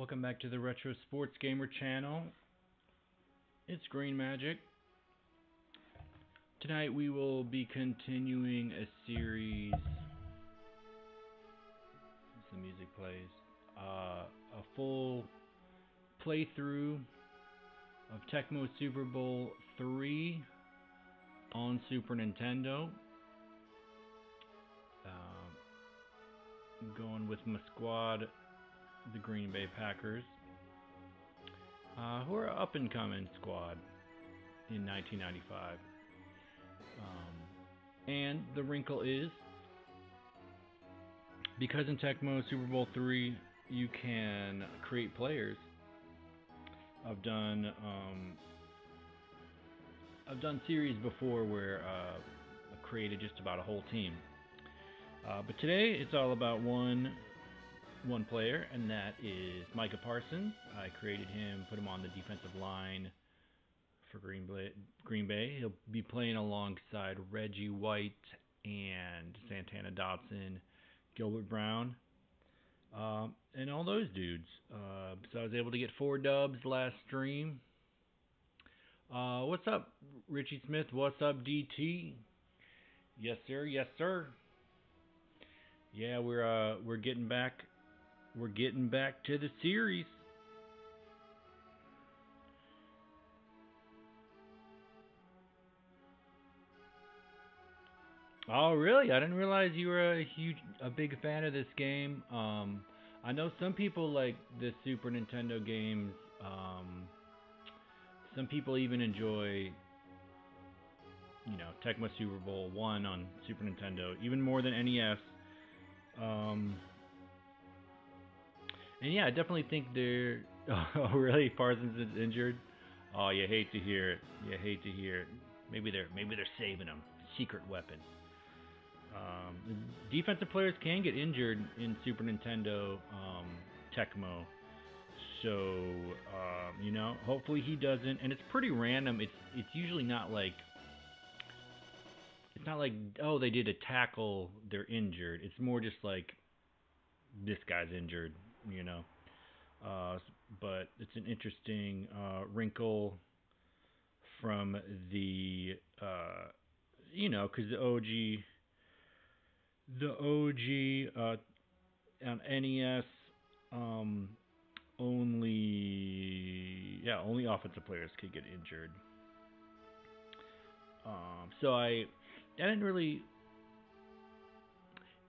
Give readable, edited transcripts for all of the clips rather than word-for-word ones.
Welcome back to the Retro Sports Gamer channel. It's Green Majik. Tonight we will be continuing a series. As the music plays, a full playthrough of Tecmo Super Bowl III on Super Nintendo. Going with my squad, the Green Bay Packers, who are an up-and-coming squad in 1995. And the wrinkle is, because in Tecmo Super Bowl III you can create players. I've done series before where I created just about a whole team. But today it's all about one player, and that is Micah Parsons. I created him, put him on the defensive line for Green Bay. He'll be playing alongside Reggie White and Santana Dotson, Gilbert Brown, and all those dudes. So I was able to get 4 dubs last stream. What's up, Richie Smith? What's up, DT? Yes, sir. Yes, sir. Yeah, we're getting back. We're getting back to the series. Oh, really? I didn't realize you were a big fan of this game. I know some people like the Super Nintendo games. Some people even enjoy, Tecmo Super Bowl I on Super Nintendo, even more than NES. And yeah, I definitely think they're. Oh, really? Parsons is injured. Oh, you hate to hear it. You hate to hear it. Maybe they're saving him. Secret weapon. Defensive players can get injured in Super Nintendo Tecmo. So hopefully he doesn't. And it's pretty random. It's usually not like. It's not like, oh, they did a tackle, they're injured. It's more just like, this guy's injured, But it's an interesting wrinkle from the, because the OG on NES, only offensive players could get injured. So I didn't really.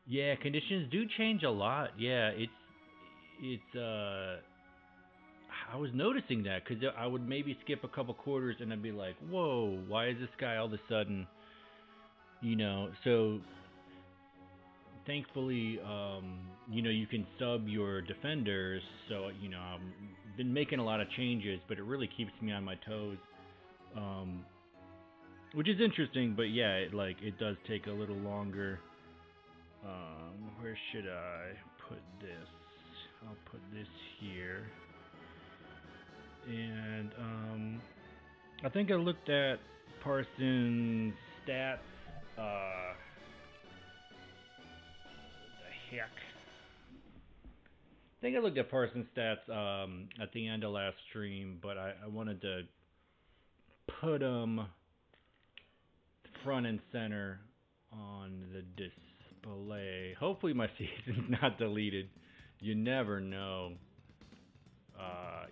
Yeah, conditions do change a lot. Yeah, it's. I was noticing that because I would maybe skip a couple quarters and I'd be like, "Whoa, why is this guy all of a sudden?" So thankfully, you can sub your defenders. So I've been making a lot of changes, but it really keeps me on my toes. Which is interesting, but yeah, it does take a little longer. Where should I put this? I'll put this here. And I think I looked at Parsons' stats. The heck? I think I looked at Parsons' stats at the end of last stream, but I wanted to put them front and center on the display. Hopefully my season's not deleted. You never know.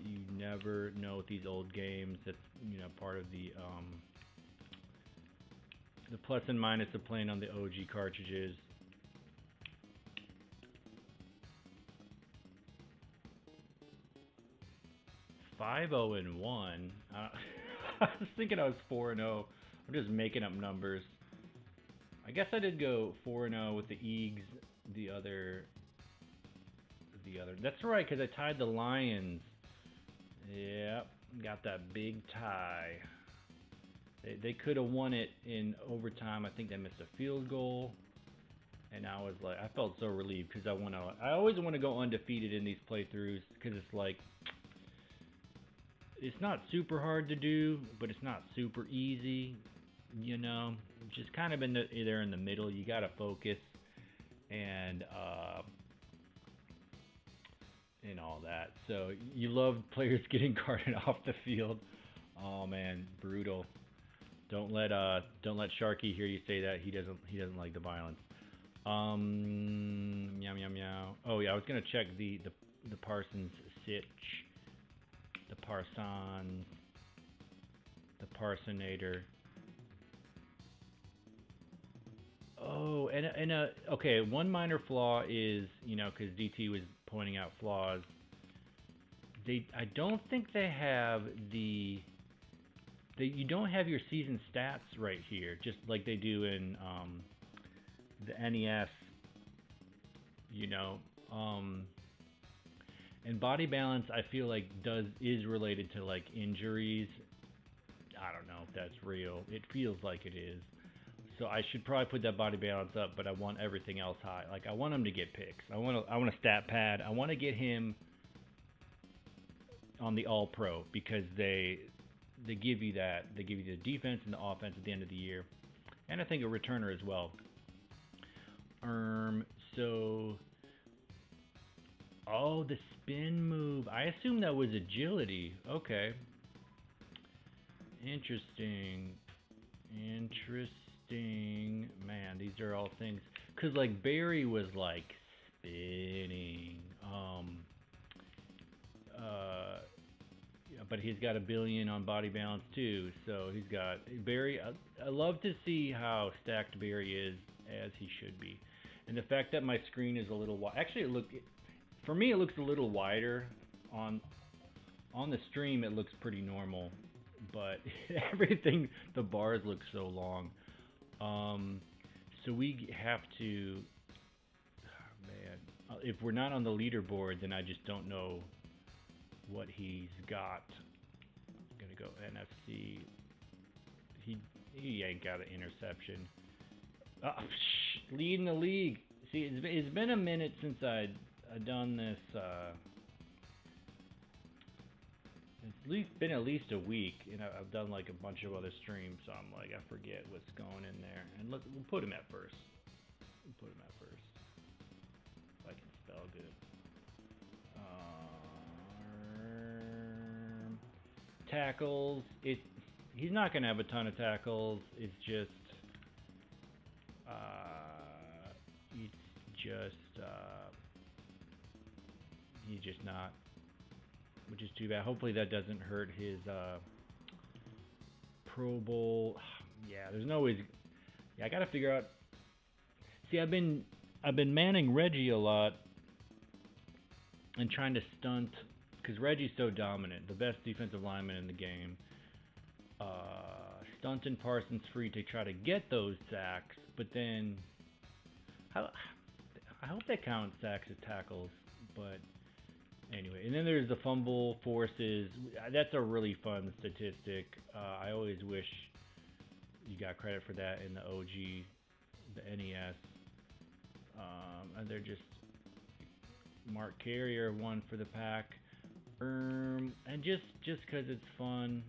You never know with these old games. That's part of the plus and minus of playing on the OG cartridges. Five 0-1. I was thinking I was 4-0. I'm just making up numbers. I guess I did go 4-0 with the Eags. The other. That's right, because I tied the Lions. Yep, got that big tie. They could have won it in overtime. I think they missed a field goal, and I felt so relieved because I always want to go undefeated in these playthroughs because it's like, it's not super hard to do, but it's not super easy. Just kind of there in the middle. You gotta focus, and and all that. So you love players getting carted off the field. Oh man, brutal. Don't let Sharky hear you say that. He doesn't like the violence. Meow meow meow. Oh yeah, I was gonna check the Parsons sitch, the Parsons, the Parsonator. Oh, and okay, one minor flaw is, because DT was pointing out flaws. I don't think they have you don't have your season stats right here, just like they do in the NES. You know, um, and body balance, I feel like is related to like injuries. I don't know if that's real. It feels like it is. So I should probably put that body balance up, but I want everything else high. Like I want him to get picks. I want a stat pad. I want to get him on the All Pro because they give you that. They give you the defense and the offense at the end of the year, and I think a returner as well. So oh, the spin move. I assume that was agility. Okay, interesting. Interesting. Man, these are all things. Because, like, Barry was, like, spinning. Yeah, but he's got a billion on body balance, too. So he's got Barry. I love to see how stacked Barry is, as he should be. And the fact that my screen is a little wide. Actually, for me, it looks a little wider. On the stream, it looks pretty normal. But everything, the bars look so long. So we have to, man, if we're not on the leaderboard, then I just don't know what he's got. I'm gonna go NFC. He ain't got an interception. Leading the league. See, it's been a minute since I've done this. It's been at least a week, and I've done like a bunch of other streams, so I'm like, I forget what's going in there. And we'll put him at first. If I can spell good. Tackles. He's not gonna have a ton of tackles. It's just he's just not, which is too bad. Hopefully that doesn't hurt his Pro Bowl. Yeah, there's no way. Yeah, I gotta figure out. See, I've been manning Reggie a lot and trying to stunt because Reggie's so dominant, the best defensive lineman in the game. Stunting Parsons free to try to get those sacks, but then I hope that counts sacks as tackles, but anyway. And then there's the fumble forces. That's a really fun statistic. I always wish you got credit for that in the OG, the NES. And they're just Mark Carrier won for the pack. And just because it's fun.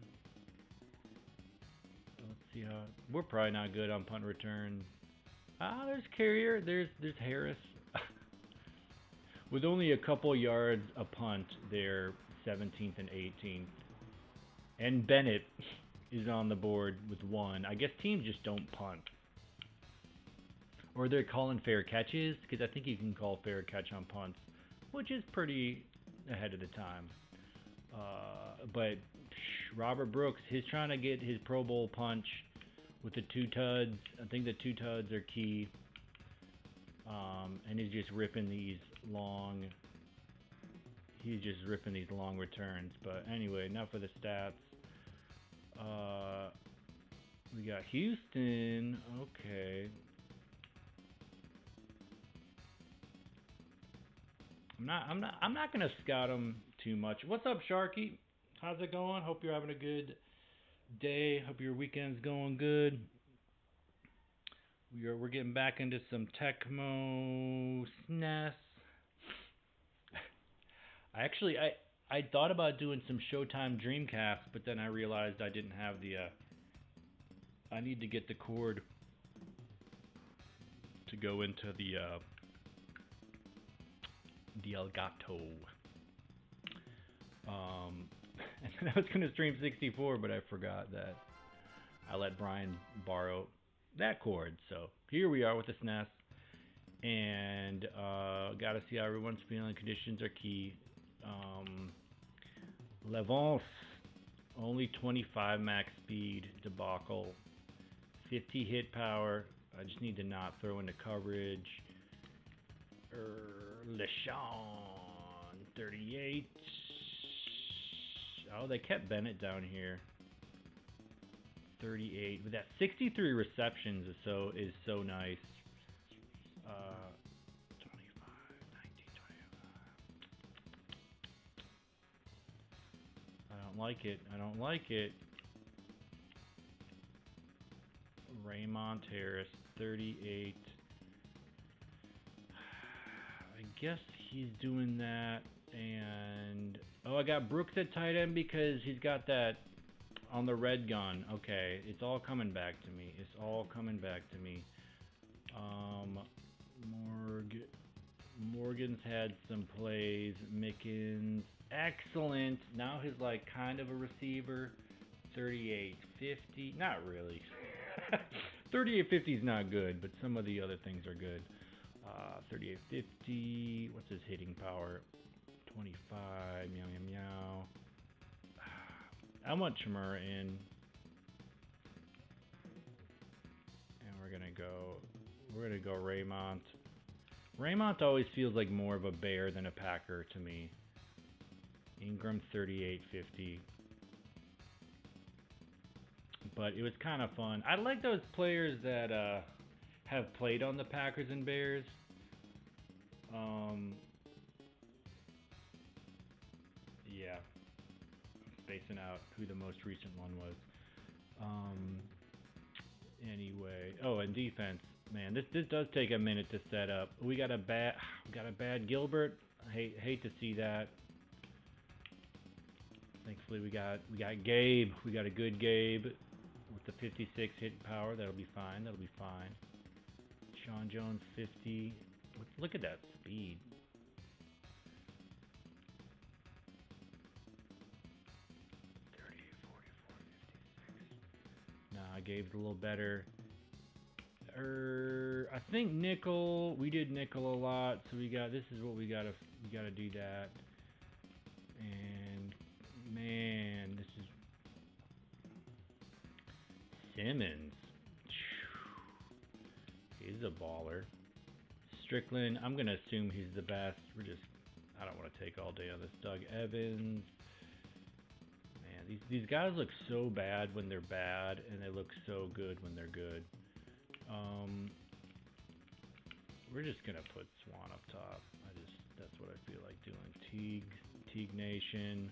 Let's see how we're probably not good on punt return. There's Carrier. There's Harris. With only a couple yards a punt, they're 17th and 18th. And Bennett is on the board with 1. I guess teams just don't punt. Or they're calling fair catches, because I think you can call fair catch on punts, which is pretty ahead of the time. But Robert Brooks, he's trying to get his Pro Bowl punch with the 2 tuds. I think the 2 tuds are key. And he's just ripping these long returns. But anyway, enough of the stats. We got Houston. Okay. I'm not gonna scout him too much. What's up, Sharky? How's it going? Hope you're having a good day. Hope your weekend's going good. We're getting back into some Tecmo SNES. I thought about doing some Showtime Dreamcast, but then I realized I didn't have the. I need to get the cord to go into the Elgato. Um, and then I was going to stream 64, but I forgot that I let Brian borrow that cord. So here we are with the SNES. And got to see how everyone's feeling. Conditions are key. Levance, only 25 max speed, debacle. 50 hit power. I just need to not throw into coverage. LeSean, 38. Oh, they kept Bennett down here. 38. But that 63 receptions is so nice. 25, 19, 25. I don't like it. I don't like it. Raymond Harris, 38. I guess he's doing that. And oh, I got Brooks at tight end because he's got that on the red gun. Okay, it's all coming back to me. It's all coming back to me. Morgan's had some plays. Mickens, excellent. Now he's like kind of a receiver. 38-50, not really. 38-50 is not good, but some of the other things are good. 38-50. What's his hitting power? 25. Meow meow meow. I want Chimera in, and we're gonna go Raymond. Raymond always feels like more of a Bear than a Packer to me. Ingram 38-50. But it was kind of fun. I like those players that have played on the Packers and Bears. Yeah, I'm spacing out who the most recent one was. Anyway, oh, and defense, man, this does take a minute to set up. We got a bad Gilbert. I hate to see that. Thankfully, we got Gabe. We got a good Gabe with the 56 hit power. That'll be fine. That'll be fine. Sean Jones 50. Look at that speed. Nah, Gabe's a little better. I think nickel. We did nickel a lot, so this is what we gotta do that. And man, this is Simmons. He's a baller. Strickland, I'm gonna assume he's the best. I don't want to take all day on this. Doug Evans. Man, these guys look so bad when they're bad, and they look so good when they're good. We're just gonna put Swan up top. That's what I feel like doing. Teague Nation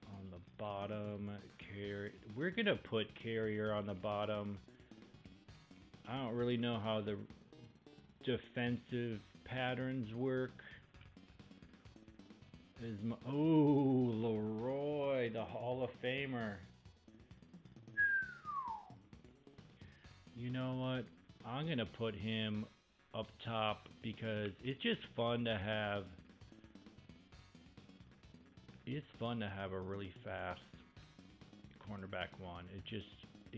on the bottom. We're gonna put Carrier on the bottom. I don't really know how the defensive patterns work. Leroy, the Hall of Famer. You know what? I'm gonna put him up top because it's just fun to have. It's fun to have a really fast cornerback one. It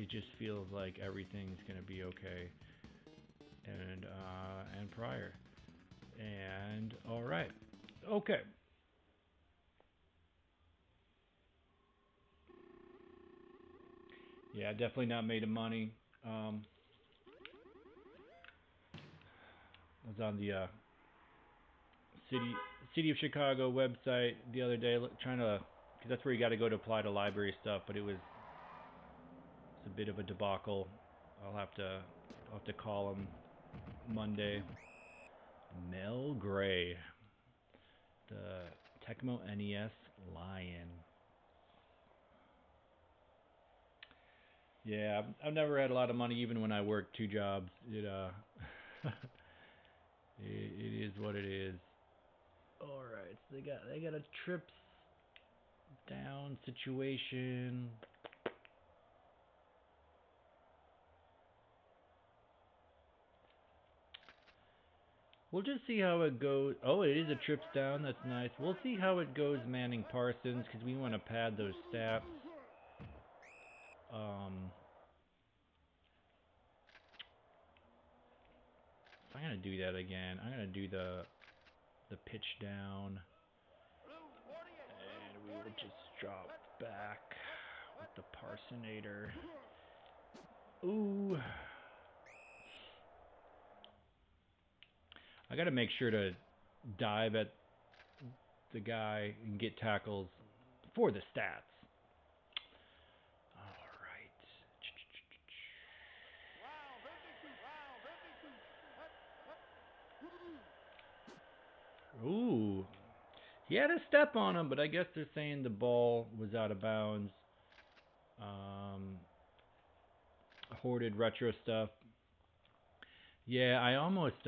just feels like everything's gonna be okay. And Pryor. And all right, okay. Yeah, definitely not made of money. I was on the City of Chicago website the other day, trying to, because that's where you got to go to apply to library stuff. But it's a bit of a debacle. I'll have to call him Monday. Mel Gray, the Tecmo NES Lion. Yeah, I've never had a lot of money, even when I worked 2 jobs. It is what it is. All right, so they got a trips down situation. We'll just see how it goes. Oh, it is a trips down. That's nice. We'll see how it goes manning Parsons because we want to pad those stats. So I'm gonna do that again. I'm gonna do the pitch down, and we will just drop back with the Parsonator. Ooh. I gotta make sure to dive at the guy and get tackles for the stats. Alright. Ooh. He had a step on him, but I guess they're saying the ball was out of bounds. Hoarded retro stuff. Yeah, I almost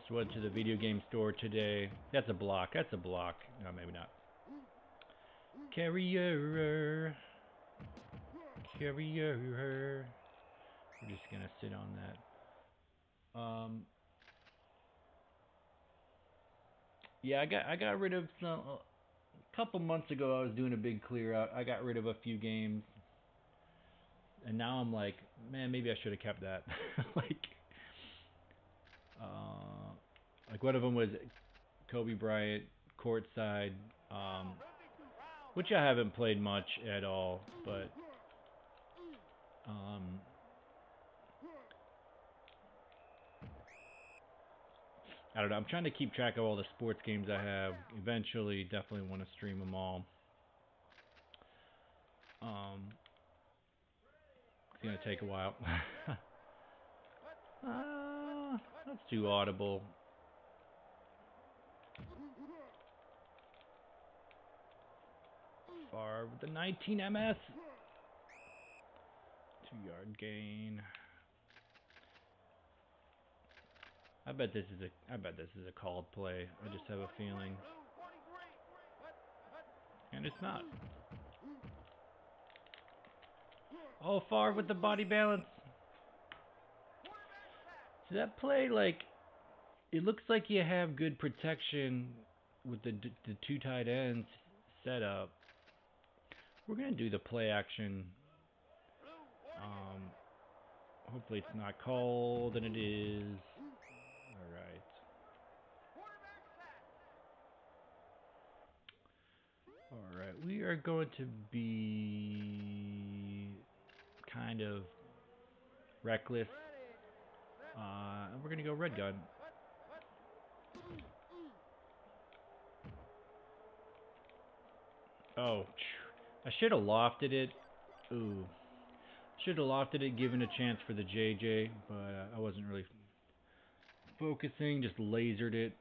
went to the video game store today. That's a block. That's a block. No, maybe not. Carrier. Carrier. We're just gonna sit on that. Yeah, I got rid of some. A couple months ago, I was doing a big clear out. I got rid of a few games, and now I'm like, man, maybe I should have kept that. Like one of them was Kobe Bryant courtside, which I haven't played much at all, but I don't know. I'm trying to keep track of all the sports games I have. Eventually, definitely want to stream them all. It's gonna take a while. That's too audible. Far with the 19 MS. 2-yard gain. I bet this is a called play. I just have a feeling. And it's not. Oh, Favre with the body balance. So that play, like, it looks like you have good protection with the two tight ends set up. We're gonna do the play action. Hopefully it's not called, and it is. All right. All right. We are going to be kind of reckless. And we're gonna go red gun. Oh, I should have lofted it. Ooh. Should have lofted it, given a chance for the JJ, but I wasn't really focusing, just lasered it.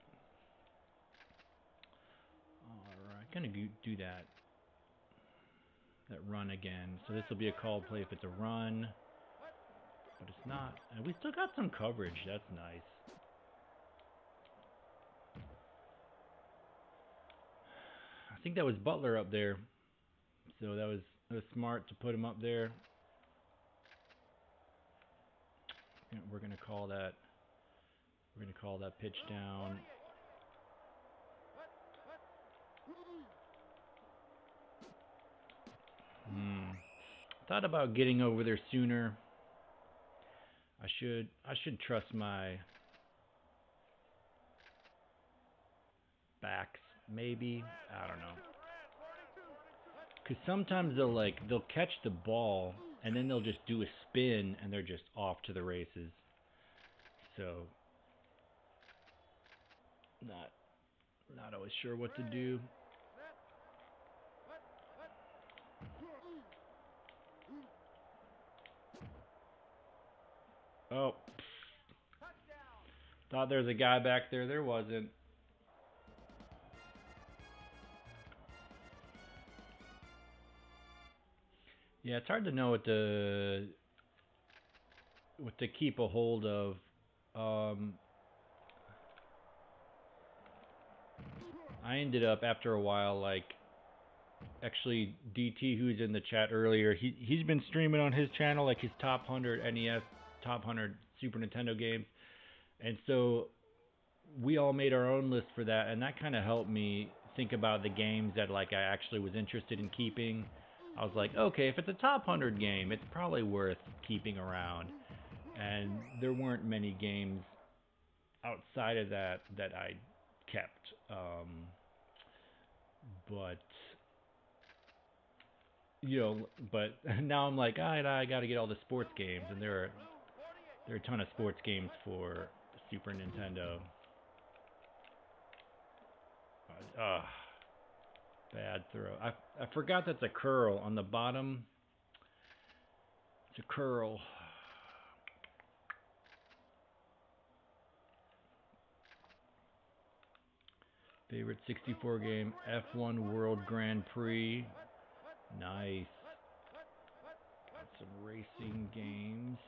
Alright, gonna do that run again. So this will be a called play if it's a run, but it's not. And we still got some coverage, that's nice. I think that was Butler up there, so that was smart to put him up there. We're gonna call that. We're gonna call that pitch down. Thought about getting over there sooner. I should trust my backs, maybe. I don't know. Cause sometimes they'll catch the ball and then they'll just do a spin and they're just off to the races. So not always sure what to do. Oh. Thought there was a guy back there. There wasn't. Yeah, it's hard to know what to keep a hold of. I ended up after a while, like, actually DT, who's in the chat earlier, he's been streaming on his channel like his top 100 NES, top 100 Super Nintendo games, And so we all made our own list for that, and that kind of helped me think about the games that like I actually was interested in keeping. I was like, okay, if it's a top 100 game, it's probably worth keeping around. And there weren't many games outside of that that I kept. But but now I'm like, all right, I got to get all the sports games, and there are a ton of sports games for Super Nintendo. Uh, Bad throw. I forgot that's a curl on the bottom. It's a curl. Favorite 64 game, F1 World Grand Prix. Nice. Got some racing games.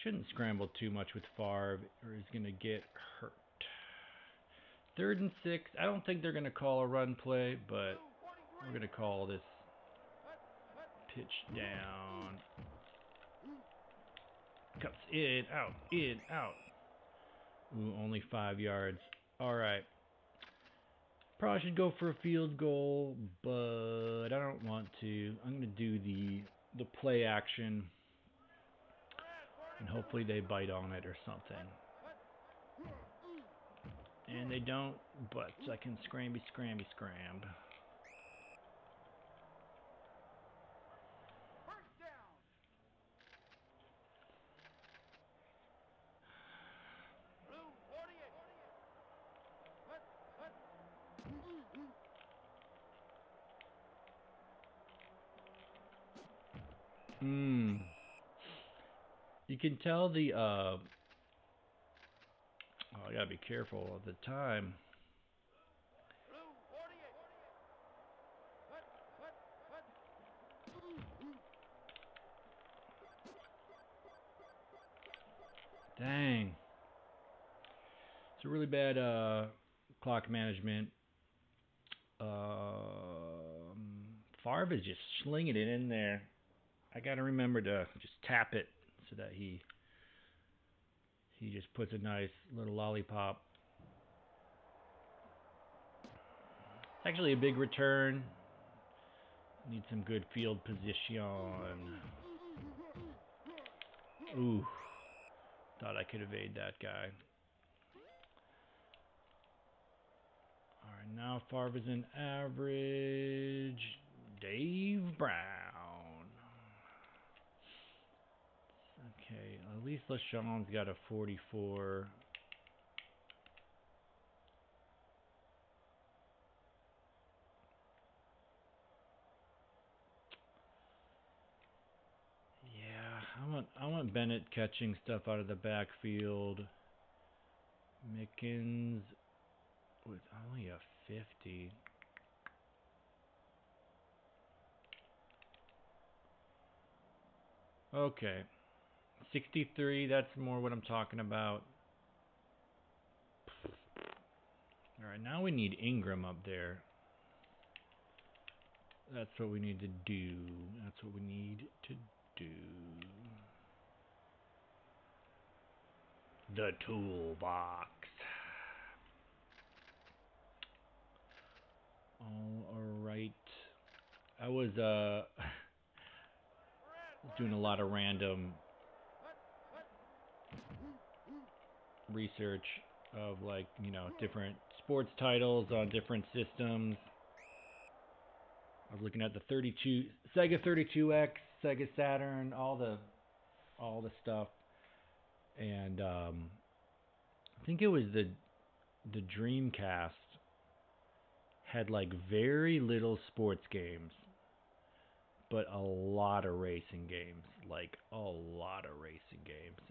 Shouldn't scramble too much with Favre or he's going to get hurt. 3rd and 6. I don't think they're going to call a run play, but we're going to call this pitch down. Cuts in, out. Ooh, only 5 yards. All right. Probably should go for a field goal, but I don't want to. I'm going to do the play action, and hopefully they bite on it or something. And they don't, but I can scramby. You can tell the I gotta be careful of the time. Dang. It's a really bad clock management. Favre is just slinging it in there. I gotta remember to just tap it so that he just puts a nice little lollipop. It's actually a big return. Need some good field position. Ooh. Thought I could evade that guy. Alright, now Favre is in average. Dave Brown. Okay, at least LaShawn's got a 44. Yeah, I want Bennett catching stuff out of the backfield. Mickens with only a 50. Okay. 63, that's more what I'm talking about. Alright, now we need Ingram up there. That's what we need to do. That's what we need to do. The toolbox. Alright. I was doing a lot of random research of different sports titles on different systems. I was looking at the Sega 32X, Sega Saturn, all the stuff, and I think it was the Dreamcast had very little sports games, but a lot of racing games,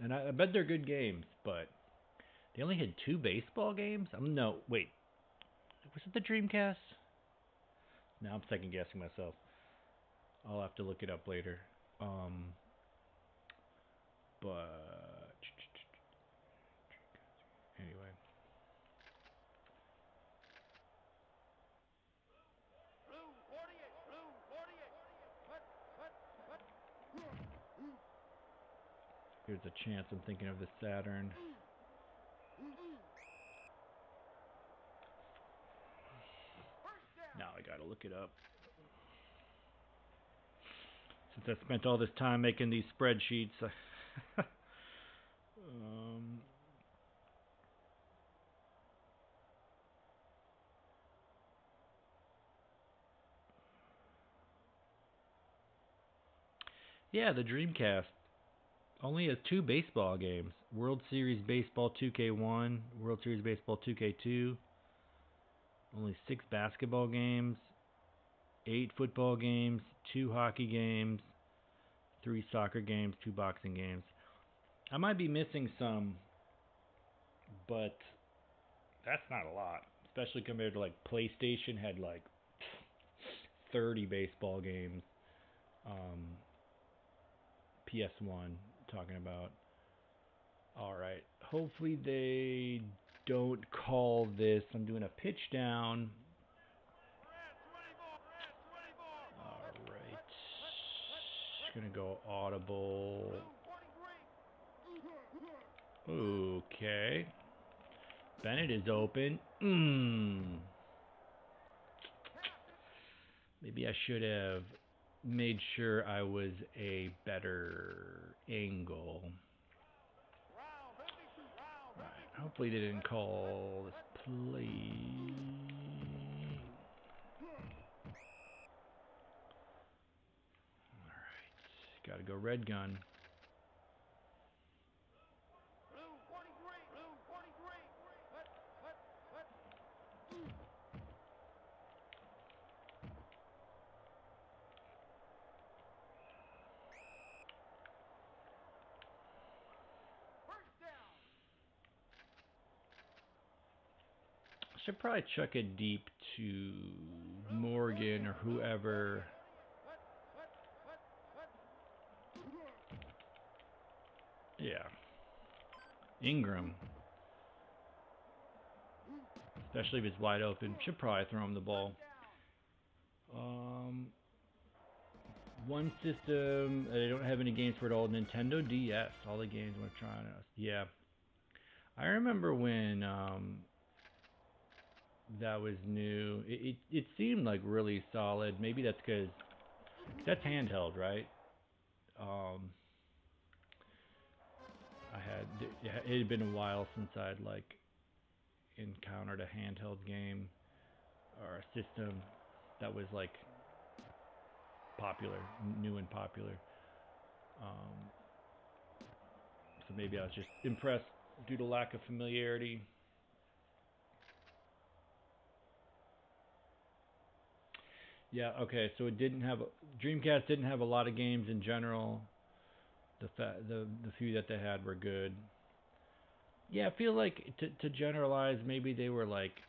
and I bet they're good games, but they only had 2 baseball games. No, wait, was it the Dreamcast? Now I'm second guessing myself. I'll have to look it up later. But anyway. Here's a chance. I'm thinking of the Saturn. Now I gotta look it up. Since I spent all this time making these spreadsheets. Yeah, the Dreamcast only has 2 baseball games. World Series Baseball 2K1, World Series Baseball 2K2. Only 6 basketball games, 8 football games, 2 hockey games, 3 soccer games, 2 boxing games. I might be missing some, but that's not a lot. Especially compared to like PlayStation had like 30 baseball games. PS1 talking about. Alright. Hopefully they don't call this. I'm doing a pitch down. Alright. Gonna go audible. Okay. Bennett is open. Maybe I should have made sure I was a better angle. Right. Hopefully they didn't call this play. Alright. Gotta go red gun. Should probably chuck it deep to Morgan or whoever. Yeah. Ingram. Especially if it's wide open. Should probably throw him the ball. One system, they don't have any games for it all. Nintendo DS. All the games we're trying to. Yeah. I remember when that was new. It seemed like really solid. Maybe that's because that's handheld, right? It had been a while since I'd like encountered a handheld game or a system that was like popular, new and popular. So maybe I was just impressed due to lack of familiarity. Yeah, okay, so it didn't have Dreamcast didn't have a lot of games in general. The few that they had were good. Yeah, I feel like to generalize, maybe they were like.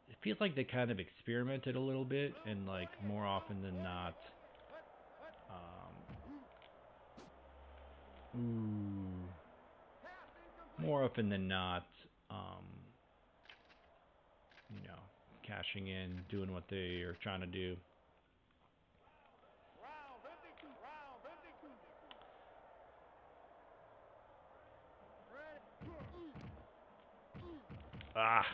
It feels like they kind of experimented a little bit, and like more often than not. More often than not, you know, cashing in, doing what they are trying to do. Ah,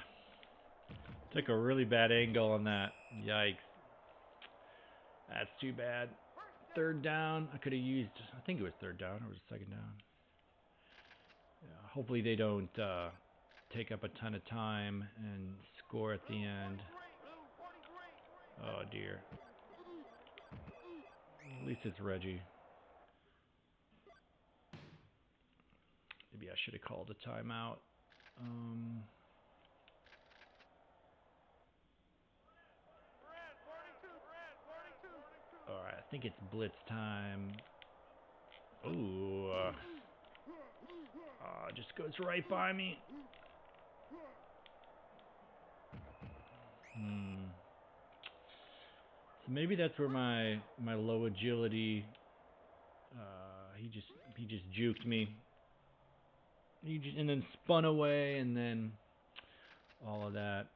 took a really bad angle on that. Yikes. That's too bad. Third down. I could have used, I think it was third down or was it second down. Yeah, hopefully they don't take up a ton of time and score at the end. Oh dear. At least it's Reggie. Maybe I should have called a timeout. Alright, I think it's blitz time. Ooh. Just goes right by me. So maybe that's where my low agility. He just juked me. And then spun away, and then all of that.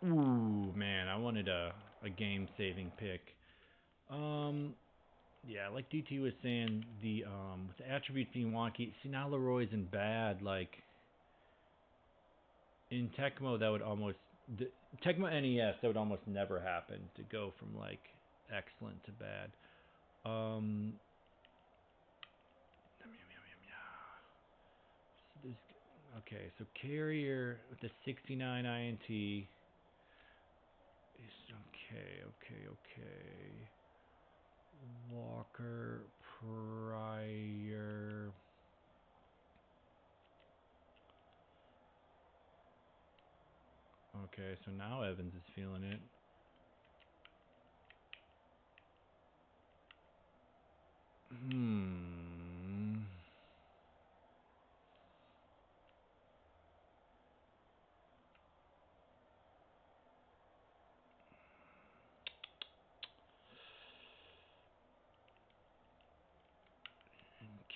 Ooh, man, I wanted a game-saving pick. Yeah, like DT was saying, with the attributes being wonky. See, now Leroy's in bad. Like in Tecmo, that would almost Tecmo NES, that would almost never happen to go from like excellent to bad. Um, so okay, so Carrier with the 69 INT is okay. Walker, Pryor. Okay, so now Evans is feeling it.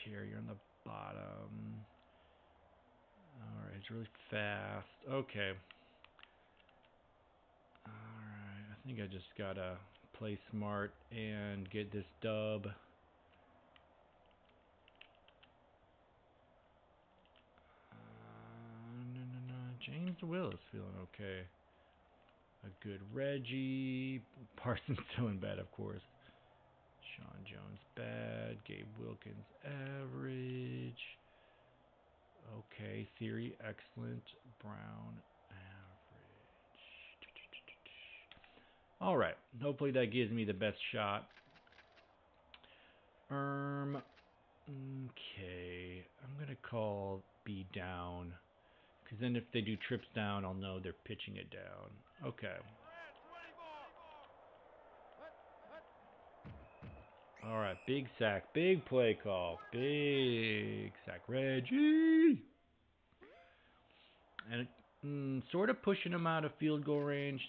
Carrier on the bottom. Alright, it's really fast. Okay. Alright, I think I just gotta play smart and get this dub. No. James Will is feeling okay. A good Reggie. Parsons still in bad, of course. Sean Jones bad. Gabe Wilkins average. Okay. Theory excellent. Brown average. Alright. Hopefully that gives me the best shot. Okay. I'm going to call B down. Because then if they do trips down, I'll know they're pitching it down. Okay. Alright, big sack, big play call, big sack, Reggie! And sort of pushing him out of field goal range.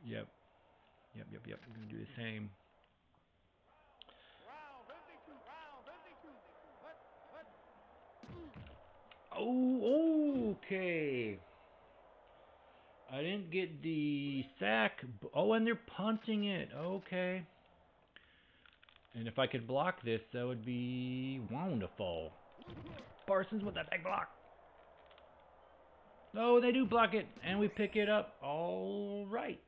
Yep. I'm going to do the same. Oh, okay. I didn't get the sack. Oh, and they're punting it. Okay. And if I could block this, that would be wonderful. Parsons with that big block. Oh, they do block it, and we pick it up. All right.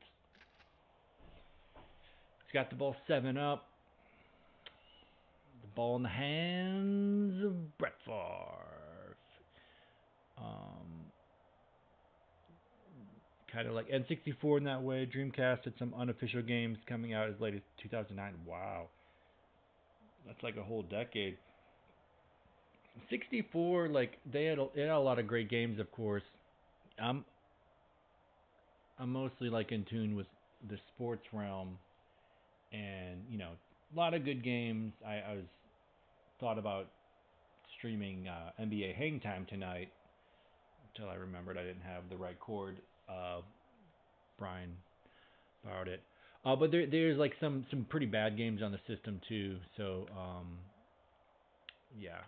He's got the ball 7-up. The ball in the hands of Brett Favre. Kind of like N64 in that way. Dreamcast had some unofficial games coming out as late as 2009. Wow. That's like a whole decade. 64, like they had a lot of great games, of course. I'm mostly like in tune with the sports realm, and a lot of good games. I was thought about streaming NBA Hang Time tonight until I remembered I didn't have the right cord. Brian borrowed it. But there's like some pretty bad games on the system too. So yeah,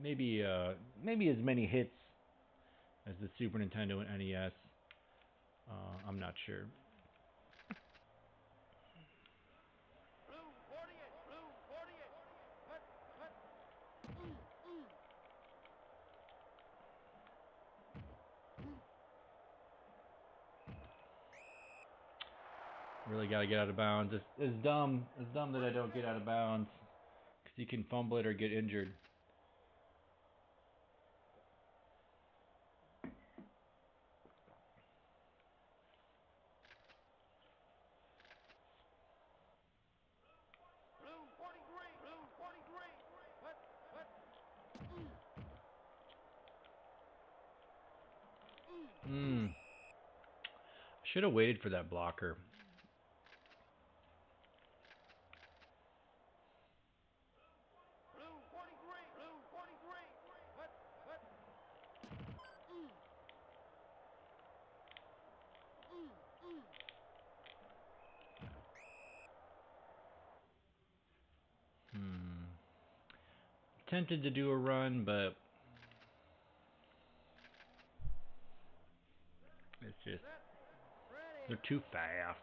maybe as many hits as the Super Nintendo and NES. I'm not sure. Really got to get out of bounds. It's dumb. It's dumb that I don't get out of bounds because you can fumble it or get injured. Should have waited for that blocker. tempted to do a run, but it's just, they're too fast.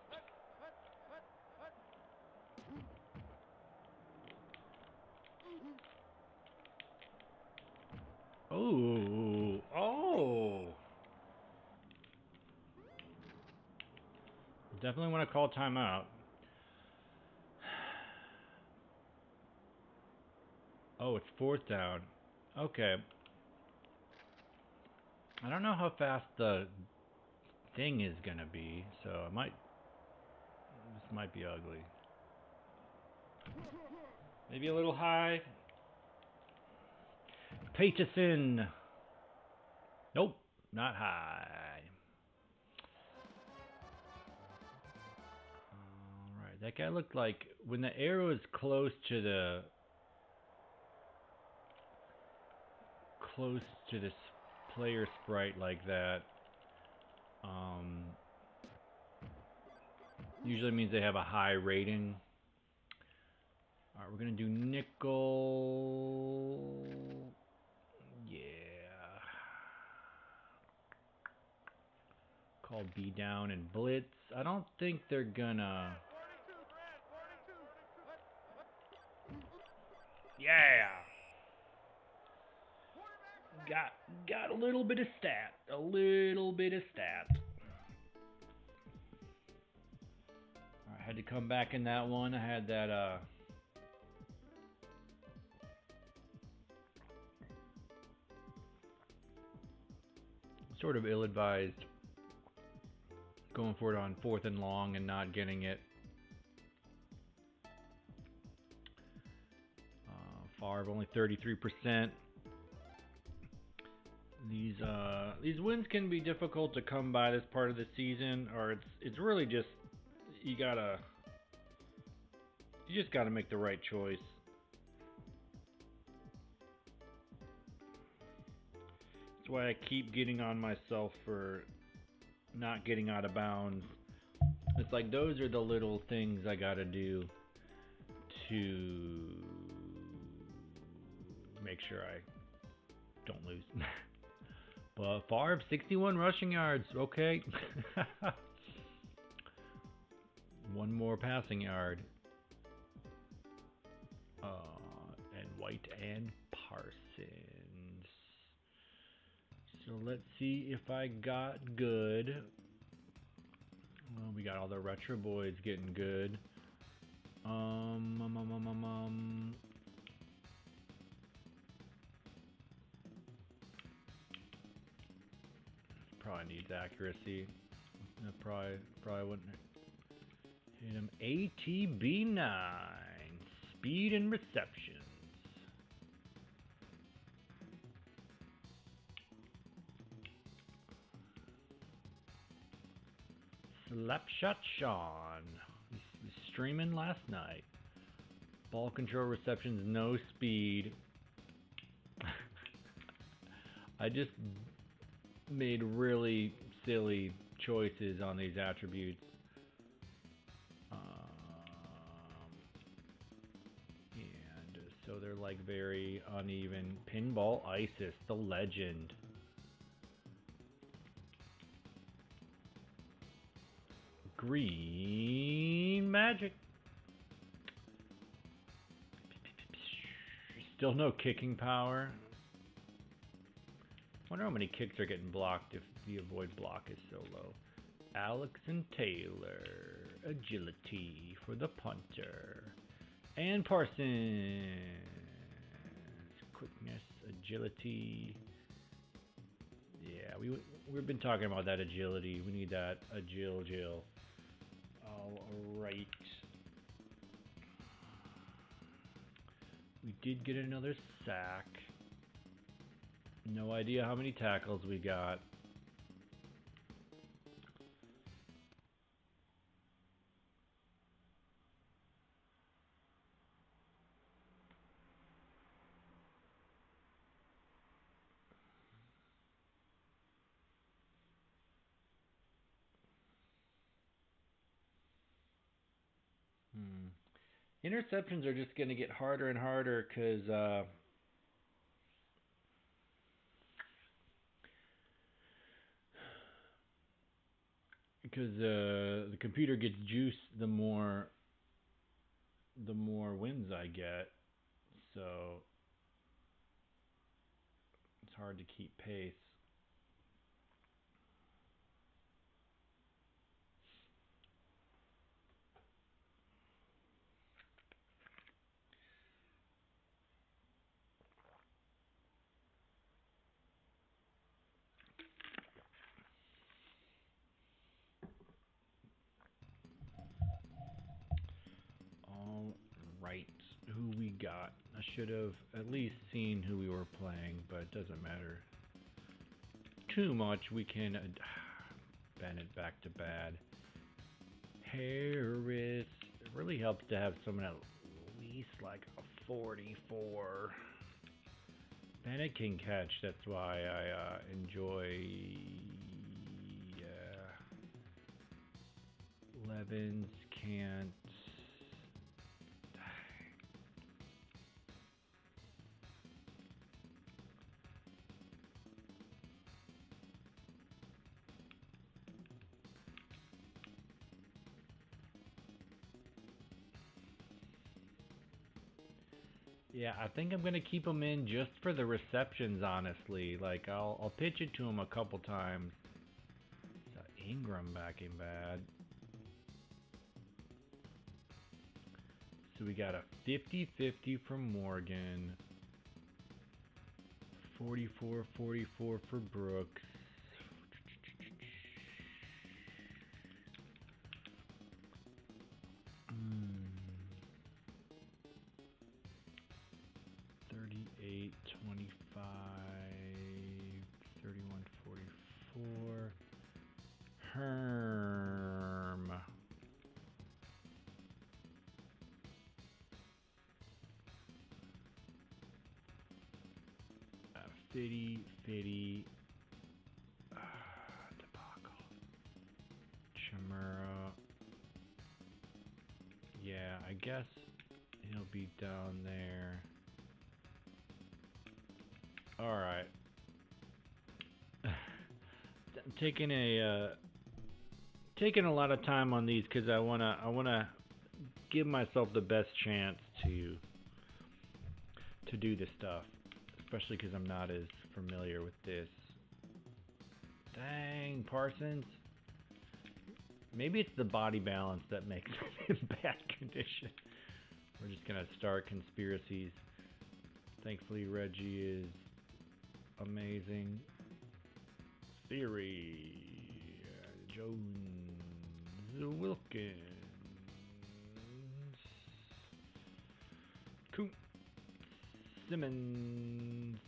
Oh, oh. Definitely want to call timeout. Oh, it's 4th down. Okay. I don't know how fast the thing is gonna be, so this might be ugly. Maybe a little high. Peterson. Nope, not high. Alright, that guy looked like when the arrow is close to the player sprite like that, usually means they have a high rating. Alright, we're gonna do nickel. Yeah. Call B down and blitz. I don't think they're gonna. Yeah. Got a little bit of stat. A little bit of stat. I had to come back in that one. I had that sort of ill-advised going for it on 4th and long and not getting it. Favre only 33%. These wins can be difficult to come by this part of the season, or it's really just you just gotta make the right choice. That's why I keep getting on myself for not getting out of bounds. It's like those are the little things I gotta do to make sure I don't lose. But Favre, 61 rushing yards. Okay. One more passing yard. And White and Parsons. So let's see if I got good. Well, we got all the retro boys getting good. Probably needs accuracy. That probably wouldn't hit him. ATB9. Speed and receptions. Slapshot Sean. He's streaming last night. Ball control, receptions, no speed. I just made really silly choices on these attributes. And so they're like very uneven. Pinball Isis, the legend. Green Majik. Still no kicking power. Wonder how many kicks are getting blocked if the avoid block is so low. Alex and Taylor. Agility for the punter. And Parsons. Quickness, agility. Yeah, we've been talking about that agility. We need that agil. Alright. We did get another sack. No idea how many tackles we got. Interceptions are just going to get harder and harder because because the computer gets juice the more wins I get, so it's hard to keep pace. All right, who we got? I should have at least seen who we were playing, but it doesn't matter too much. We can Bennett back to bad. Harris. It really helps to have someone at least like a 44. Bennett can catch. That's why I enjoy. Levens can't. Yeah, I think I'm gonna keep him in just for the receptions. Honestly, like I'll pitch it to him a couple times. Ingram back in bad. So we got a 50-50 from Morgan. 44-44 for Brooks. Mm. 38-25. 31-44. Herm. 50-50. Debacle. Chimera. Yeah, I guess he'll be down there. All right. I'm taking a lot of time on these because I wanna give myself the best chance to do this stuff, especially because I'm not as familiar with this. Dang, Parsons. Maybe it's the body balance that makes him in bad condition. We're just gonna start conspiracies. Thankfully, Reggie is amazing. Theory. Jones. Wilkins. Kuntz. Simmons.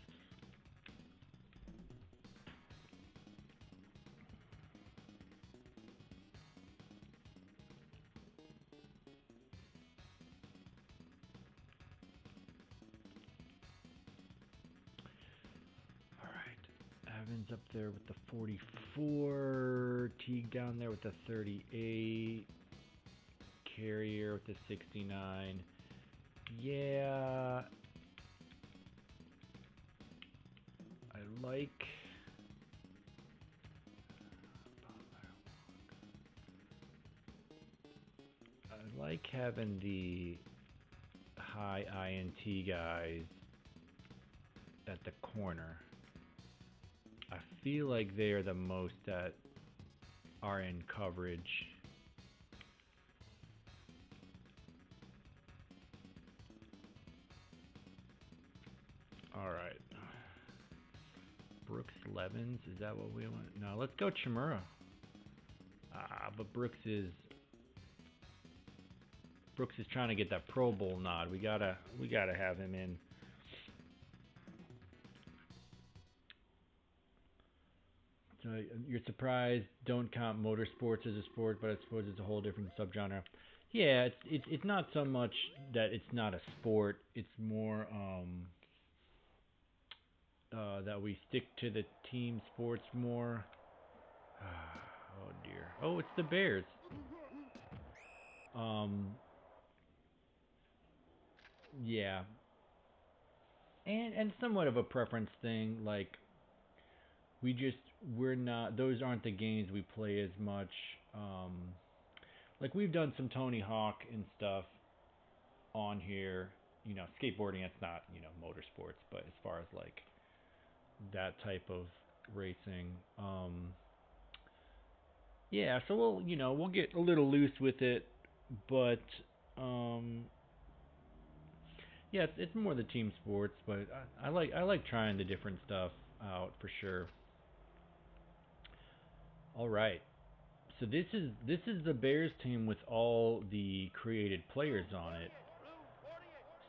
Evans up there with the 44. Teague down there with the 38. Carrier with the 69. Yeah. I like having the high INT guys at the corner. I feel like they are the most that are in coverage. All right. Brooks Levens, is that what we want? No, let's go Chimera. But Brooks is trying to get that Pro Bowl nod. We gotta have him in. So you're surprised? Don't count motorsports as a sport, but I suppose it's a whole different subgenre. Yeah, it's not so much that it's not a sport. It's more that we stick to the team sports more. Oh dear. Oh, it's the Bears. Yeah. And somewhat of a preference thing. Like we're not. Those aren't the games we play as much. Um, like we've done some Tony Hawk and stuff on here. Skateboarding. It's not motorsports, but as far as like that type of racing, yeah. So we'll get a little loose with it, but um, yeah, it's more the team sports. But I like trying the different stuff out for sure. All right. So this is the Bears team with all the created players on it.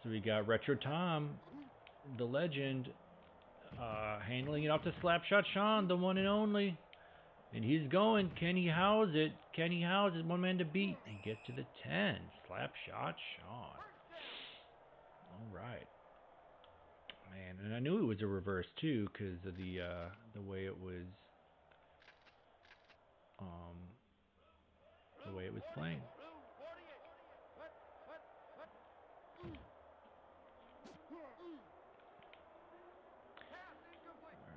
So we got Retro Tom, the legend, handling it off to Slapshot Sean, the one and only. And he's going. Can he house it? Can he house it? One man to beat. He gets to the 10. Slapshot Sean. All right. Man, and I knew it was a reverse too because of the way it was um the way it was playing. All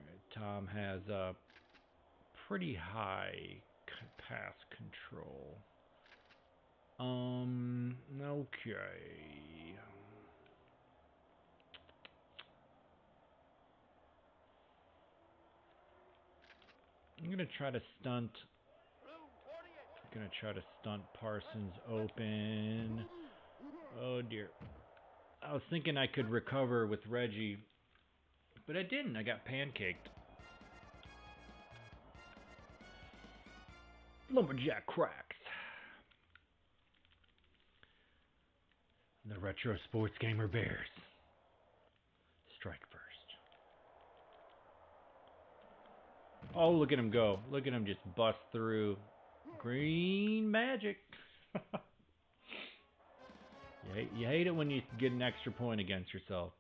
right, Tom has a pretty high pass control. Okay. I'm gonna try to stunt. Gonna try to stunt Parsons open. Oh dear. I was thinking I could recover with Reggie, but I didn't. I got pancaked. Lumberjack cracks. The Retro Sports Gamer Bears strike first. Oh, look at him go. Look at him just bust through. Green Majik. You hate it when you get an extra point against yourself.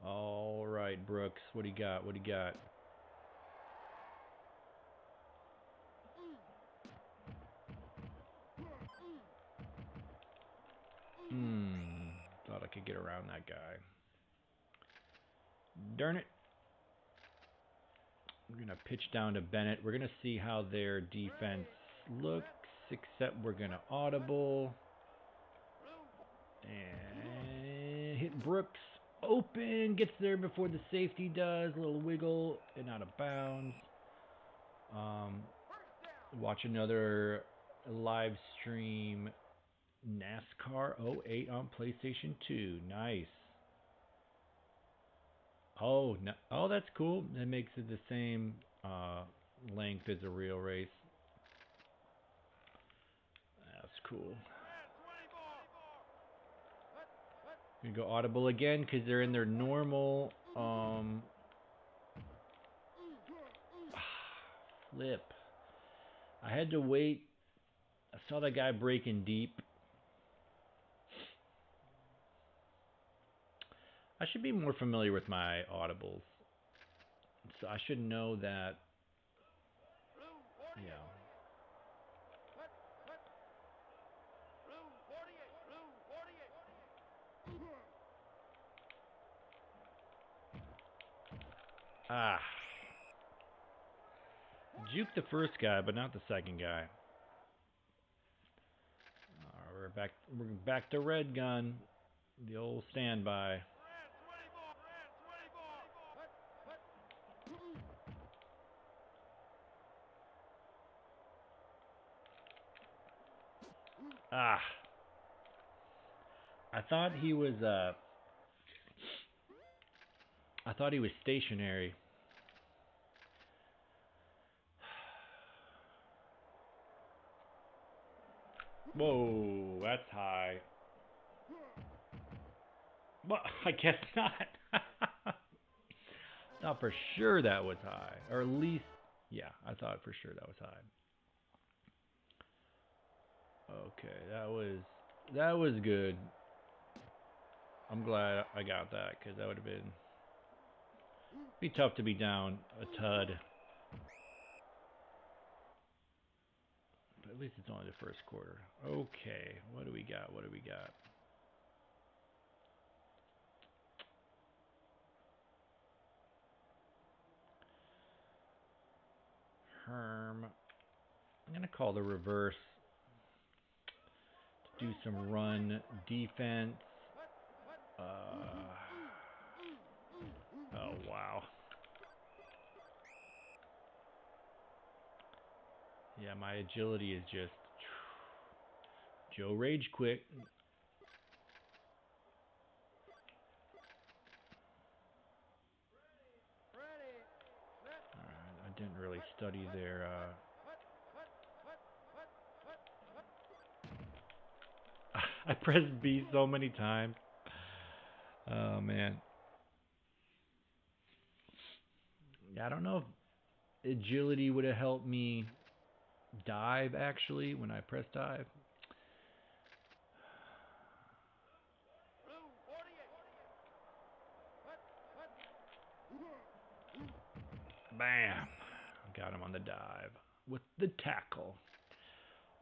All right, Brooks. What do you got? What do you got? Thought I could get around that guy. Darn it. We're going to pitch down to Bennett. We're going to see how their defense looks, except we're going to audible. And hit Brooks. Open. Gets there before the safety does. A little wiggle and out of bounds. Watch another live stream NASCAR '08 on PlayStation 2. Nice. Oh, no, oh, that's cool. That makes it the same length as a real race. That's cool. Gonna go audible again because they're in their normal flip. I had to wait. I saw that guy breaking deep. I should be more familiar with my audibles. So I should know that. Yeah. Ah. Juke the first guy, but not the second guy. We're back to red gun. The old standby. Ah. I thought he was stationary. Whoa, that's high. Well, I guess not. Thought for sure that was high, or at least, yeah, I thought for sure that was high. Okay, that was good. I'm glad I got that because that would have be tough to be down a tud. But at least it's only the first quarter. Okay, what do we got? What do we got? I'm going to call the reverse to do some run defense. Oh, wow. Yeah, my agility is just Joe Rage Quit. I didn't really study their I pressed B so many times. Oh man. I don't know if agility would have helped me dive actually when I press dive. Bam. Got him on the dive with the tackle.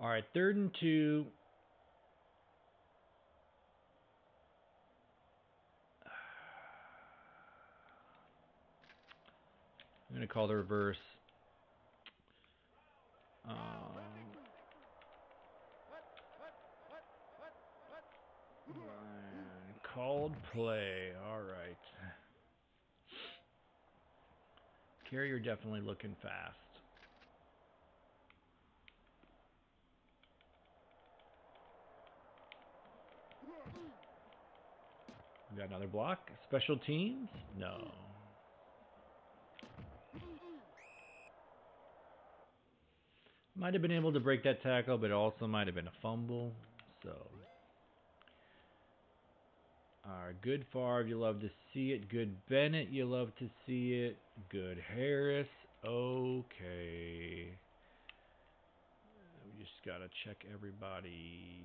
All right, 3rd and 2. I'm going to call the reverse. Called play. All right. Carrier definitely looking fast. We got another block. Special teams? No. Might have been able to break that tackle, but it also might have been a fumble. So, good Favre, you love to see it. Good Bennett, you love to see it. Good Harris, okay. We just gotta check everybody.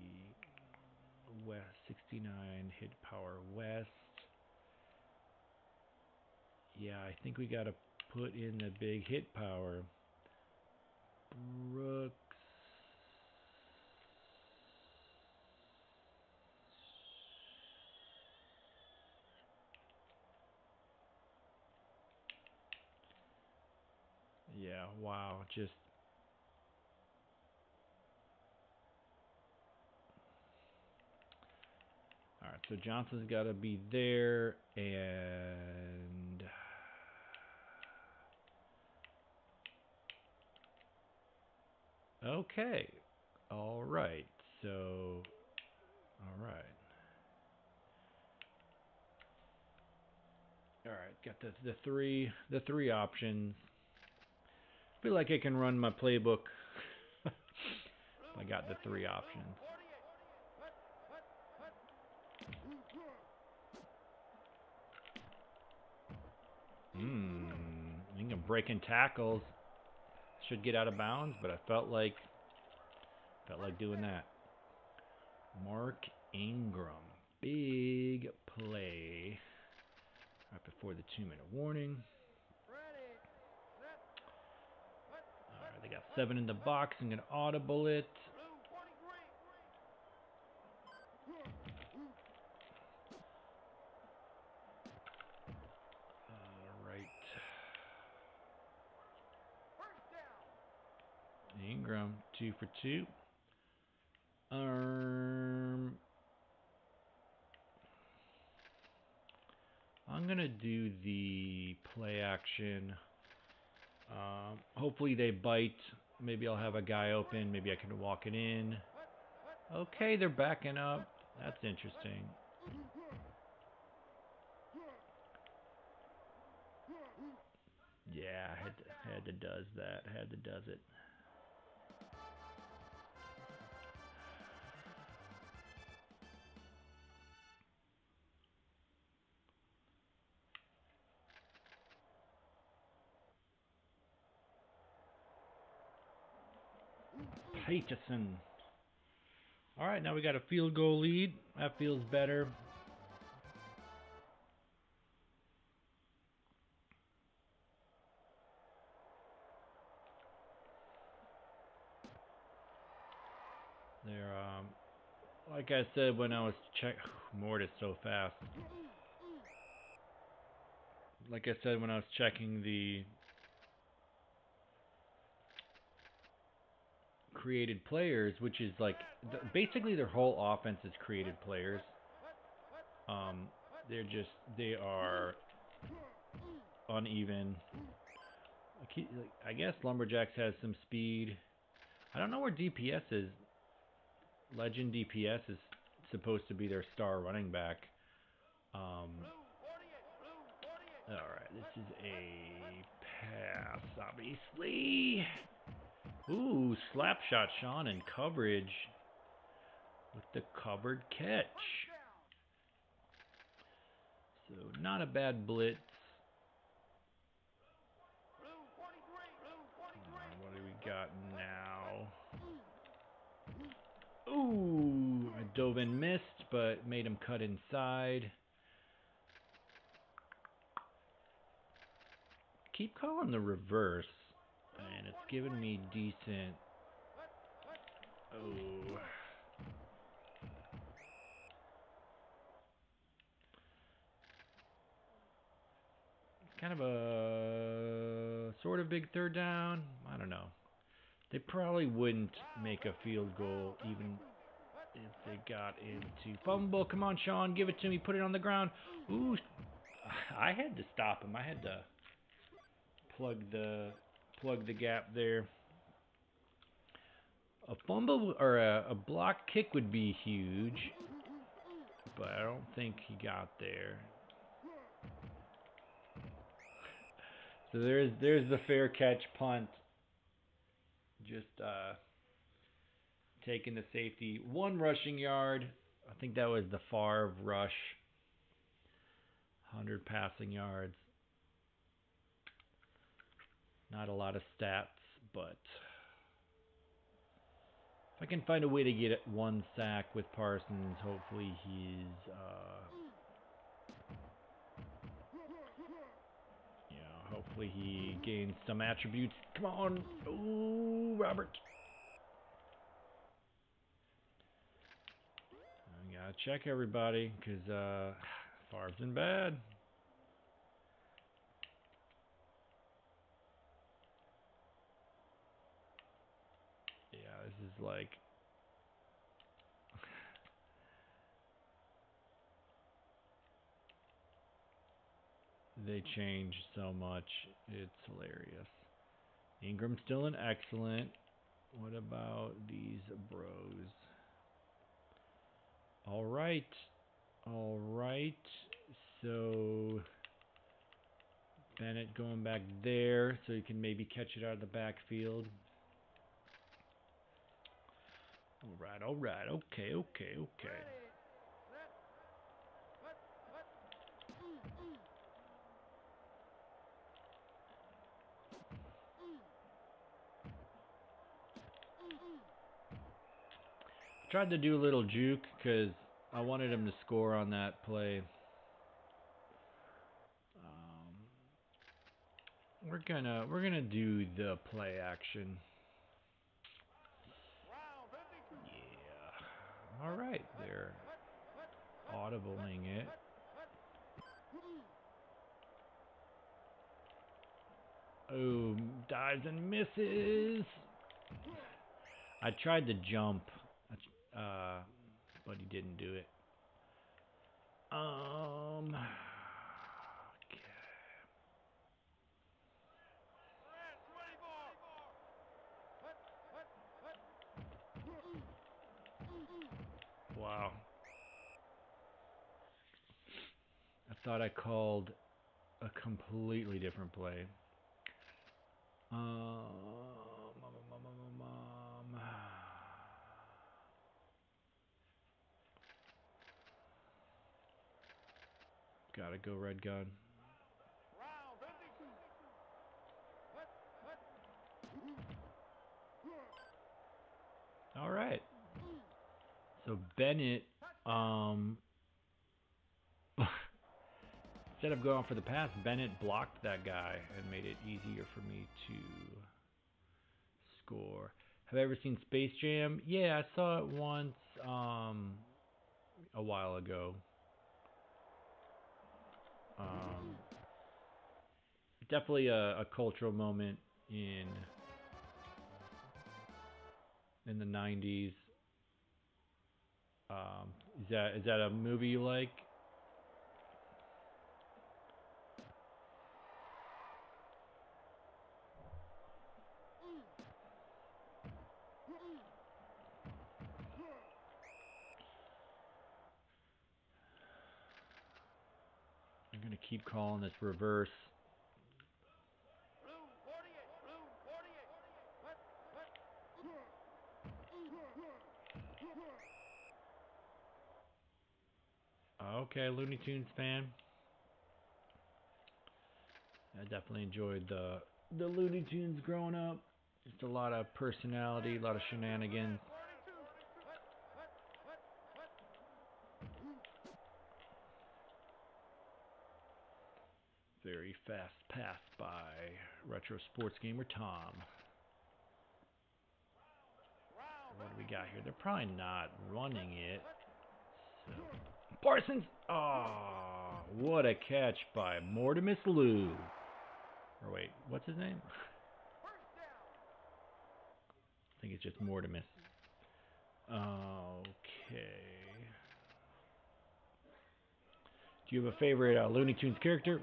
West 69, hit power West. Yeah, I think we gotta put in the big hit power. Brooks. Yeah, wow, just all right, so Johnson's got to be there, and okay, all right, so all right, got the three options. Feel like I can run my playbook. I got the 3 options. I think I'm breaking tackles. Should get out of bounds, but I felt like doing that. Mark Ingram, big play right before the 2-minute warning. All right, they got 7 in the box. I'm gonna audible it. All right. Ingram, 2 for 2. I'm gonna do the play action. Hopefully they bite. Maybe I'll have a guy open. Maybe I can walk it in. Okay, they're backing up. That's interesting. Yeah, had to does that. Had to does it. Peterson. All right, now we got a field goal lead. That feels better. They're like I said when I was Mort is so fast. Like I said when I was checking the created players, which is like basically their whole offense is created players. They are uneven. I guess Lumberjacks has some speed. I don't know where DPS is. Legend DPS is supposed to be their star running back. Alright, this is a pass, obviously. Ooh, slap shot Sean in coverage with the covered catch. So not a bad blitz. What do we got now? Ooh, I dove and missed, but made him cut inside. Keep calling the reverse, and it's giving me decent. Oh. Kind of a sort of big third down. I don't know. They probably wouldn't make a field goal even if they got into fumble. Come on, Sean, give it to me. Put it on the ground. Ooh, I had to stop him. I had to plug the gap there. A fumble or a block kick would be huge, but I don't think he got there. So there's the fair catch punt. Just taking the safety. 1 rushing yard. I think that was the Favre rush. 100 passing yards. Not a lot of stats, but if I can find a way to get 1 sack with Parsons, hopefully he's hopefully he gains some attributes. Come on. Ooh, Robert. I gotta check everybody, because Favre's been bad. Yeah, this is like... They change so much. It's hilarious. Ingram's still an excellent. What about these bros? All right. So Bennett going back there so you can maybe catch it out of the backfield. All right. Okay. Tried to do a little juke because I wanted him to score on that play. We're gonna do the play action. Yeah. All right, they're audibling it. Oh, dives and misses. I tried to jump, but he didn't do it. Okay. Wow. I thought I called a completely different play. Gotta go red gun. All right. So Bennett, instead of going for the pass, Bennett blocked that guy and made it easier for me to score. Have I ever seen Space Jam? Yeah, I saw it once a while ago. Definitely a cultural moment in in the 90s. Is that a movie you like? I'm gonna keep calling this reverse. Okay, Looney Tunes fan. I definitely enjoyed the Looney Tunes growing up. Just a lot of personality, a lot of shenanigans. Very fast pass by Retro Sports Gamer Tom. What do we got here? They're probably not running it. So. Parsons! Oh, what a catch by Mortimus Lou. Or wait, what's his name? I think it's just Mortimus. Okay. Do you have a favorite Looney Tunes character?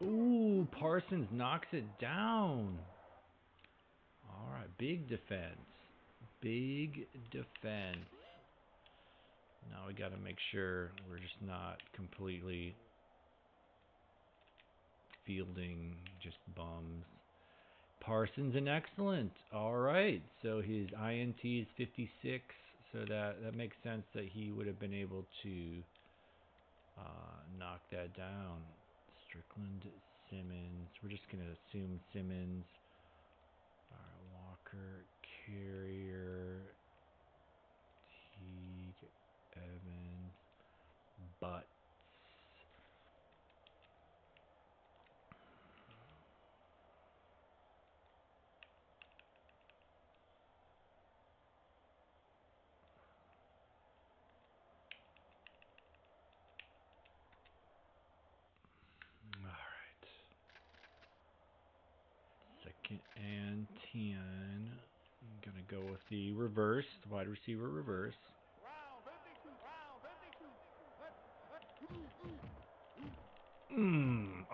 Ooh, Parsons knocks it down. All right, big defense. Big defense. Now we got to make sure we're just not completely fielding just bums. Parsons an excellent. All right, so his INT is 56, so that makes sense that he would have been able to knock that down. Strickland, Simmons. We're just going to assume Simmons. All right, Walker, Carrier, Teague, Evans, Butts. All right. Second and 10. I'm going to go with the reverse, wide receiver reverse.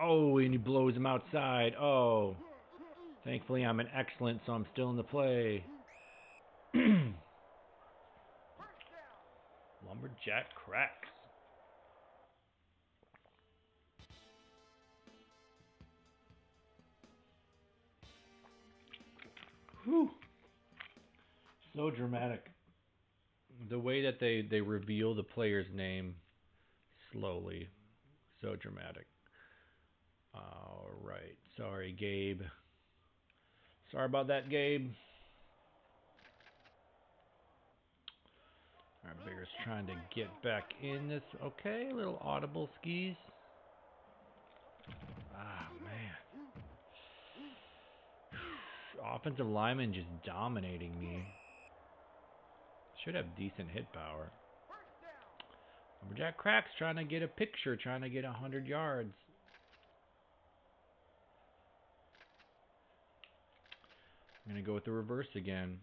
Oh, and he blows him outside. Oh. Thankfully, I'm an excellent, so I'm still in the play. Lumberjack cracks. Whew. So dramatic. The way that they reveal the player's name slowly. So dramatic. All right. Sorry, Gabe. Sorry about that, Gabe. All right, Bears trying to get back in this. Okay, little audible skis. Ah, man. Offensive lineman just dominating me. Should have decent hit power. Lumberjack cracks trying to get a picture, trying to get 100 yards. I'm going to go with the reverse again.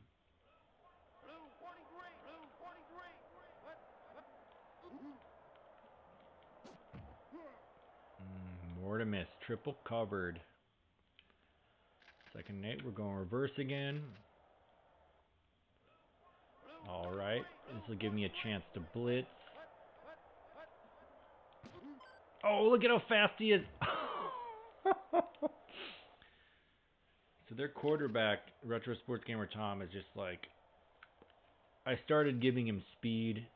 Mortimus, triple covered. Second and 8, we're going reverse again. All right, this will give me a chance to blitz. Oh, look at how fast he is. So their quarterback, Retro Sports Gamer Tom, is just like, I started giving him speed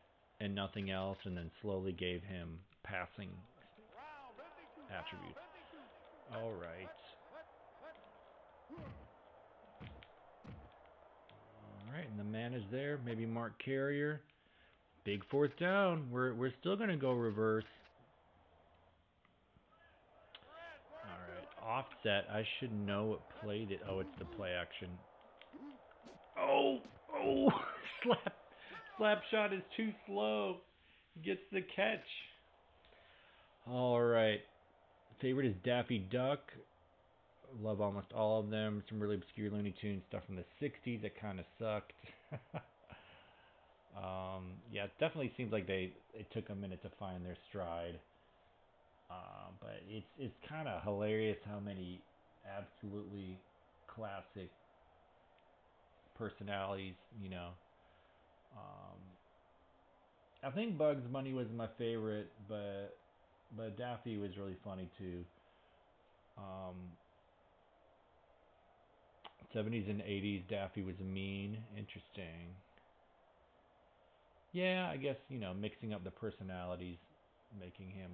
and nothing else, and then slowly gave him passing attributes. All right. All right, and the man is there. Maybe Mark Carrier. Big fourth down. We're still going to go reverse. All right, offset. I should know what played it. Oh, it's the play action. Oh, slap shot is too slow. Gets the catch. All right. Favorite is Daffy Duck. Love almost all of them. Some really obscure Looney Tunes stuff from the '60s that kind of sucked. Yeah, it definitely seems like it took a minute to find their stride. But it's kind of hilarious how many absolutely classic personalities, Um, I think Bugs Bunny was my favorite, but Daffy was really funny too. Um, '70s and '80s, Daffy was mean, interesting. Yeah, I guess mixing up the personalities, making him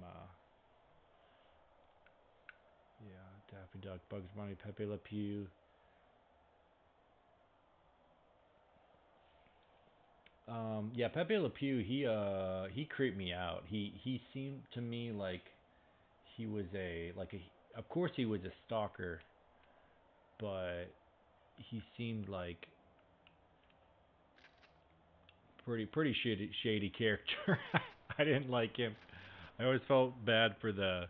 yeah, Daffy Duck, Bugs Bunny, Pepe Le Pew. Yeah, Pepe Le Pew, he creeped me out. He seemed to me like he was of course he was a stalker, but he seemed like pretty shady character. I didn't like him. I always felt bad for the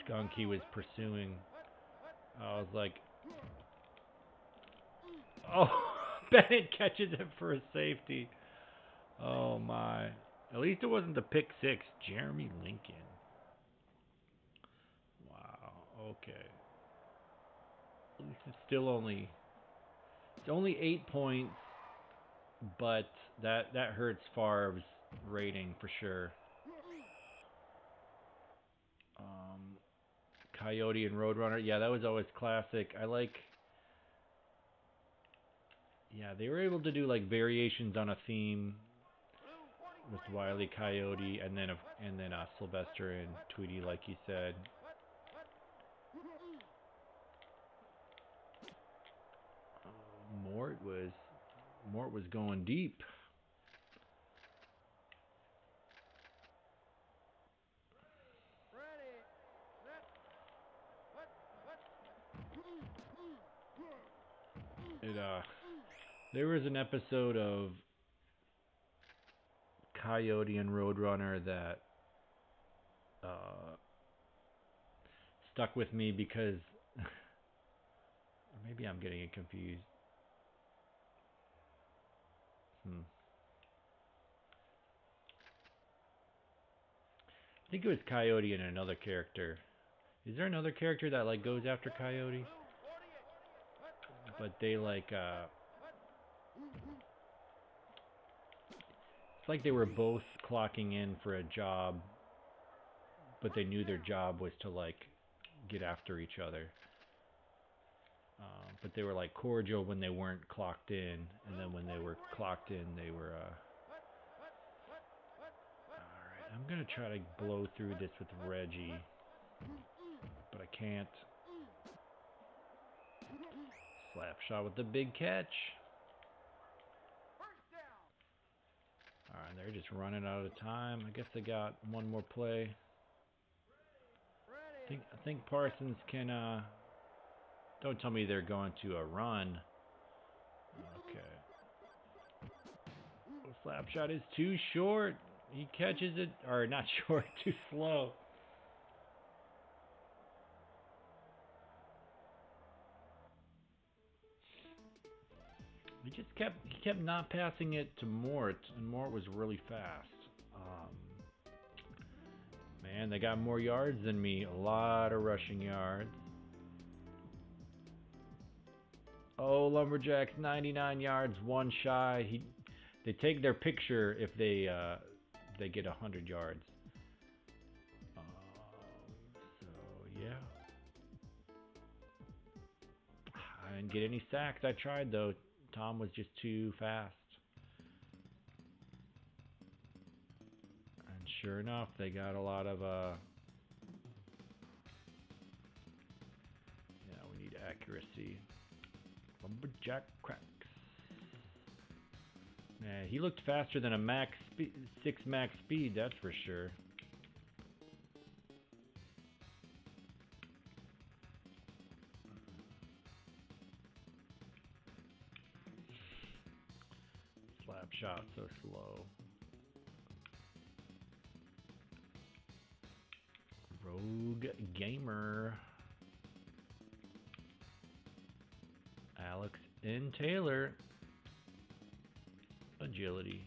skunk he was pursuing. I was like, oh, Bennett catches it for a safety. Oh my! At least it wasn't the pick six, Jeremy Lincoln. Wow. Okay. At least it's only 8 points, but that hurts Favre's rating for sure. Um, Coyote and Roadrunner. Yeah, that was always classic. Yeah, they were able to do like variations on a theme with Wile E. Coyote, and then Sylvester and Tweety, like you said. Mort was Mort was going deep. It There was an episode of Coyote and Roadrunner that uh, stuck with me because maybe I'm getting it confused. Hmm. I think it was Coyote and another character. Is there another character that like goes after Coyote? But they it's like they were both clocking in for a job, but they knew their job was to like get after each other. But they were like cordial when they weren't clocked in, and then when they were clocked in, they were. All right, I'm gonna try to blow through this with Reggie, but I can't. Slap shot with the big catch. All right, they're just running out of time. I guess they got one more play. I think Parsons can. Don't tell me they're going to a run. Okay. The slap shot is too short. He catches it, or not short, too slow. He kept not passing it to Mort, and Mort was really fast. Um, Man, they got more yards than me. A lot of rushing yards. Oh, Lumberjacks, 99 yards, one shy. They take their picture if they get 100 yards. So yeah, I didn't get any sacks. I tried though. Tom was just too fast. And sure enough, they got a lot of yeah, we need accuracy. Lumberjack cracks. Man, he looked faster than a six max speed, that's for sure. Slap shot so slow. Rogue Gamer. Alex and Taylor. Agility.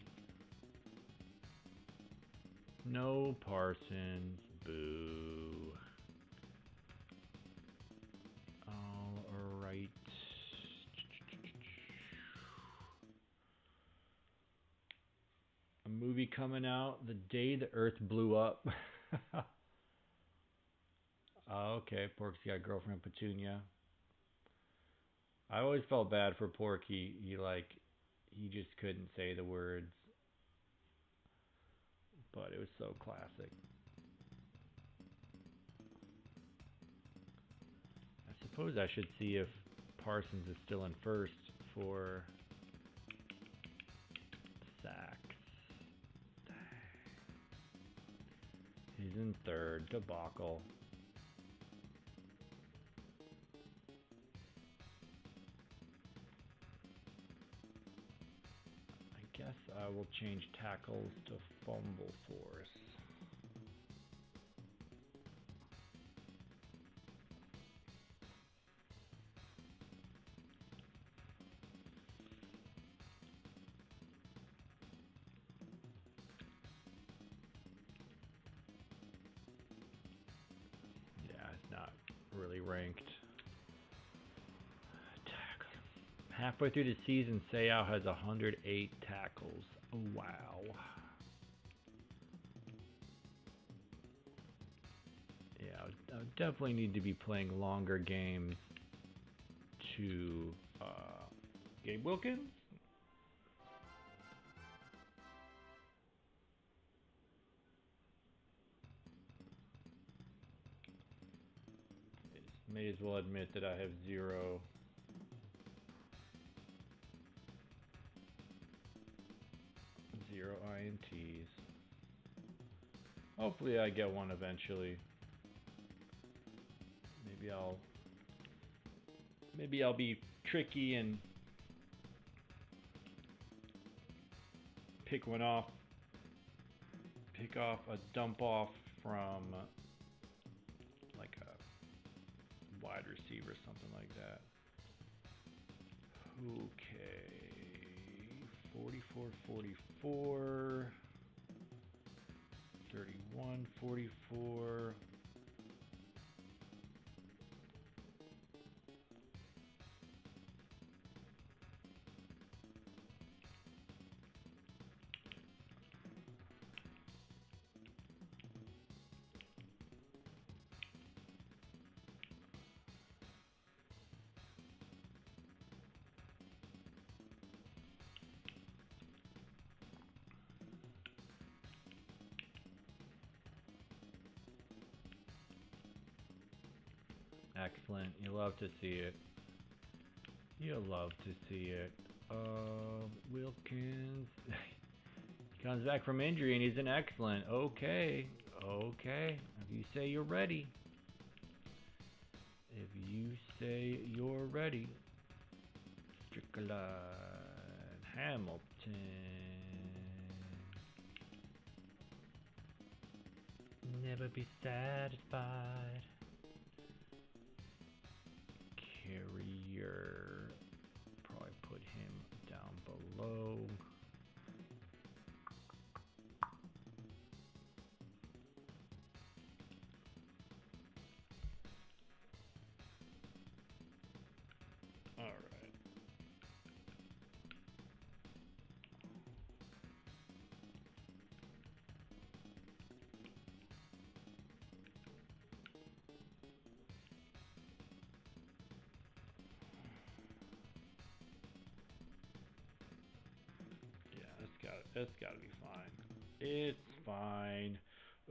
No Parsons. Boo. All right. A movie coming out the day the Earth blew up. Okay, Porky's got girlfriend Petunia. I always felt bad for Porky. He just couldn't say the words, but it was so classic. I suppose I should see if Parsons is still in first for sacks. He's in third. Debacle. I guess I will change tackles to fumble force. Not really ranked. Tackle. Halfway through the season, Seau has 108 tackles. Oh, wow. Yeah, I would definitely need to be playing longer games to Gabe Wilkins. May as well admit that I have zero INTs. Hopefully I get one eventually. Maybe I'll be tricky and pick off a dump off from like a wide receiver, something like that. Okay, 44, 31, 44. Excellent. You love to see it. You love to see it. Wilkins. He comes back from injury and he's an excellent. Okay. Okay. If you say you're ready. If you say you're ready. Strickland. Hamilton. Never be satisfied. Carrier, probably put him down below. All right. That's gotta be fine. It's fine.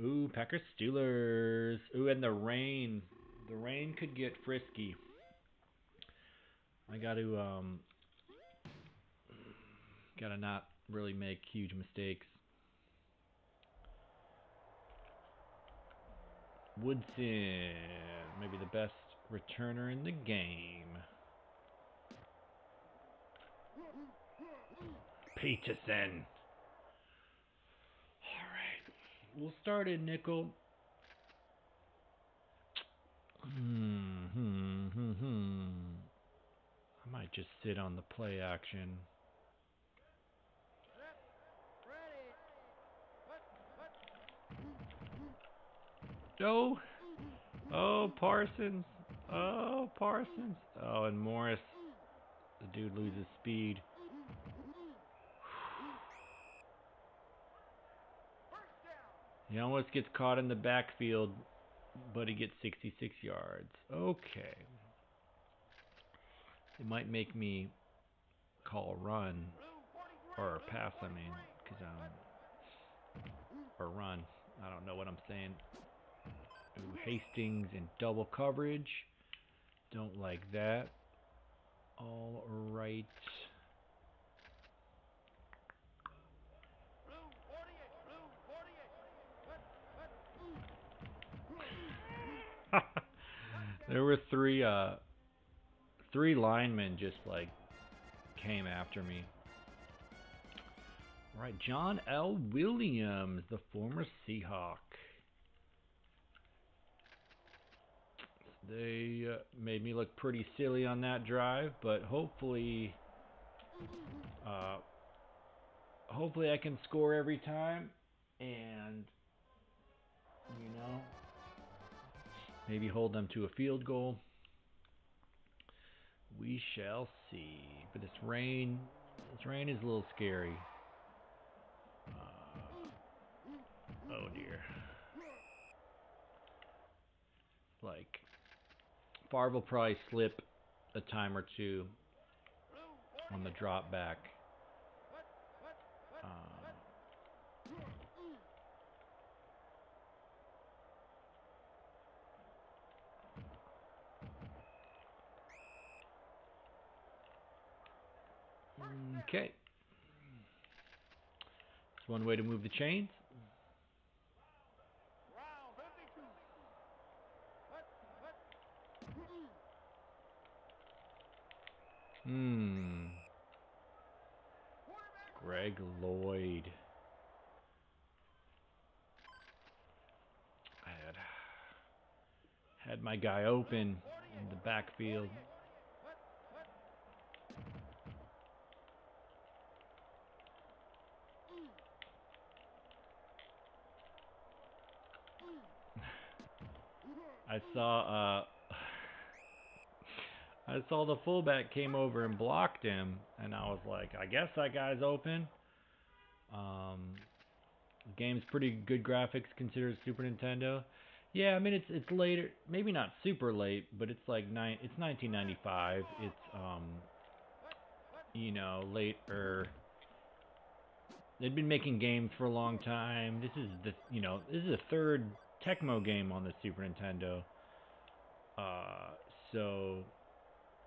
Ooh, Packers Steelers. Ooh, and the rain. The rain could get frisky. I gotta not really make huge mistakes. Woodson, maybe the best returner in the game. Peterson. We'll start in nickel. I might just sit on the play action. No! Oh, Parsons! Oh, Parsons! Oh, and Morris. The dude loses speed. He almost gets caught in the backfield, but he gets 66 yards. Okay. It might make me call run, or pass, I mean, because or run. I don't know what I'm saying. Ooh, Hastings in double coverage. Don't like that. All right. There were three linemen just like came after me. All right, John L. Williams, the former Seahawk. They made me look pretty silly on that drive, but hopefully I can score every time, and maybe hold them to a field goal. We shall see. But this rain is a little scary. Oh dear. Like, Favre will probably slip a time or two on the drop back. Okay. That's one way to move the chains. Greg Lloyd. I had my guy open in the backfield. I saw the fullback came over and blocked him, and I was like, I guess that guy's open. The game's pretty good graphics considered Super Nintendo. Yeah, I mean it's later, maybe not super late, but it's like it's 1995. It's later. They'd been making games for a long time. This is the third Tecmo game on the Super Nintendo.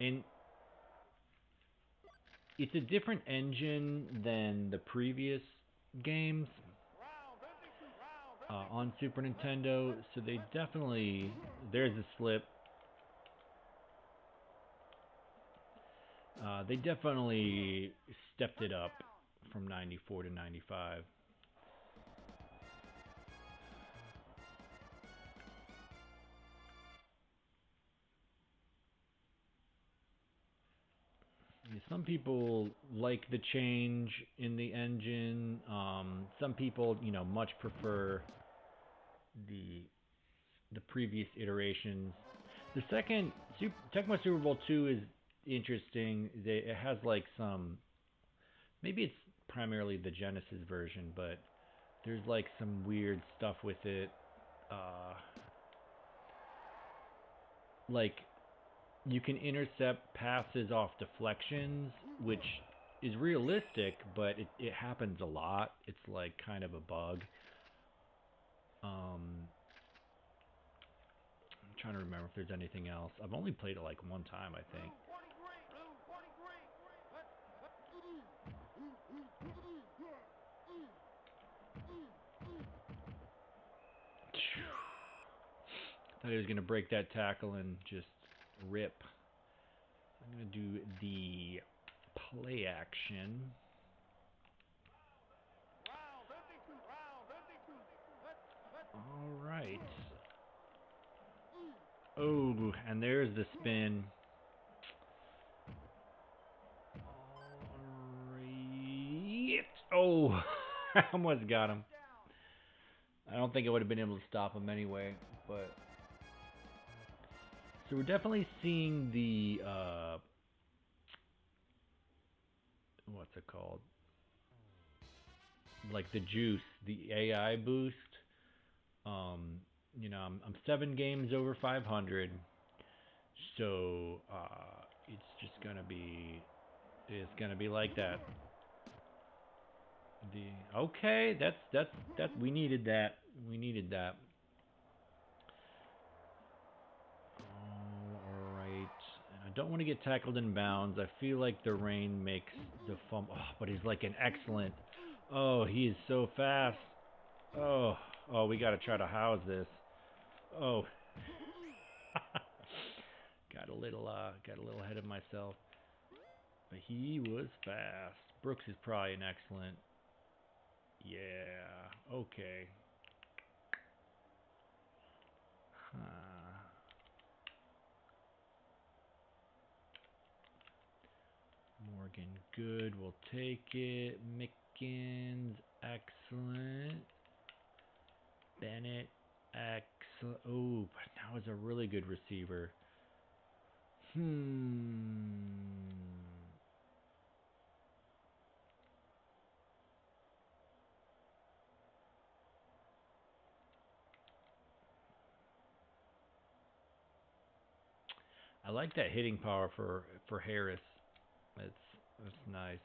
And it's a different engine than the previous games on Super Nintendo, so there's a slip. They definitely stepped it up from 94 to 95. Some people like the change in the engine. Some people, much prefer the previous iterations. The second Tecmo Super Bowl II is interesting. It has like maybe it's primarily the Genesis version, but there's like some weird stuff with it. Like, you can intercept passes off deflections, which is realistic, but it happens a lot. It's like kind of a bug. I'm trying to remember if there's anything else. I've only played it like one time, I think. Thought he was going to break that tackle and just rip. I'm going to do the play action. All right. Oh, and there's the spin. Oh, I almost got him. I don't think I would have been able to stop him anyway, but so we're definitely seeing the what's it called? Like the juice, the AI boost. Um, I'm 7 games over 500, so it's gonna be like that. The okay, that's we needed that. We needed that. All right. And I don't want to get tackled in bounds. I feel like the rain makes the fumble. Oh, but he's like an excellent. Oh, he is so fast. Oh, we got to try to house this. Oh, got a little ahead of myself. But he was fast. Brooks is probably an excellent. Yeah. Okay. Morgan, good. We'll take it. Mickens, excellent. Bennett, excellent. Oh, but now is a really good receiver. I like that hitting power for Harris. That's nice.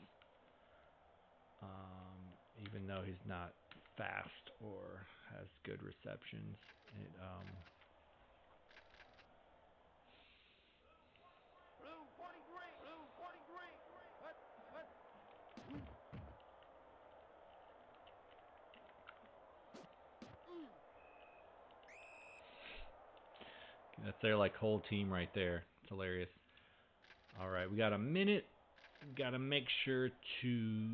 Even though he's not fast or has good receptions, it that's their like whole team right there. It's hilarious. All right, we got a minute. Got to make sure to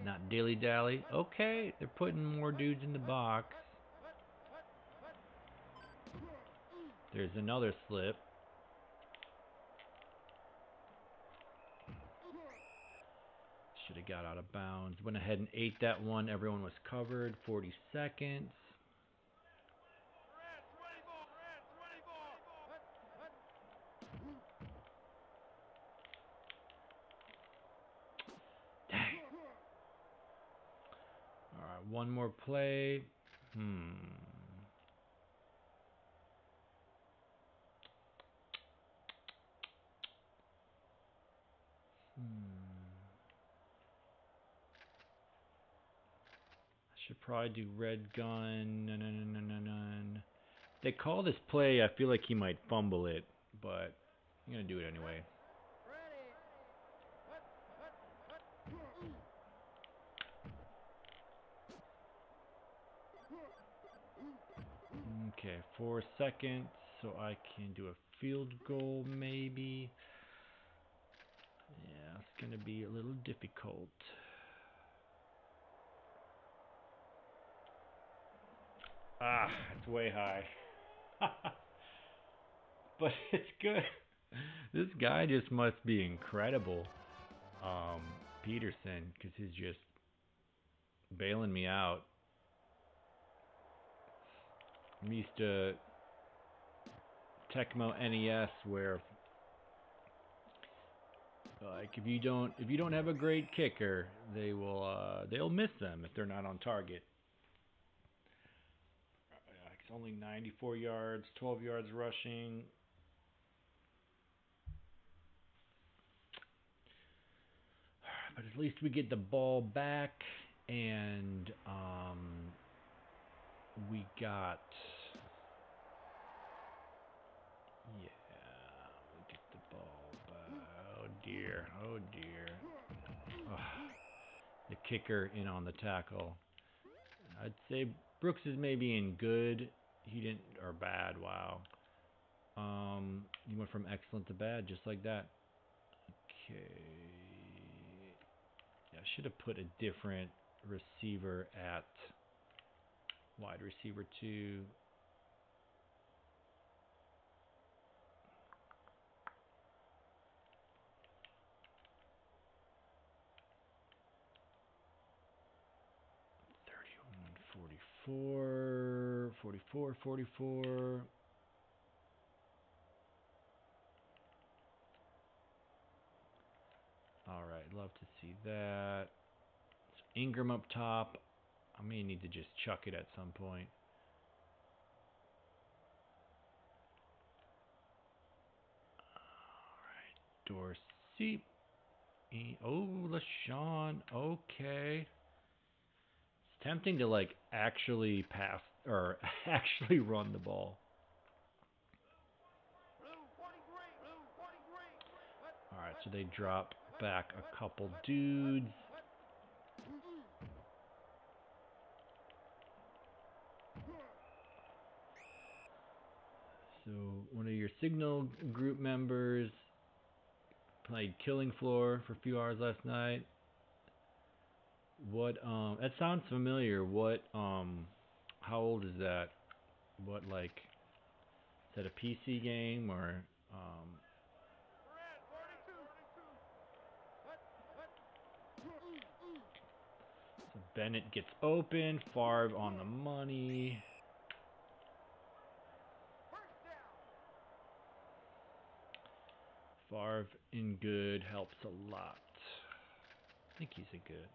not dilly dally. Okay, they're putting more dudes in the box. There's another slip. Should have got out of bounds. Went ahead and ate that one. Everyone was covered. 40 seconds. Dang. All right, one more play. I should probably do red gun. No. They call this play. I feel like he might fumble it, but I'm gonna do it anyway. Okay, 4 seconds, so I can do a field goal maybe. Yeah, it's gonna be a little difficult. Ah, it's way high. But it's good. This guy just must be incredible, Peterson, because he's just bailing me out. I'm used to Tecmo NES where like if you don't have a great kicker, they'll miss them if they're not on target. It's only 94 yards, 12 yards rushing. But at least we get the ball back, and we got yeah, we get the ball back. Oh dear, oh dear. Oh, the kicker in on the tackle. I'd say Brooks is maybe in good. He didn't or bad. Wow. He went from excellent to bad just like that. Okay. Yeah, I should have put a different receiver at wide receiver 2. 44, 44, 44. All right, love to see that. So Ingram up top. I may need to just chuck it at some point. All right, Dorsey. Oh, LaShawn. Okay. It's tempting to like actually pass or actually run the ball. All right, so they drop back a couple dudes. So one of your signal group members played Killing Floor for a few hours last night. What that sounds familiar. What how old is that? What, like, is that a PC game or so Bennett gets open, Favre on the money. Favre in good helps a lot. I think he's a good.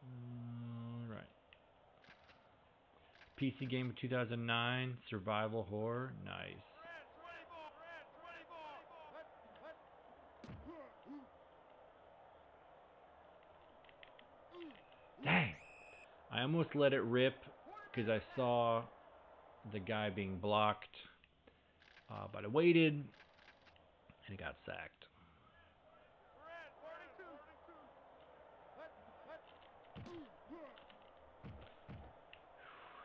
All right. PC game of 2009, survival horror, nice. Dang! I almost let it rip because I saw the guy being blocked, but I waited and he got sacked.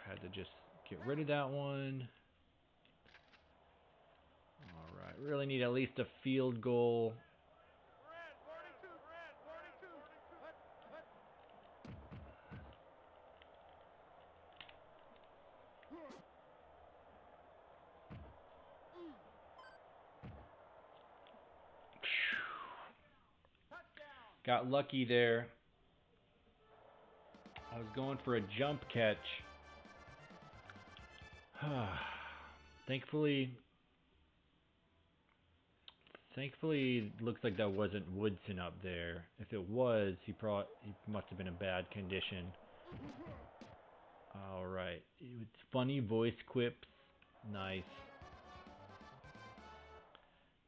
Had to just get rid of that one. All right, really need at least a field goal. Got lucky there. I was going for a jump catch. Thankfully, looks like that wasn't Woodson up there. If it was, he must have been in bad condition. All right, it's funny voice quips, nice.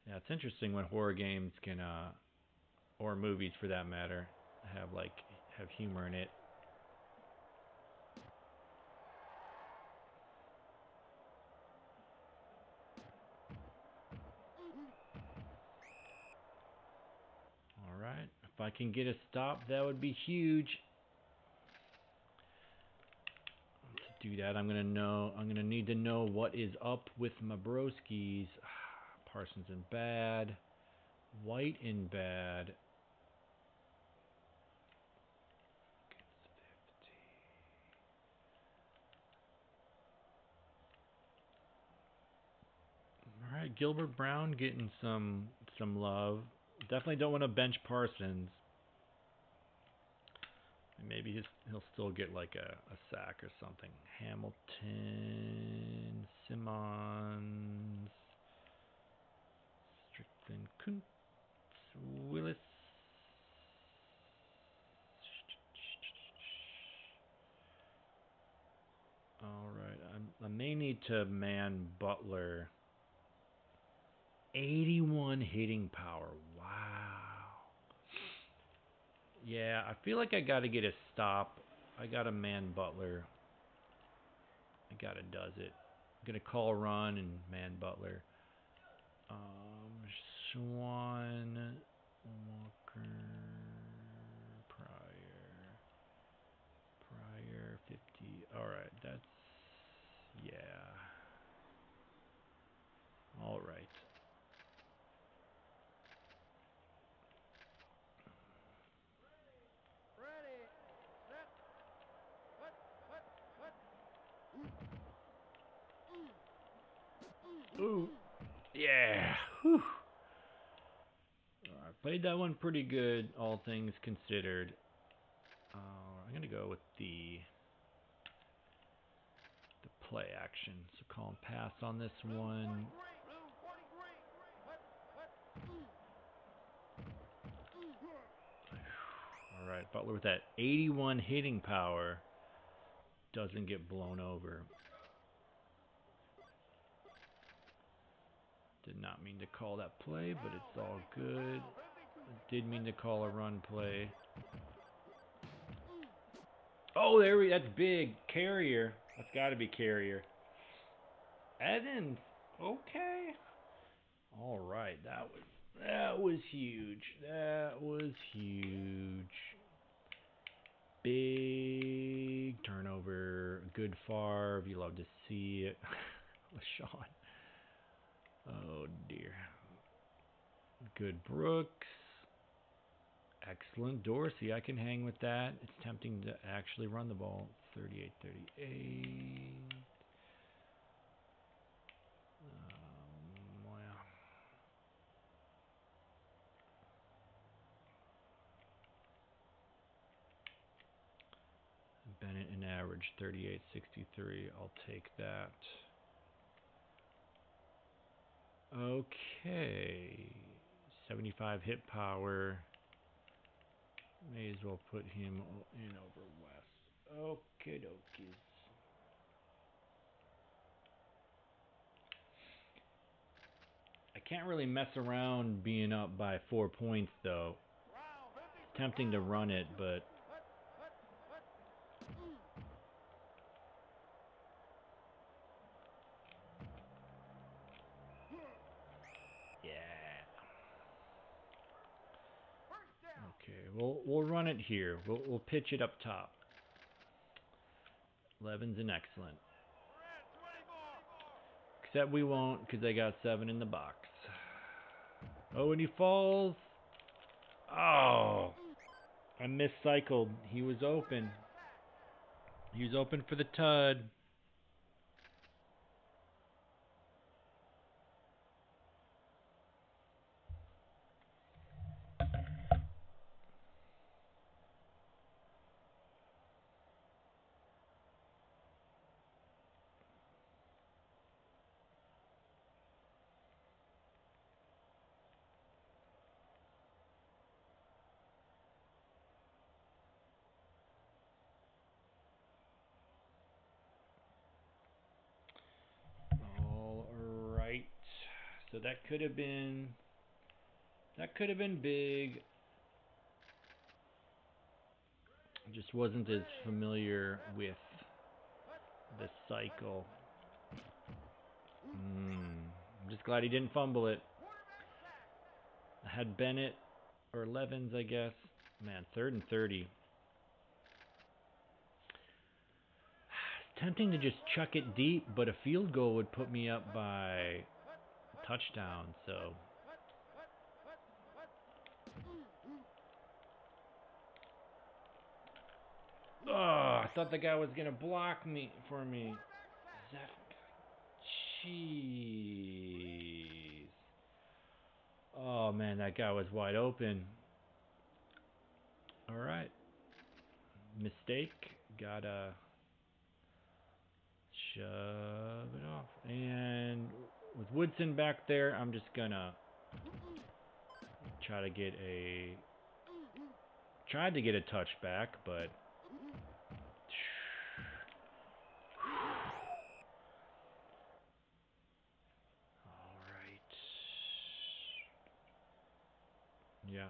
Yeah, it's interesting when horror games can, or movies for that matter, have humor in it. All right, if I can get a stop, that would be huge. To do that, I'm gonna need to know what is up with my broskies. Parsons in bad, White in bad. All right, Gilbert Brown getting some love. Definitely don't want to bench Parsons. Maybe he'll still get like a sack or something. Hamilton, Simmons, Strickland, Kuntz, Willis. All right, I may need to man Butler. 81 hitting power. Wow. Yeah, I feel like I got to get a stop. I got to man Butler. I got to does it. I'm going to call run and man Butler. Swan, Walker, Pryor, 50. All right, that's, yeah. All right. Ooh. Yeah. Whew. I played that one pretty good, all things considered. I'm going to go with the play action. So call and pass on this one. All right, Butler with that 81 hitting power doesn't get blown over. Did not mean to call that play, but it's all good. Did mean to call a run play. Oh, that's big. Carrier. That's got to be Carrier. Evans. Okay. All right. That was huge. That was huge. Big turnover. Good Favre. You love to see it. LaShawn. Oh, dear. Good Brooks. Excellent Dorsey. I can hang with that. It's tempting to actually run the ball. 38-38. Wow. Bennett an average 38-63. I'll take that. Okay. 75 hit power. May as well put him in over West. Okay, dokies. I can't really mess around being up by 4 points, though. It's tempting to run it, but... yeah. Okay, we'll run it here. We'll pitch it up top. 11's an excellent. Except we won't, because I got 7 in the box. Oh, and he falls. Oh, I miscycled. He was open. He was open for the tud. All right. So that could have been big. Just wasn't as familiar with the cycle. I'm just glad he didn't fumble it. I had Bennett or Levens, I guess. Man, 3rd and 30. It's tempting to just chuck it deep, but a field goal would put me up by a touchdown, so... oh, I thought the guy was going to block me for me. Jeez. Oh, man, that guy was wide open. All right. Mistake. Gotta shove it off. And with Woodson back there, I'm just going to try to get a... tried to get a touchback, but... all right. Yeah.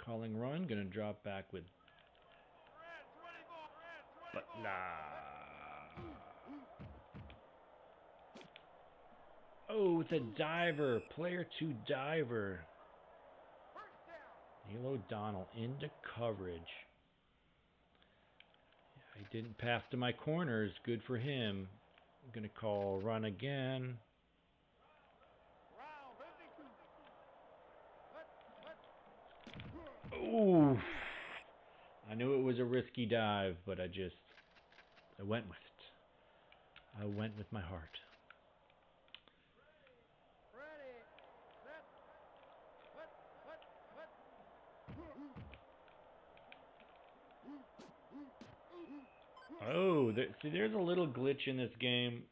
Calling run, gonna drop back with, but nah. Oh, it's a diver, player 2 diver. Neil O'Donnell into coverage. He didn't pass to my corners, good for him. I'm gonna call run again. Ooh. I knew it was a risky dive, but I went with it. I went with my heart. Oh, see, there's a little glitch in this game.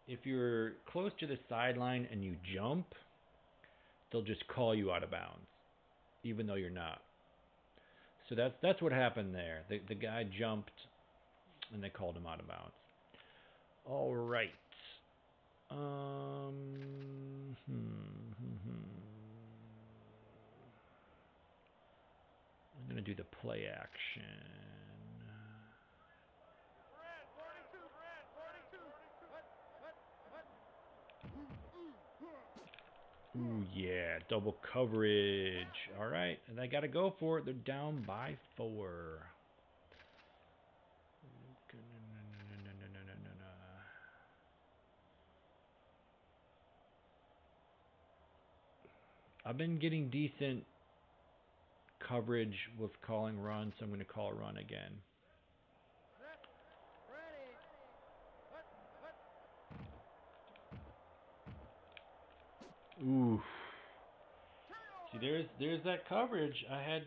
If you're close to the sideline and you jump, they'll just call you out of bounds, even though you're not. So that's what happened there. The guy jumped, and they called him out of bounds. All right. I'm gonna do the play action. Ooh, yeah, double coverage. All right, and they got to go for it. They're down by 4. I've been getting decent coverage with calling run, so I'm going to call run again. Ooh. See, there's that coverage. I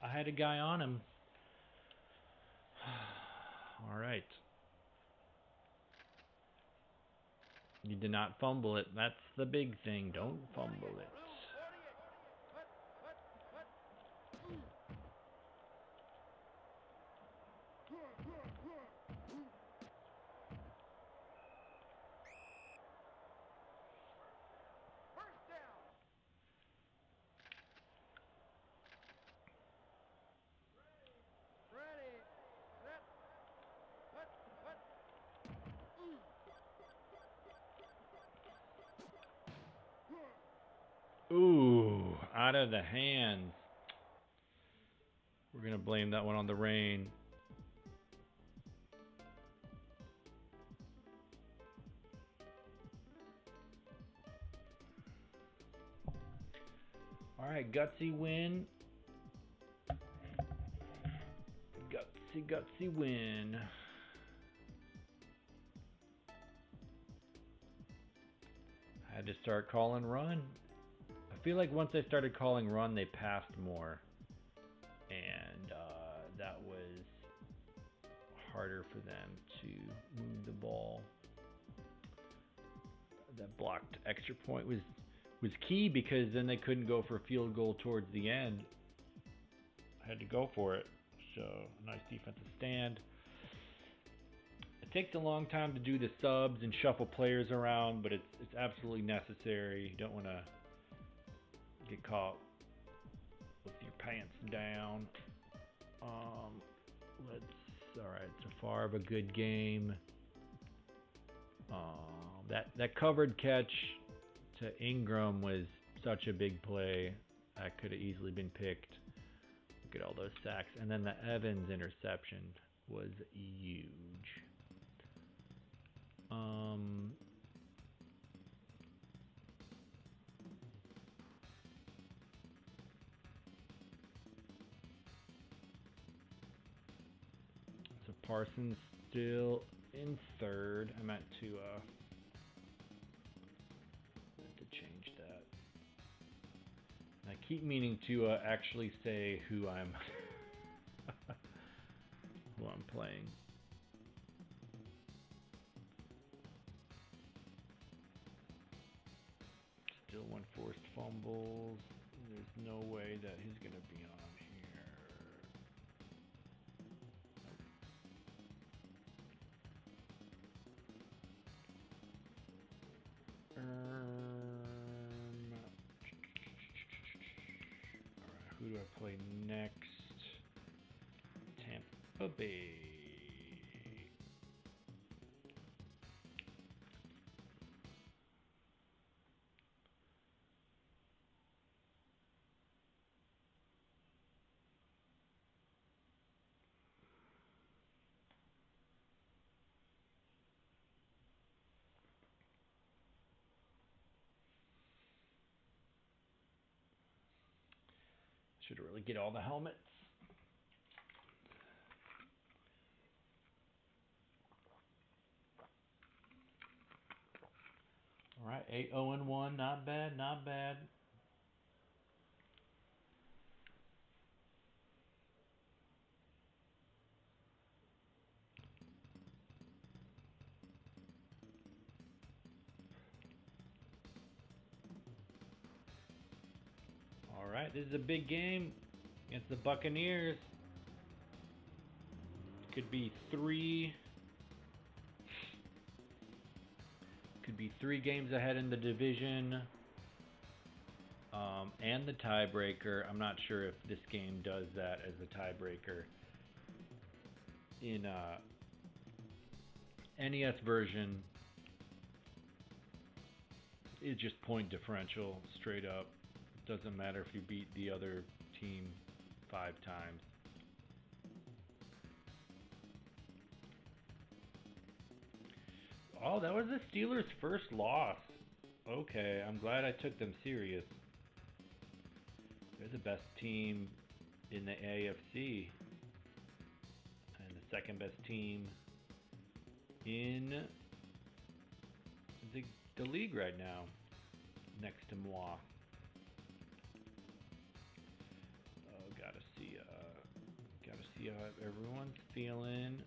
had a guy on him. All right. You did not fumble it. That's the big thing. Don't fumble it. Ooh, out of the hands. We're going to blame that one on the rain. All right, gutsy win. Gutsy win. I had to start calling run. I feel like once I started calling run, they passed more. And that was harder for them to move the ball. That blocked extra point was key, because then they couldn't go for a field goal towards the end. I had to go for it. So, nice defensive stand. It takes a long time to do the subs and shuffle players around, but it's absolutely necessary. You don't want to get caught with your pants down. Alright, so far of a good game. That covered catch to Ingram was such a big play. That could have easily been picked. Look at all those sacks. And then the Evans interception was huge. So Parsons still in third. I meant to change that. I keep meaning to actually say who I'm playing. Still 1 forced fumbles. There's no way that he's gonna be on here. Alright, who do I play next? Tampa Bay. Should really get all the helmets. All right, 8-0-1, not bad, not bad. All right, this is a big game against the Buccaneers. Could be three games ahead in the division, and the tiebreaker. I'm not sure if this game does that as a tiebreaker. In NES version, it's just point differential straight up. Doesn't matter if you beat the other team 5 times. Oh, that was the Steelers' first loss. Okay, I'm glad I took them serious. They're the best team in the AFC and the second best team in the league right now, next to moi. Oh, gotta see how everyone's feeling.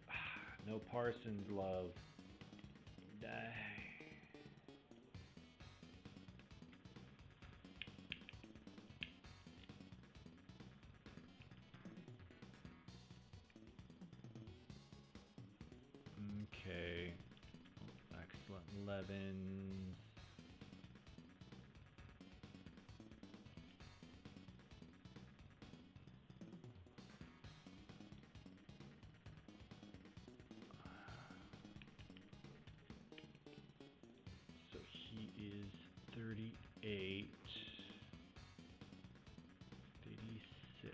No Parsons love. Dang. Okay. Excellent. 11. So he is 38. 86.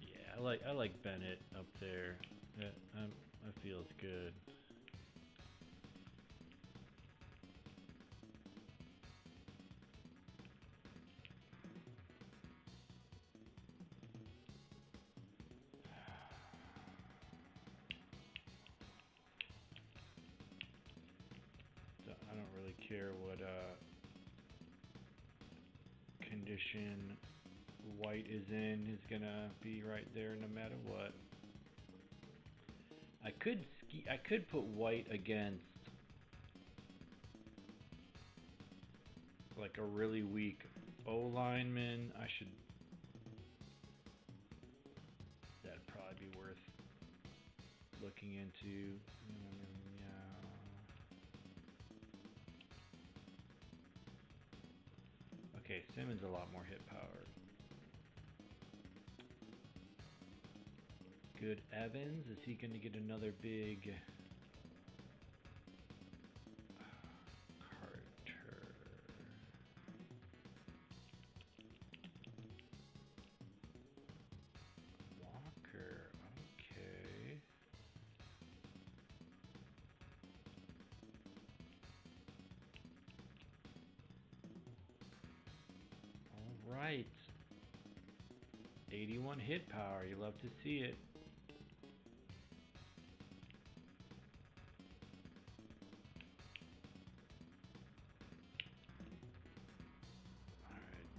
Yeah, I like Bennett up there. That feels good. So I don't really care what condition White is in. He's gonna be right there no matter what. I could put White against like a really weak O lineman. That'd probably be worth looking into. Okay, Simmons a lot more hit power. Good Evans. Is he going to get another big Carter? Walker. Okay. All right. 81 hit power. You love to see it.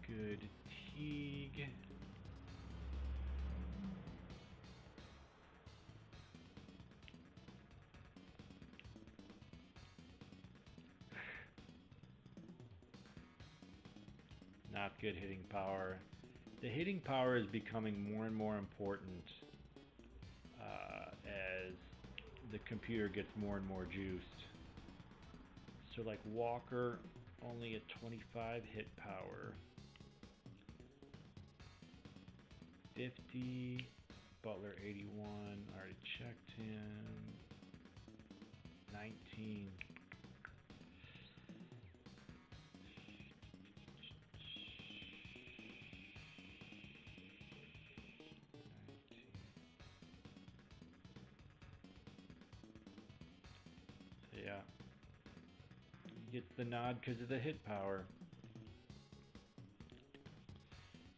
Good Teague. Not good hitting power. The hitting power is becoming more and more important as the computer gets more and more juiced. So like Walker, only at 25 hit power. 50, Butler 81, already checked him. 19. Yeah. Gets the nod because of the hit power.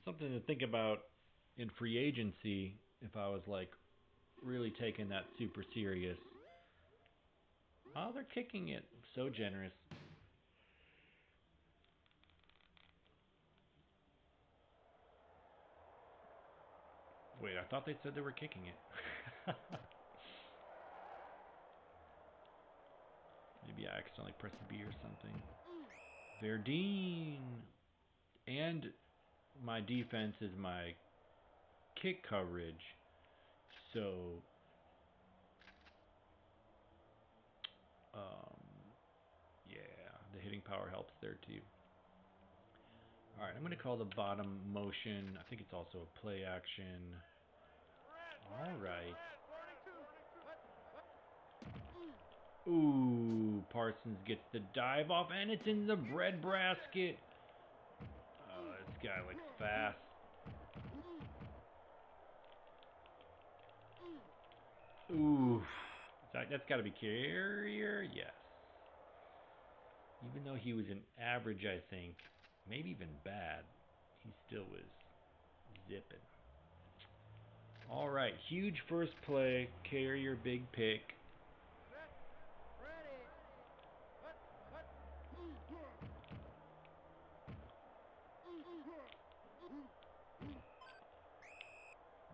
Something to think about in free agency if I was like really taking that super serious. Oh, they're kicking it. So generous. Wait, I thought they said they were kicking it. Maybe I accidentally pressed B or something. Verdine. And my defense is my kick coverage. So, yeah, the hitting power helps there too. All right, I'm going to call the bottom motion. I think it's also a play action. All right. Ooh, Parsons gets the dive off, and it's in the bread basket. Oh, this guy looks fast. Ooh, that's got to be Carrier. Yes. Even though he was an average, I think, maybe even bad, he still was zipping. All right, huge first play, Carrier big pick.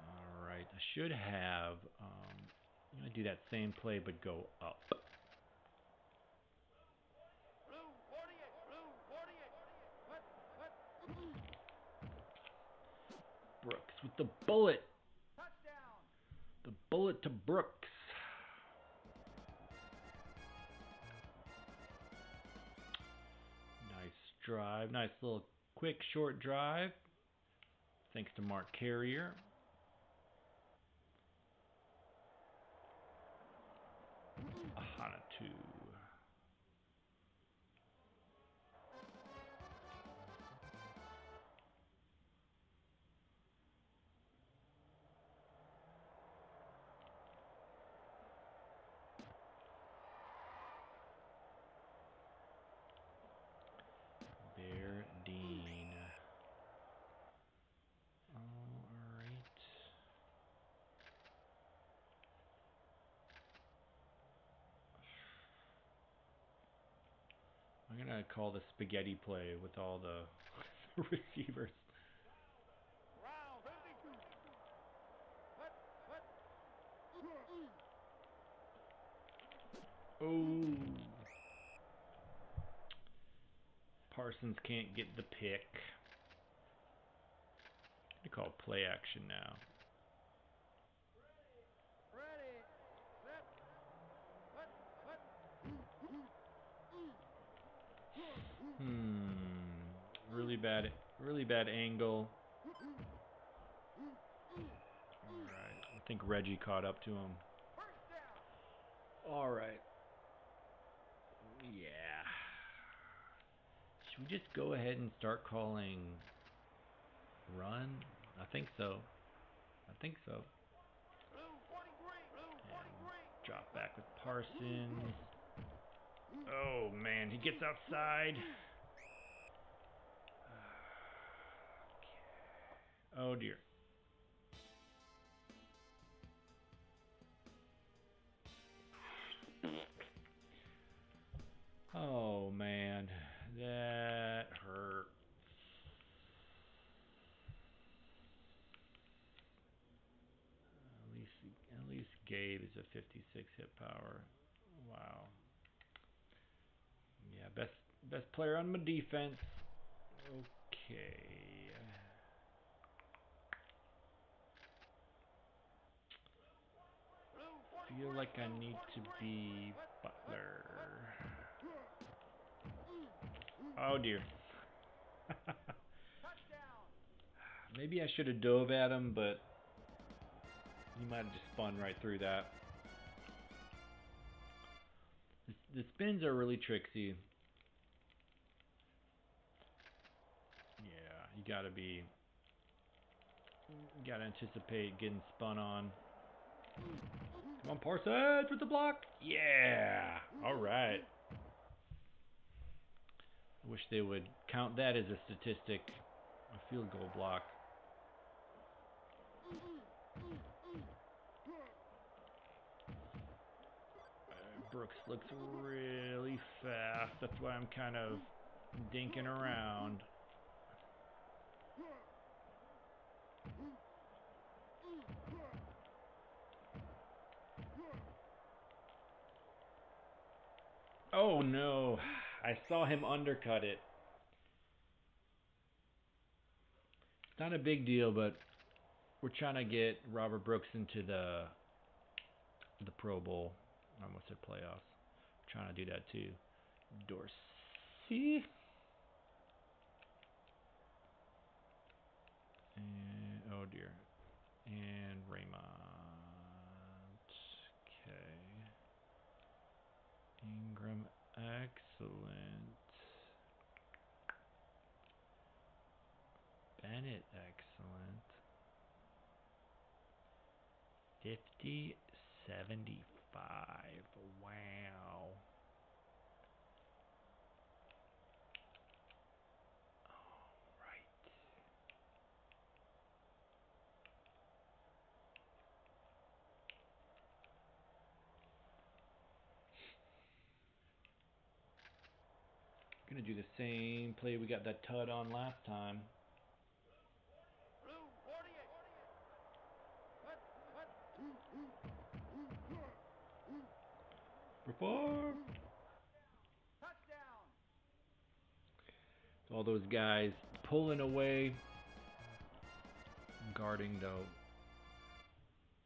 All right, I should have. I'm gonna do that same play, but go up. Brooks with the bullet. The bullet to Brooks. Nice drive. Nice little quick short drive. Thanks to Mark Carrier. Hanatu. Dean. All right. I'm gonna call the spaghetti play with all the receivers. Oh. Parsons can't get the pick. I'm gonna call play action now. Really bad angle. Alright, I think Reggie caught up to him. Alright. Yeah. Should we just go ahead and start calling run? I think so. And drop back with Parsons. Oh man, he gets outside. Oh dear. Oh man, that hurt. At least Gabe is a 56 hit power. Wow. Yeah, best player on my defense. Okay. Feel like I need to be Butler. Oh dear. Maybe I should have dove at him, but he might have just spun right through that. The spins are really tricksy. Yeah, you gotta anticipate getting spun on. Come on, Parsons with the block. Yeah. All right. I wish they would count that as a statistic, a field goal block. Brooks looks really fast. That's why I'm kind of dinking around. Oh no, I saw him undercut it. It's not a big deal, but we're trying to get Robert Brooks into the Pro Bowl. I almost said playoffs. Trying to do that too. Dorsey. And, oh dear. And Raymond. Okay. Ingram, excellent. Bennett, excellent. 50, 75. Wow. Gonna do the same play we got that tud on last time. Before. All those guys pulling away, guarding the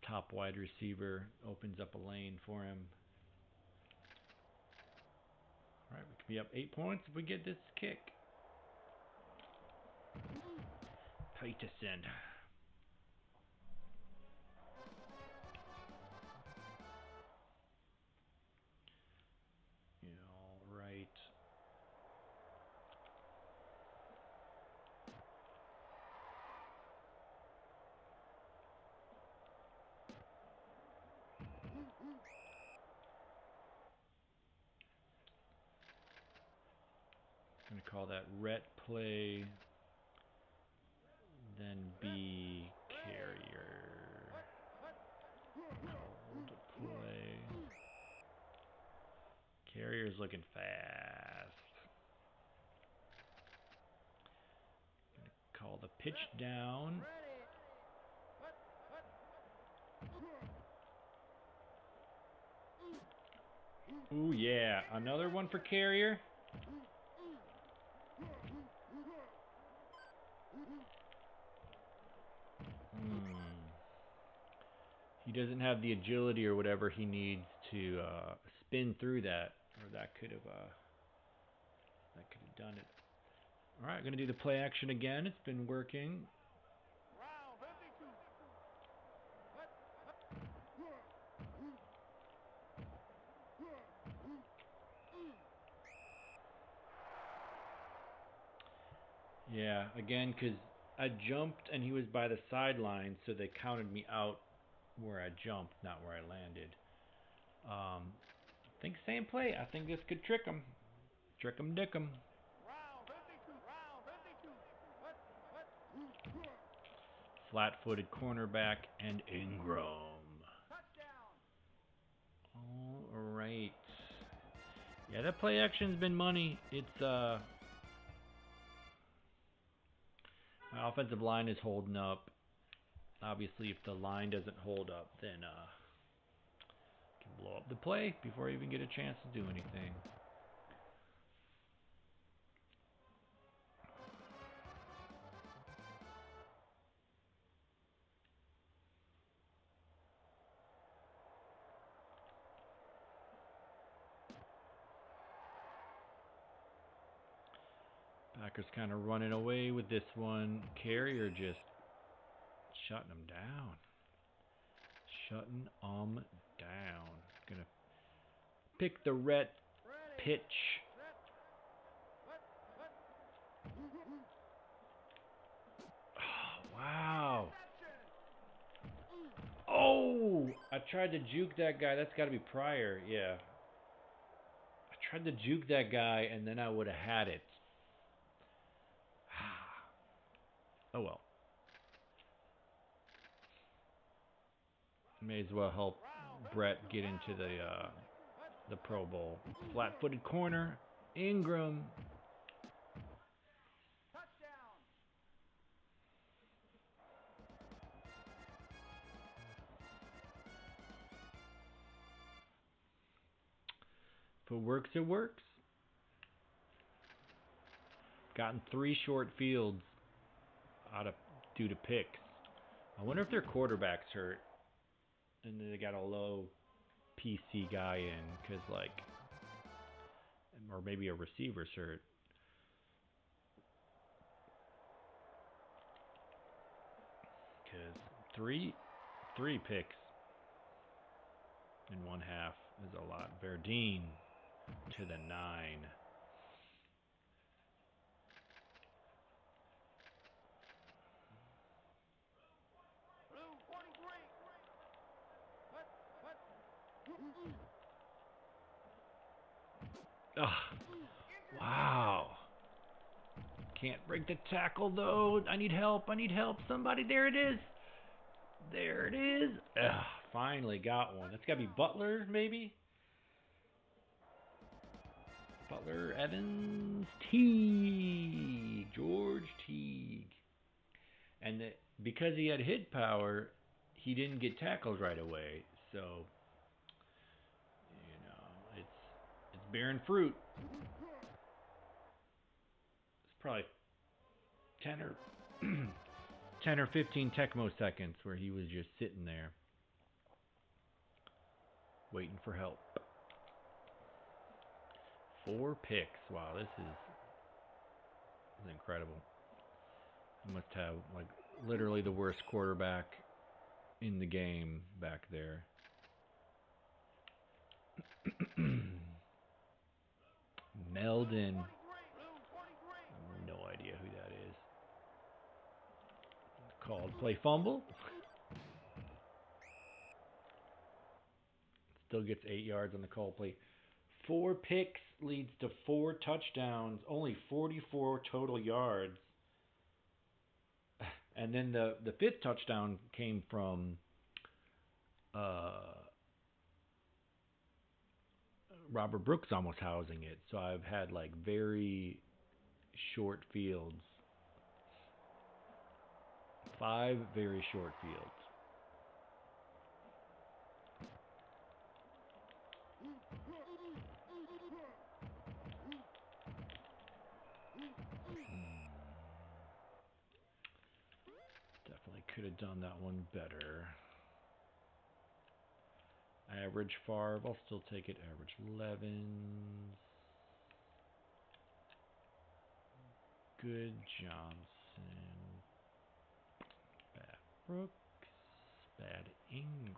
top wide receiver, opens up a lane for him. All right, we could be up 8 points if we get this kick. Peterson. All right. I'm going to call that Rhett play, then B carrier. Called play. Carrier's looking fast. Gonna call the pitch down. Ooh, yeah. Another one for Carrier. He doesn't have the agility or whatever he needs to spin through that, or that could have done it. All right, gonna do the play action again. It's been working. Yeah, again, because I jumped and he was by the sideline, so they counted me out where I jumped, not where I landed. I think same play. I think this could trick him. Trick him, dick him. Flat-footed cornerback and Ingram. All right. Yeah, that play action's been money. It's my offensive line is holding up. Obviously, if the line doesn't hold up, then can blow up the play before I even get a chance to do anything. Packers kind of running away with this one. Carrier just shutting them down. Shutting them down. Gonna pick the Rhett pitch. Oh, wow. Oh, I tried to juke that guy. That's got to be Pryor. Yeah. I tried to juke that guy, and then I would have had it. Oh well. May as well help Brett get into the Pro Bowl. Flat-footed corner. Ingram. If it works, it works. Gotten 3 short fields due to picks. I wonder if their quarterback's hurt. And they got a low PC guy in, because or maybe a receiver's hurt. Because three picks in 1 half is a lot. Verdine to the 9. Oh, wow. Can't break the tackle, though. I need help. Somebody. There it is. Finally got one. That's got to be Butler, maybe? Butler, Evans, Teague. George Teague. And because he had hit power, he didn't get tackled right away. So, it's bearing fruit. It's probably 10 or 15 Tecmo seconds where he was just sitting there waiting for help. 4 picks. Wow, this is incredible. He must have literally the worst quarterback in the game back there. Meldon. No idea who that is. Called play fumble. Still gets 8 yards on the call play. 4 picks leads to 4 touchdowns. Only 44 total yards. And then the 5th touchdown came from Robert Brooks almost housing it. So I've had very short fields. 5 very short fields. Definitely could have done that one better. Average Favre, I'll still take it. Average Levens. Good Johnson. Bad Brooks. Bad Ingram.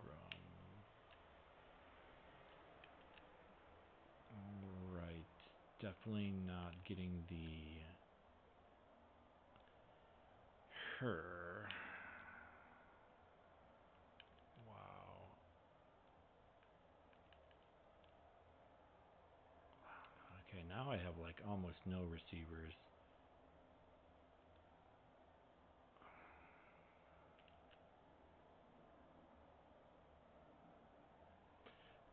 Right. Definitely not getting the her. Wow. Okay, now I have almost no receivers.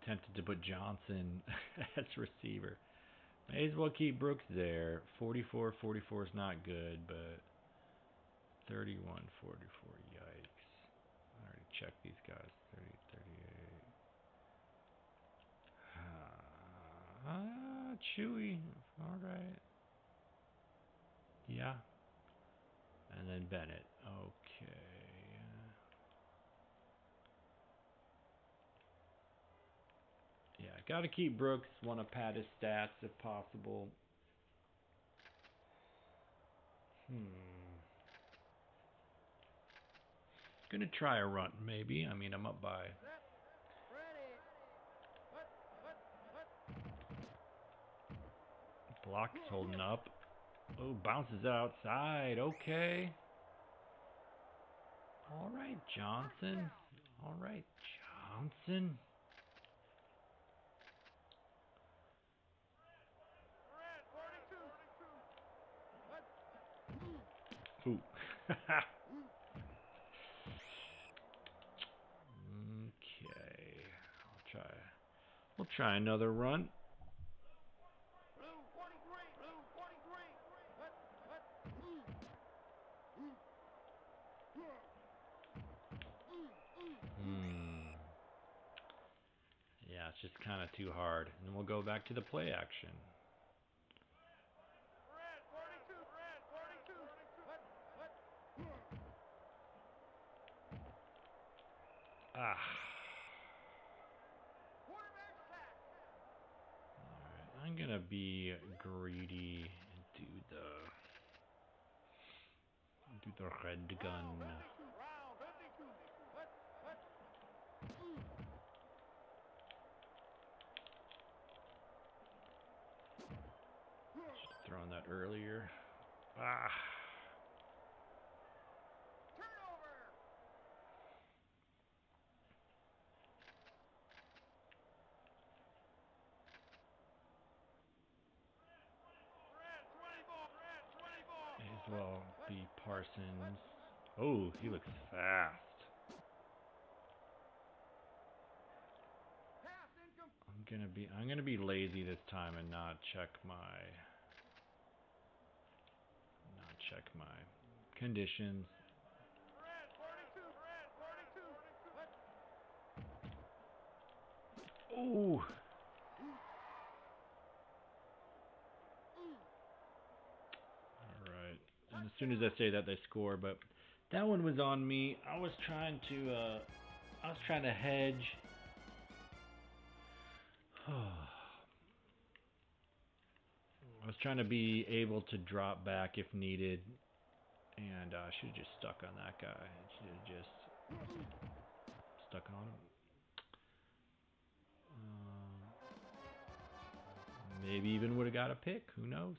Tempted to put Johnson as receiver. May as well keep Brooks there. 44 is not good, but 31, 44, yikes. I already checked these guys. 30, 38. Chewy. All right. Yeah. And then Bennett. Okay. Yeah, got to keep Brooks. Want to pad his stats if possible. Gonna try a run, maybe. I mean, I'm up by. Block's holding up. Oh, bounces outside. Okay. All right, Johnson. All right, Johnson. Ooh. Okay, we'll try another run. Yeah, it's just kind of too hard. And then we'll go back to the play action. Ah. Alright, I'm gonna be greedy and do the red gun. Should've thrown that earlier. Ah. May as well be Parsons. Oh, he looks fast. I'm gonna be lazy this time and not check my conditions. Ooh. Alright. And as soon as I say that, they score, but that one was on me. I was trying to hedge. I was trying to be able to drop back if needed, and I should have just stuck on that guy. I should have just stuck on him. Maybe even would have got a pick. Who knows?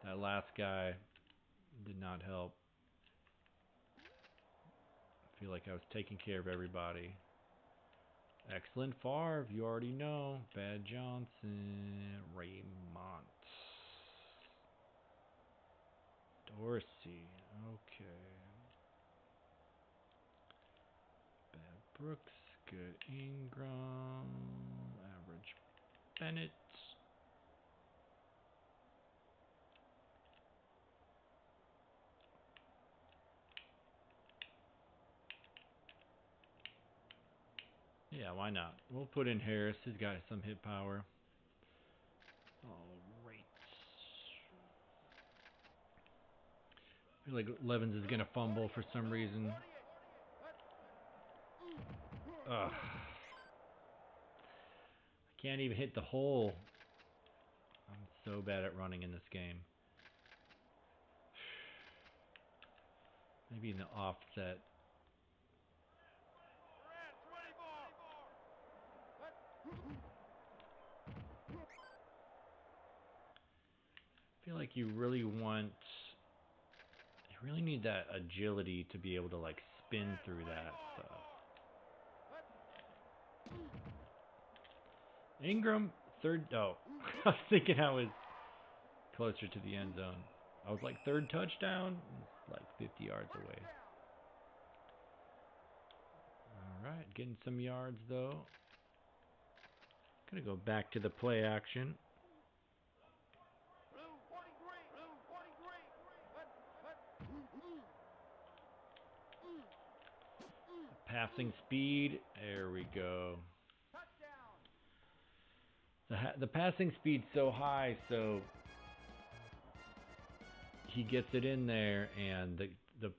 That last guy did not help. I feel like I was taking care of everybody. Excellent Favre, you already know. Bad Johnson, Raymond, Dorsey, okay. Bad Brooks, good Ingram, average Bennett. Yeah, why not? We'll put in Harris. He's got some hit power. Alright. I feel like Levens is going to fumble for some reason. Ugh. I can't even hit the hole. I'm so bad at running in this game. Maybe in the offset. I feel like you really need that agility to be able to like spin through that stuff. Ingram, third. Oh, I was thinking I was closer to the end zone. I was like third touchdown, like 50 yards away. All right, getting some yards though. Gonna go back to the play action. Passing speed. There we go. The passing speed's so high, so he gets it in there, and the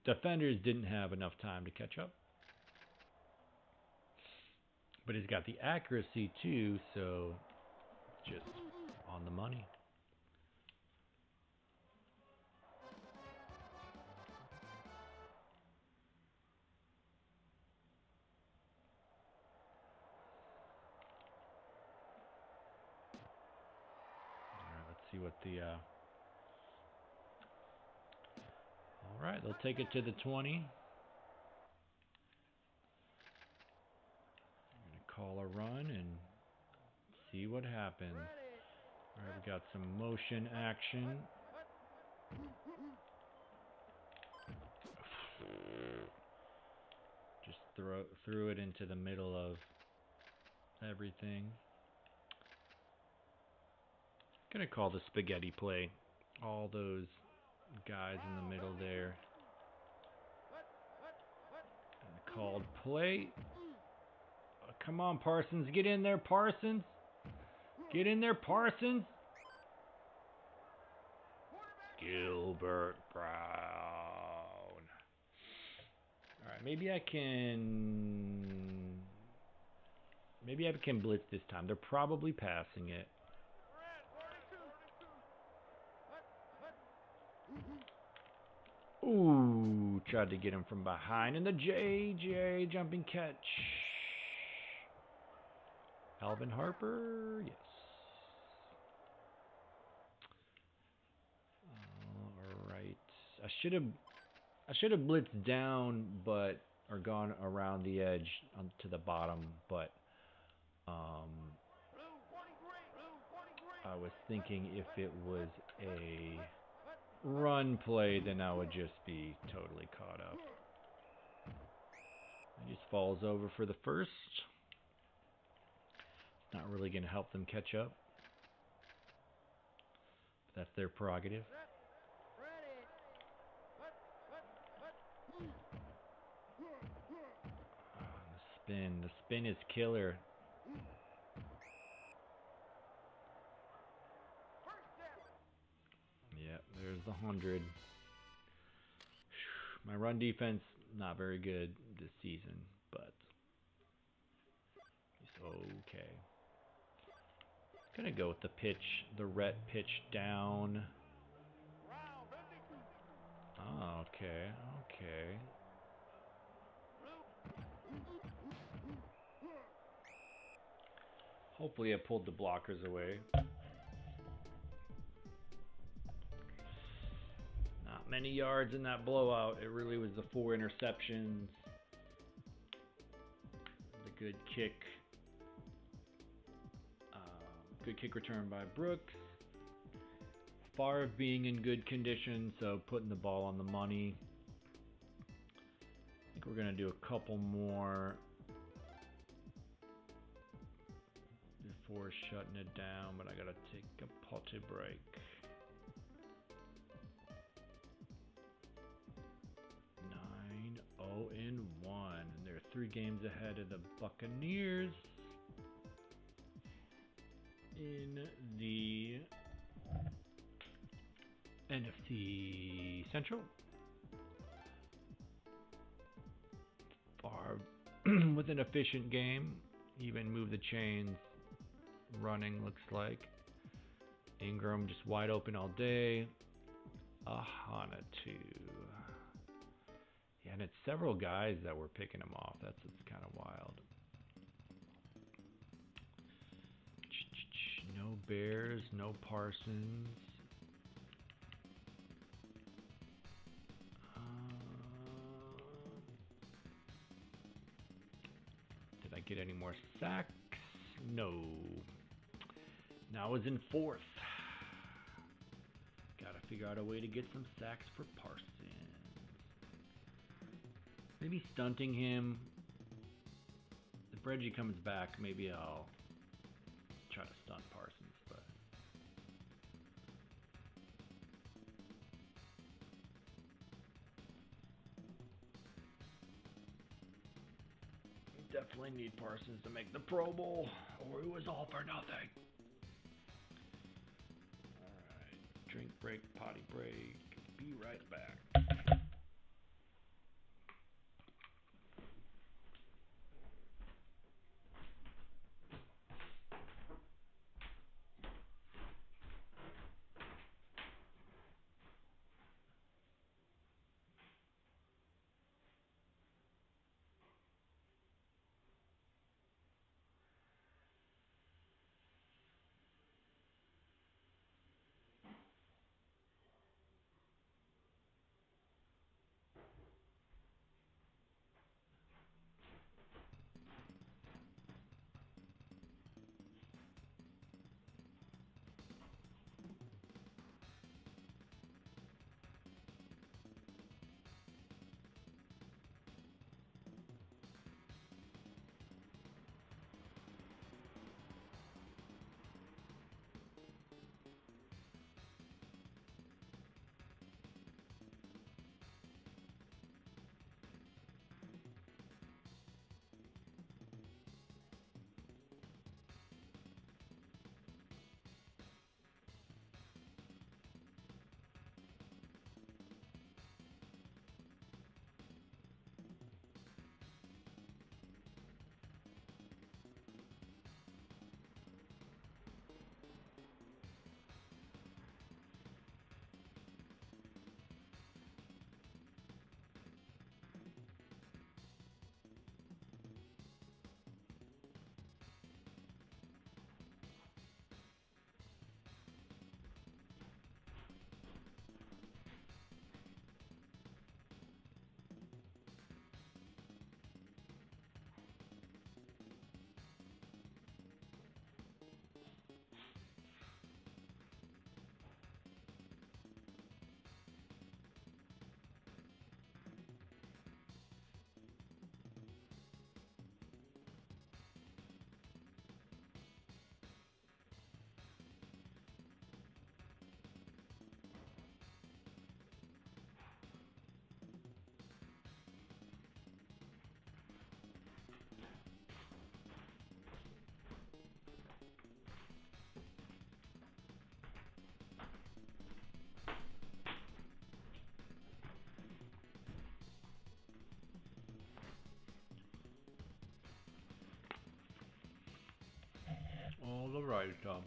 defenders didn't have enough time to catch up. But he's got the accuracy too, so it's just on the money. All right, let's see what the Alright, they'll take it to the 20. I'm going to call a run and see what happens. Alright, we got some motion action. Just threw it into the middle of everything. Gonna call the spaghetti play. All those guys in the middle there. And called play. Oh, come on, Parsons. Get in there, Parsons. Get in there, Parsons. Gilbert Brown. Alright, maybe I can blitz this time. They're probably passing it. Ooh, tried to get him from behind. And the JJ jumping catch. Alvin Harper, yes. Alright. I should have blitzed down, or gone around the edge to the bottom, but I was thinking if it was a run play, then I would just be totally caught up. He just falls over for the first. It's not really going to help them catch up. That's their prerogative. The spin is killer. Yeah, there's the 100. My run defense, not very good this season, but it's okay. Gonna go with the pitch, the Rhett pitch down. Oh, okay. Hopefully I pulled the blockers away. Not many yards in that blowout. It really was the 4 interceptions. The good kick. Good kick return by Brooks. Favre being in good condition, so putting the ball on the money. I think we're going to do a couple more before shutting it down, but I got to take a potty break. 9-0-1, and they're 3 games ahead of the Buccaneers in the NFC Central. Favre with an efficient game, even move the chains running, looks like. Ingram just wide open all day. Ahanatu. Yeah, and it's several guys that were picking him off. That's kind of wild. No Bears, no Parsons. Did I get any more sacks? No. Now it's in 4th. Gotta figure out a way to get some sacks for Parsons. Maybe stunting him. If Reggie comes back, maybe I'll try to stunt Parsons, but definitely need Parsons to make the Pro Bowl, or it was all for nothing. Alright, drink break, potty break, be right back. All right, Tom.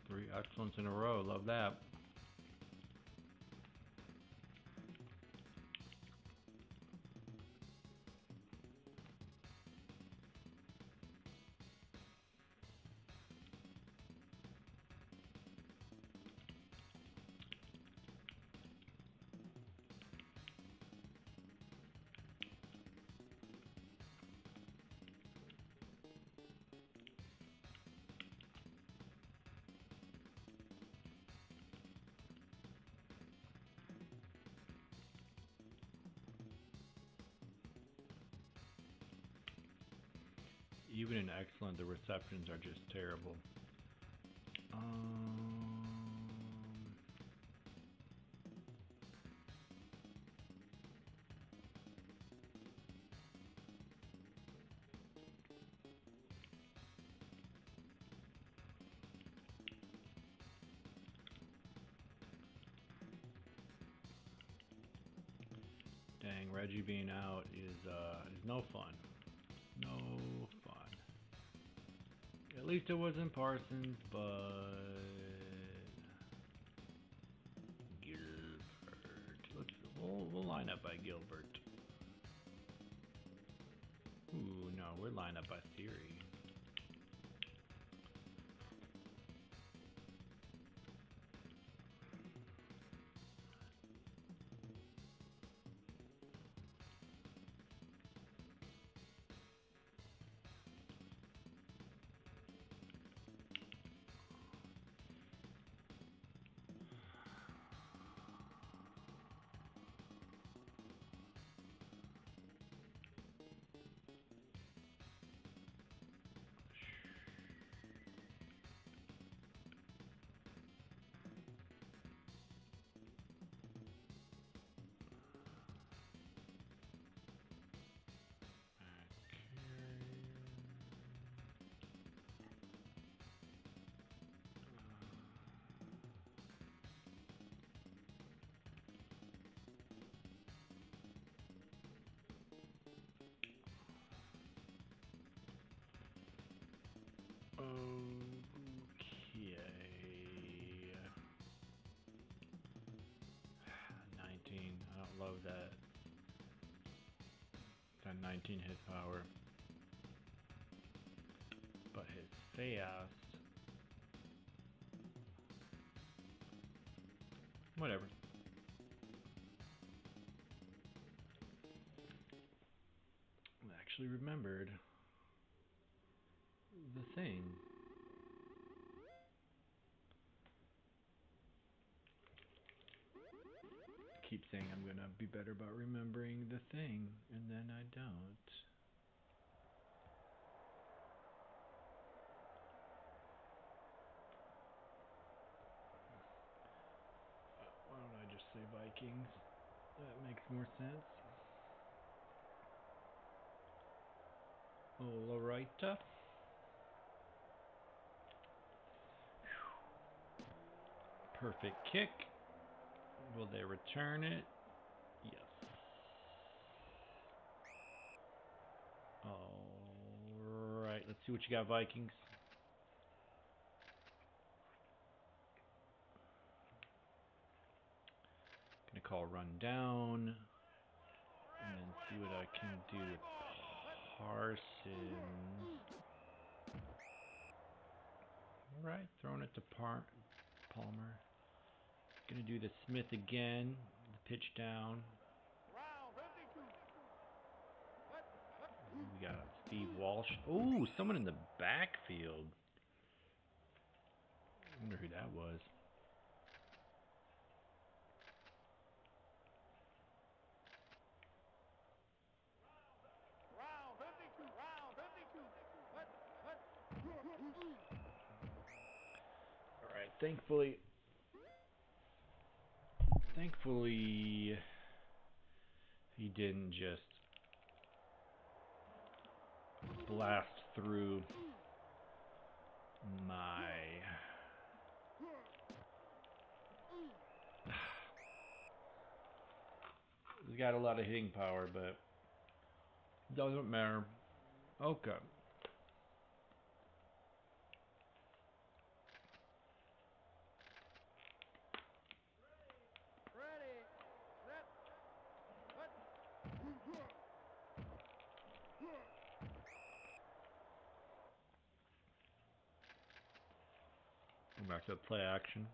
Three excellents in a row. Love that. Even in excellent, the receptions are just terrible. Dang, Reggie being out is no fun. No fun. At least it wasn't Parsons, but Gilbert. We'll line up by Gilbert. Ooh, no, we're lined up by Theory. Okay. 19. I don't love that. That 19 hit power. But his fast. Whatever. I actually remembered the thing. I keep saying I'm gonna be better about remembering the thing, and then I don't. Why don't I just say Vikings? That makes more sense. Alright. Perfect kick. Will they return it? Yes. Alright, let's see what you got, Vikings. Gonna call run down. And then see what I can do with Parsons. Alright, throwing it to Palmer. Gonna do the Smith again. The pitch down. We got Steve Walsh. Oh, someone in the backfield. I wonder who that was. Alright, thankfully he didn't just blast through my. He's got a lot of hitting power, but doesn't matter. Okay. Go back to play action.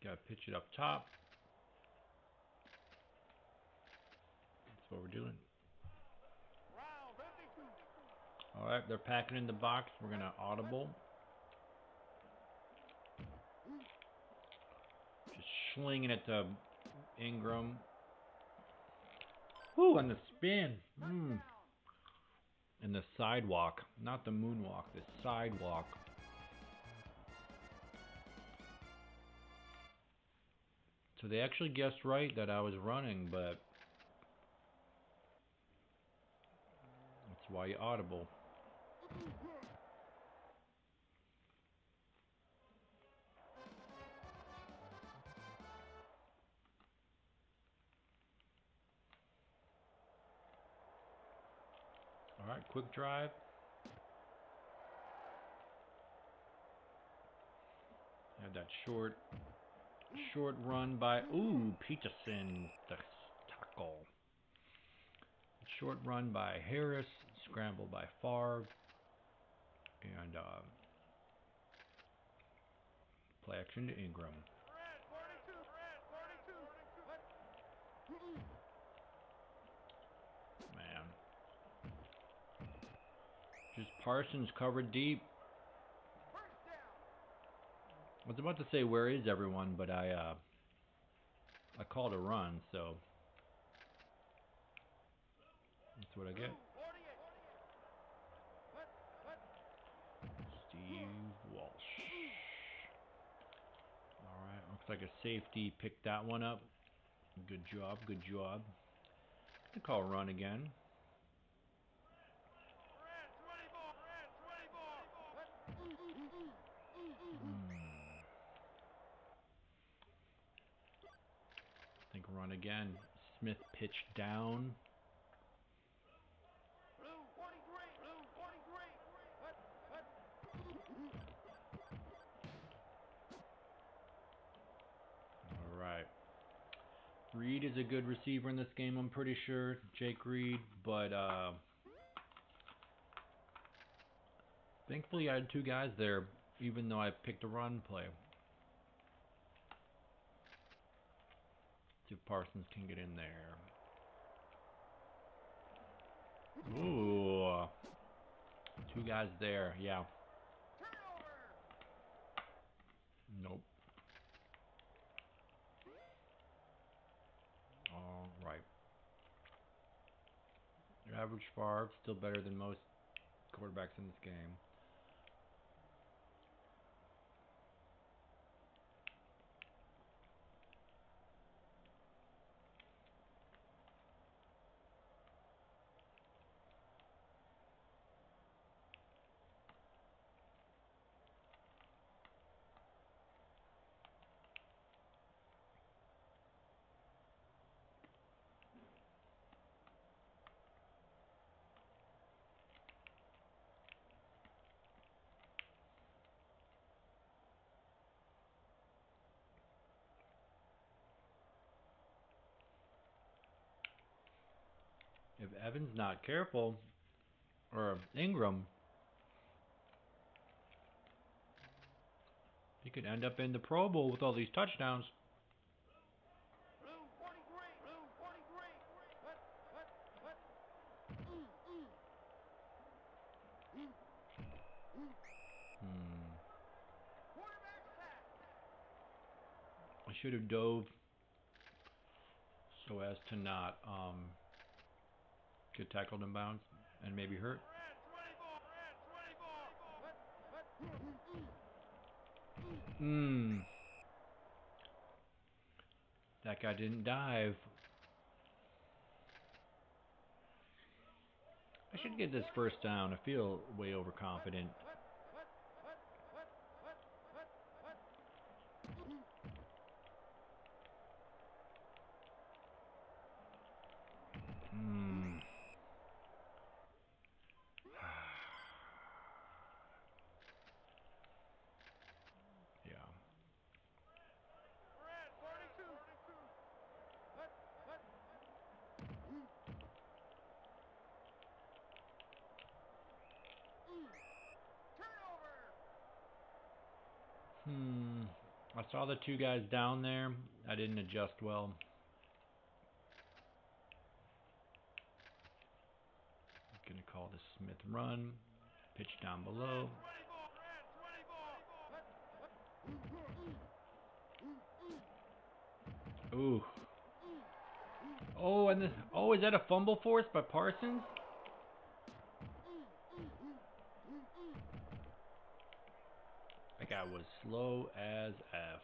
Gotta pitch it up top. That's what we're doing. Alright, they're packing in the box. We're gonna audible. Just slinging it to Ingram. Woo, on the spin. And the sidewalk. Not the moonwalk, the sidewalk. So they actually guessed right that I was running, but that's why you audible. Alright, quick drive. Had that short run by Peterson, the tackle. Short run by Harris, scramble by Favre, and play action to Ingram. Man. Just Parsons covered deep. I was about to say, where is everyone, but I called a run, so that's what I get. Steve Walsh. Alright, looks like a safety picked that one up. Good job, good job. Gonna call a run again. I think run again. Smith pitched down. Alright. Reed is a good receiver in this game, I'm pretty sure. Jake Reed, but thankfully I had two guys there, even though I picked a run play. See if Parsons can get in there. Ooh. Two guys there, yeah. Nope. Alright. Your average Favre, still better than most quarterbacks in this game. If Evans not careful, or Ingram, he could end up in the Pro Bowl with all these touchdowns. I should have dove so as to not get tackled in bounds. and maybe hurt. That guy didn't dive. I should get this first down. I feel way overconfident. Yeah. I saw the two guys down there. I didn't adjust well. I'm going to call this Smith run. Pitch down below. Ooh. Oh, and is that a fumble forced by Parsons? That guy was slow as F.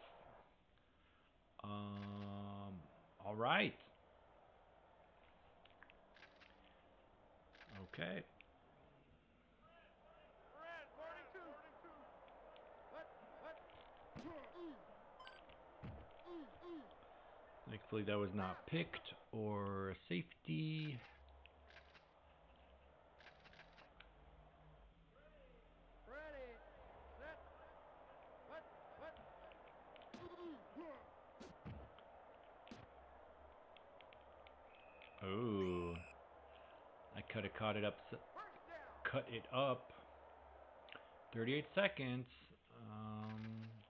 All right. Okay. Thankfully that was not picked or safety. Oh, I could have cut it up. 38 seconds.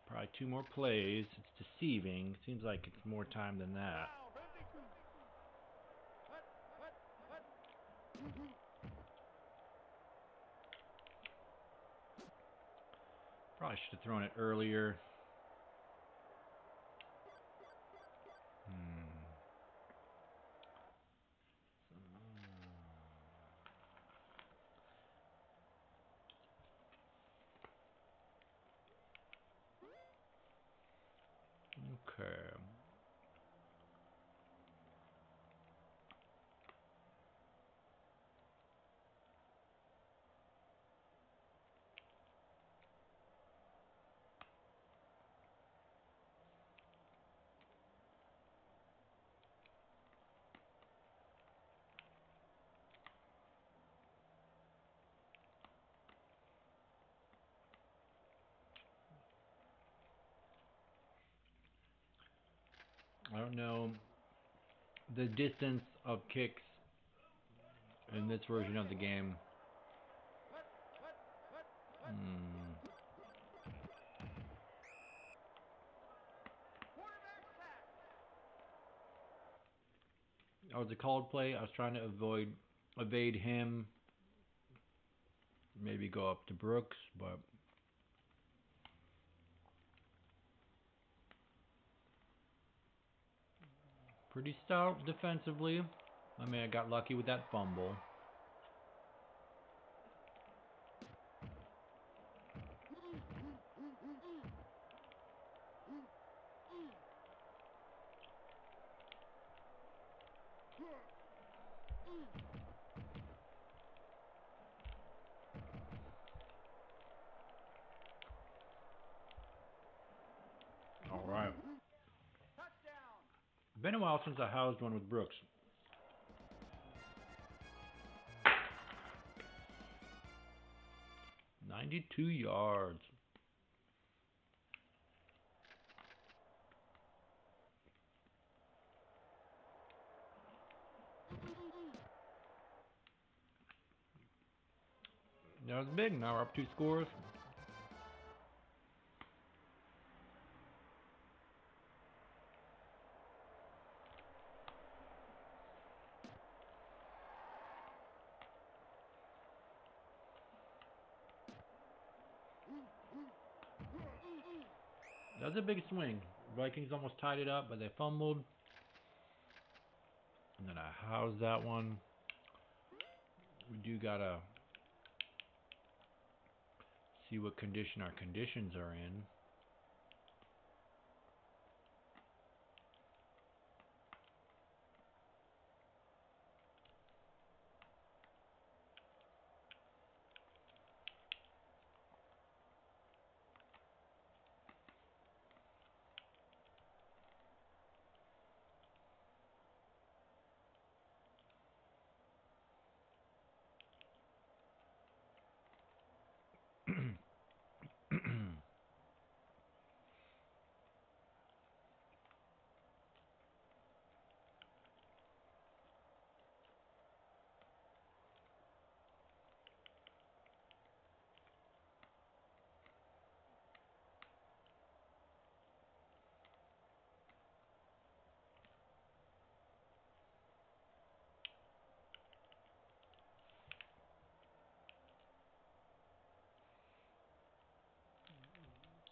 Probably 2 more plays. It's deceiving. Seems like it's more time than that. Probably should have thrown it earlier. Okay. I don't know the distance of kicks in this version of the game. That was a called play. I was trying to evade him. Maybe go up to Brooks, but pretty stout defensively. I mean, I got lucky with that fumble. All right. Been a while since I housed one with Brooks. 92 yards. That was big. Now we're up 2 scores. That was a big swing. Vikings almost tied it up, but they fumbled. And then I housed that one. we do gotta see what condition our conditions are in.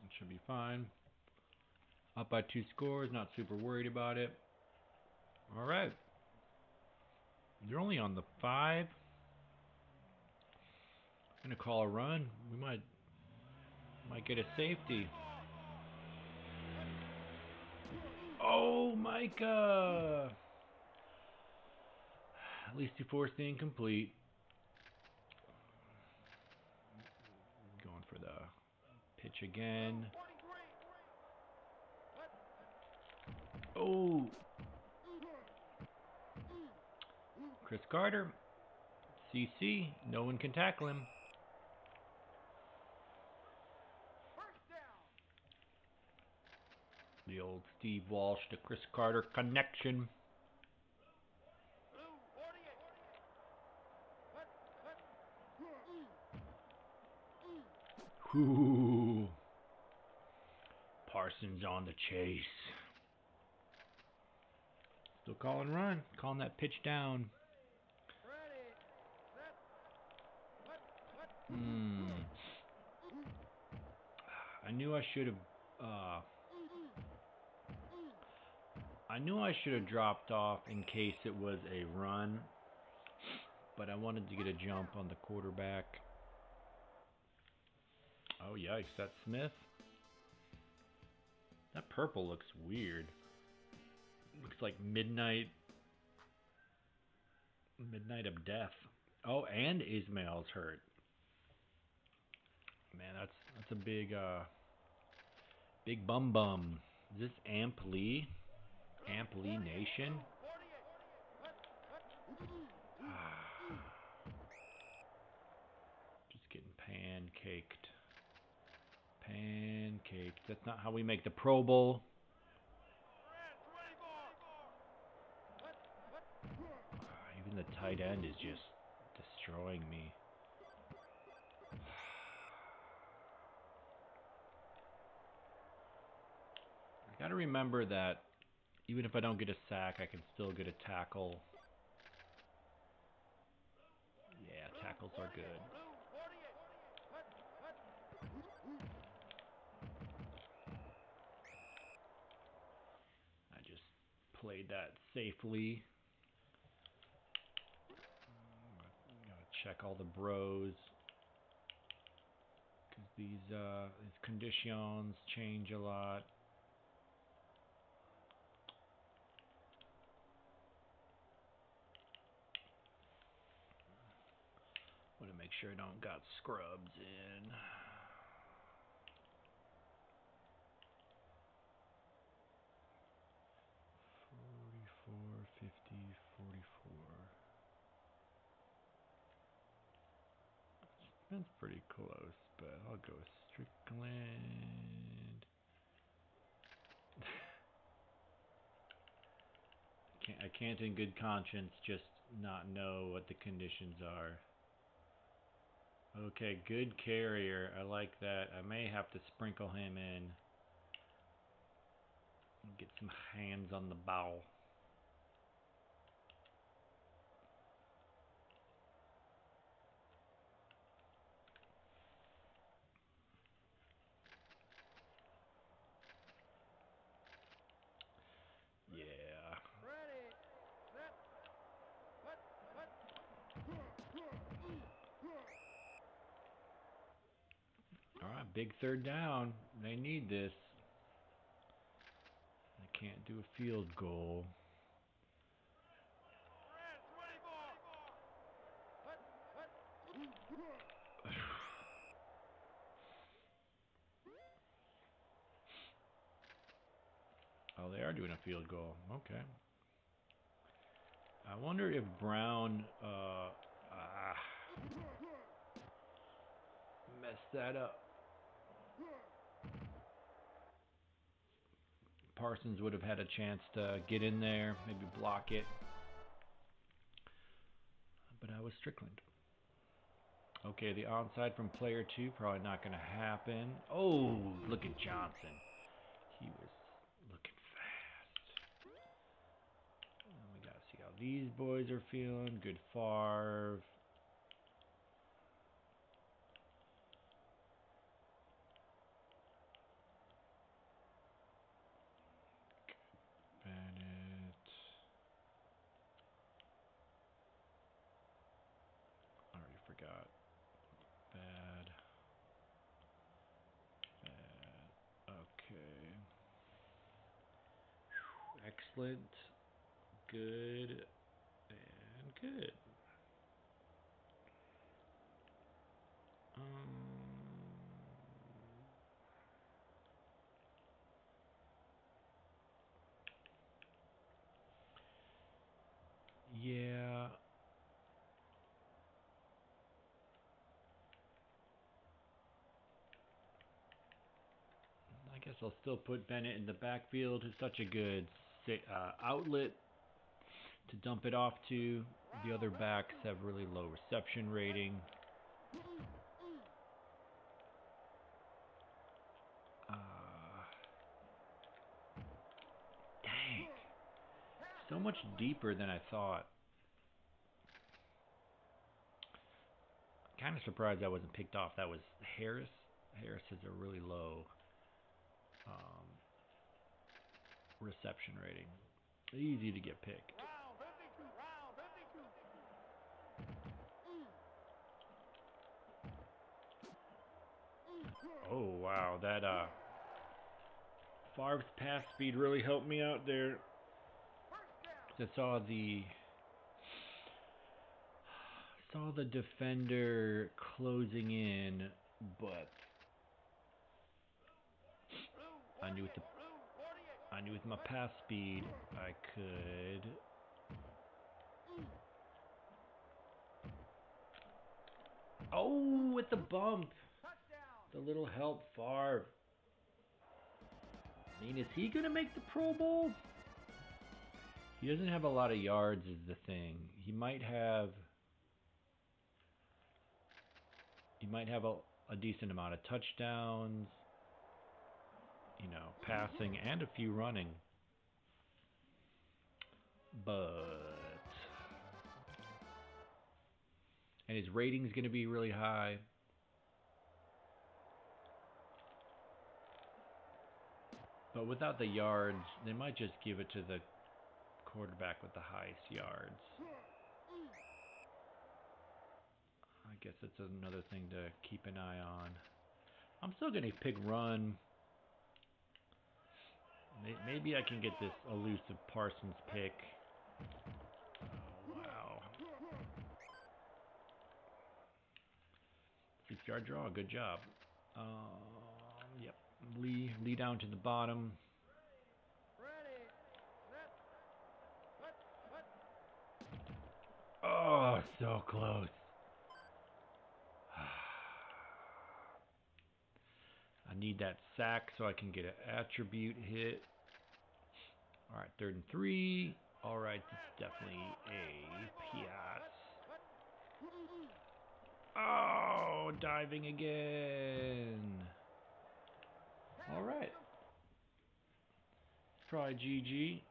It should be fine. Up by 2 scores, not super worried about it. All right. They're only on the 5. I'm gonna call a run. We might get a safety. Oh, Micah! At least he forced the incomplete. Going for the pitch again. Oh! Chris Carter. CC. No one can tackle him. The old Steve Walsh to Chris Carter connection. Ooh. Parsons on the chase. Still calling run. Calling that pitch down. I knew I should have dropped off in case it was a run, but I wanted to get a jump on the quarterback. Oh yikes, that's Smith. That purple looks weird. Looks like midnight of death. Oh, and Ismail's hurt. Man, that's a big bum. Is this Amp Lee? Amp Lee Nation? Just getting pancaked. That's not how we make the Pro Bowl. Even the tight end is just destroying me. I gotta remember that even if I don't get a sack, I can still get a tackle. Yeah, tackles are good. I just played that safely. Gotta check all the bros, because these conditions change a lot. Want to make sure I don't got scrubs in. 44, 50, 44. That's pretty close, but I'll go Strickland. I can't in good conscience just not know what the conditions are. Okay, good carrier. I like that. I may have to sprinkle him in. Get some hands on the ball. Yeah. big third down. They need this. They can't do a field goal. Oh, they are doing a field goal. Okay. I wonder if Brown messed that up. Parsons would have had a chance to get in there, maybe block it. But I was Strickland. Okay, the onside from player 2, probably not going to happen. Oh, look at Johnson. He was looking fast. And we got to see how these boys are feeling. Good Favre. Bennett. I already forgot. Bad. Okay. Excellent. Good. And good. Yeah. I guess I'll still put Bennett in the backfield. It's such a good outlet to dump it off to. The other backs have really low reception rating. Dang. So much deeper than I thought. Kind of surprised that wasn't picked off. That was Harris. Harris has a really low reception rating. Easy to get picked. Oh, wow. That Favre's pass speed really helped me out there. I saw the defender closing in, but I knew with my pass speed I could. Oh, with the bump. The little help, Favre. I mean, is he going to make the Pro Bowl? He doesn't have a lot of yards is the thing. He might have a decent amount of touchdowns, passing and a few running. And his rating's going to be really high. But without the yards, they might just give it to the quarterback with the highest yards. I guess that's another thing to keep an eye on. I'm still going to pick run. Maybe I can get this elusive Parsons pick. Oh, wow. 6-yard draw. Good job. Yep. Lee down to the bottom. Oh, so close. I need that sack so I can get an attribute hit. All right, 3rd and 3. All right, this is definitely a pass. Oh, diving again. All right. Probably GG.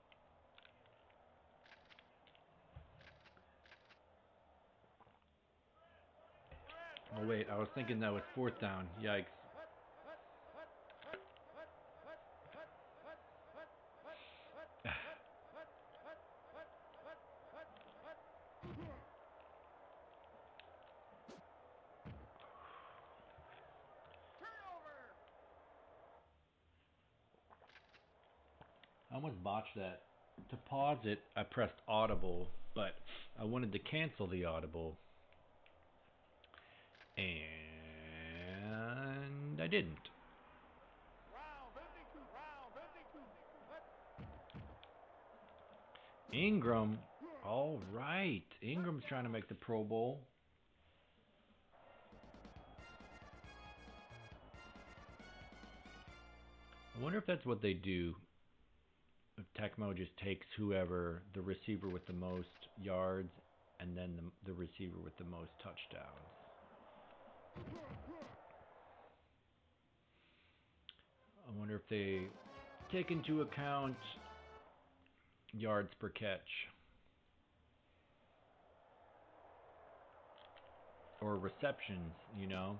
Oh, wait, I was thinking that was 4th down. Yikes. almost botched that. To pause it, I pressed audible, but I wanted to cancel the audible, and I didn't. Ingram, all right. Ingram's trying to make the Pro Bowl. I wonder if that's what they do. If Tecmo just takes whoever, the receiver with the most yards, and then the receiver with the most touchdowns. I wonder if they take into account yards per catch. Or receptions, you know.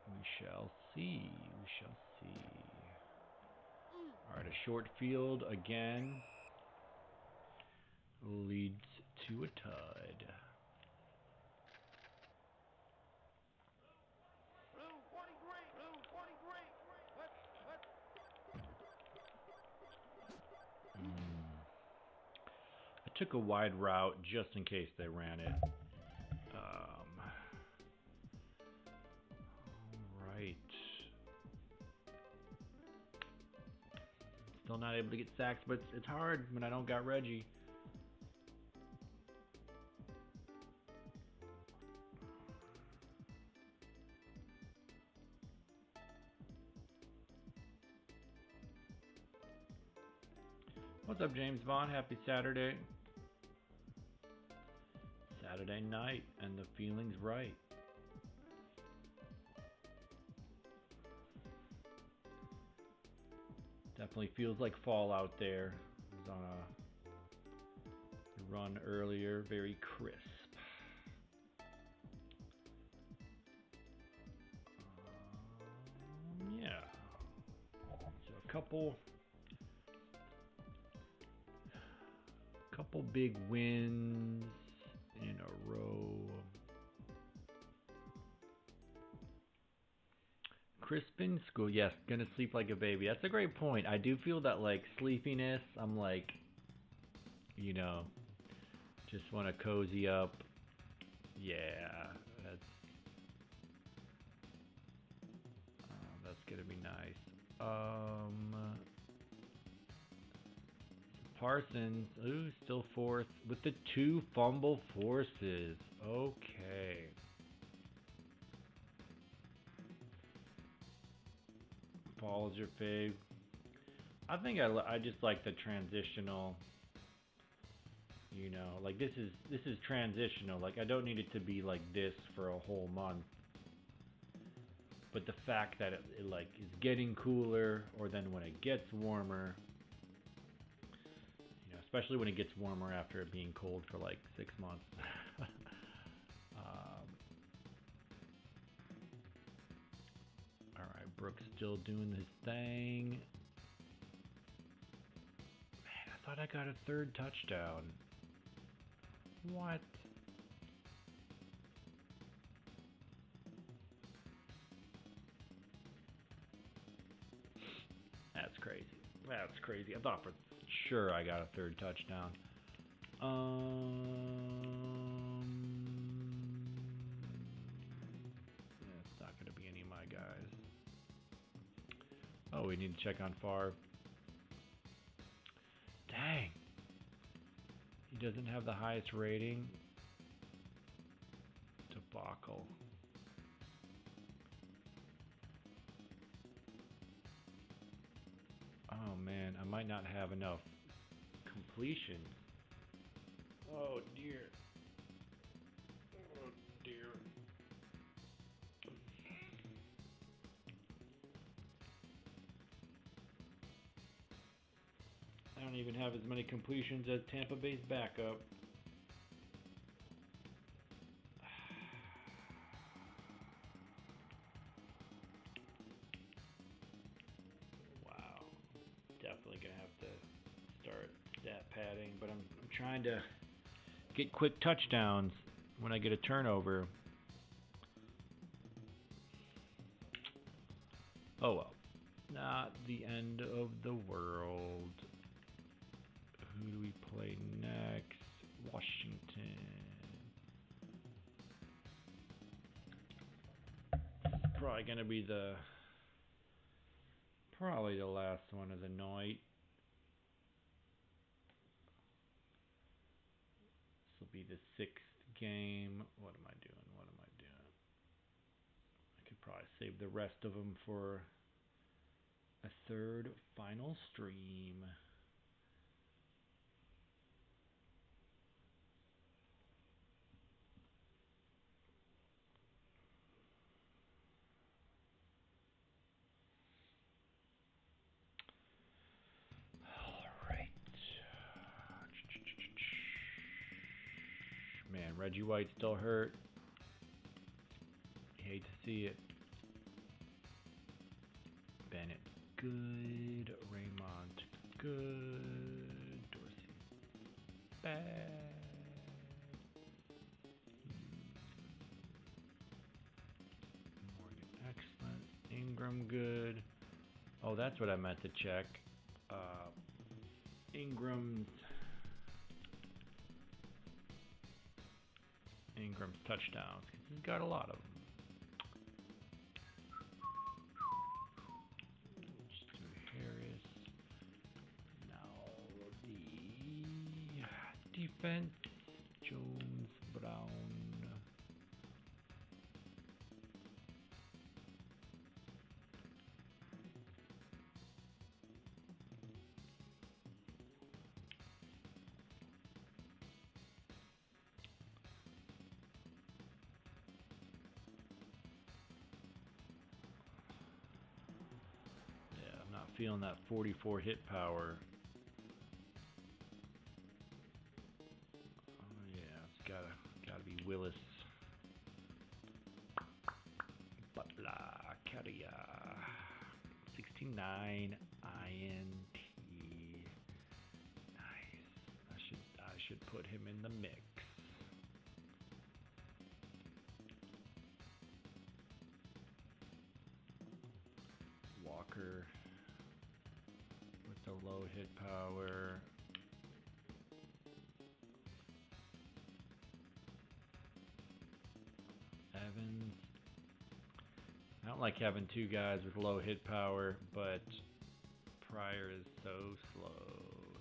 We shall see. We shall see. Alright, a short field again leads to a tide. I took a wide route just in case they ran it. Alright. Still not able to get sacks, but it's hard when I don't got Reggie. What's up, James Vaughn? Happy Saturday. Saturday night, and the feeling's right. Definitely feels like fall out there. I was on a run earlier, very crisp. Yeah. So a couple big wins in a row. Crispin school, yes, gonna sleep like a baby. That's a great point. I do feel that like sleepiness. I'm like, you know, just want to cozy up. Yeah, that's gonna be nice. Parsons, ooh, still fourth with the 2 fumble forces. Okay. Paul's your fave. I think I just like the transitional. You know, like this is transitional. Like I don't need it to be like this for a whole month. But the fact that it like is getting cooler, or then when it gets warmer, you know, especially when it gets warmer after it being cold for like 6 months. Alright, Brooks still doing his thing. Man, I thought I got a 3rd touchdown. What? That's crazy. That's crazy. I thought for sure I got a 3rd touchdown. It's not going to be any of my guys. Oh, we need to check on Favre. Dang. He doesn't have the highest rating. Debacle. Oh man, I might not have enough completion. Oh dear. Oh dear. I don't even have as many completions as Tampa Bay's backup. Wow. Definitely gonna have to start stat padding, but I'm trying to get quick touchdowns when I get a turnover. Oh well. Nah, the end of the world. Who do we play next? Washington. Probably gonna be the last one of the night. This will be the 6th game. What am I doing? I could probably save the rest of them for a third final stream. Man, Reggie White still hurt. Hate to see it. Bennett, good. Raymond, good. Dorsey, bad. Morgan, excellent. Ingram, good. Oh, that's what I meant to check. Ingram's touchdowns, because he's got a lot of them. Harris. Now the defense. Jones, Brown. Feeling that 44 hit power. Oh yeah, it's gotta be Willis. Butler, Carrier, 69 INT. Nice. I should put him in the mix. Walker. The low hit power. Evans. I don't like having two guys with low hit power, but Pryor is so slow.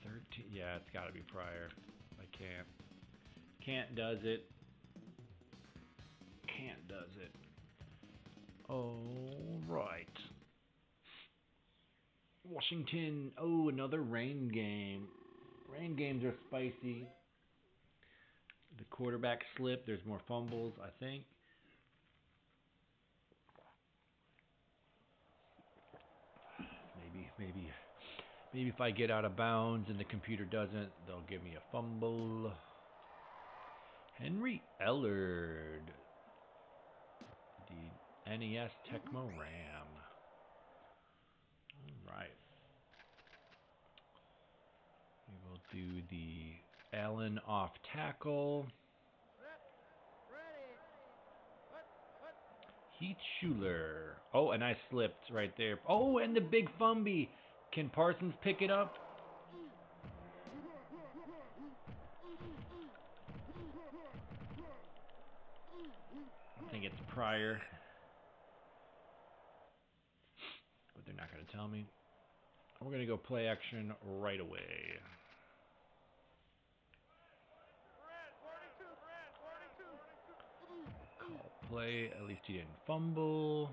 38. 13. Yeah, it's got to be Pryor. I can't. Can't does it. Can't does it. All right. Washington. Oh, another rain game. Rain games are spicy. The quarterback slipped. There's more fumbles, I think. Maybe if I get out of bounds and the computer doesn't, they'll give me a fumble. Henry Ellard. The NES Tecmo RAM. Alright. We will do the Allen off tackle. Heath Schuler. Oh, and I slipped right there. Oh, and the big fumby. Can Parsons pick it up? I think it's Pryor. But they're not going to tell me. We're going to go play action right away. Call play. At least he didn't fumble.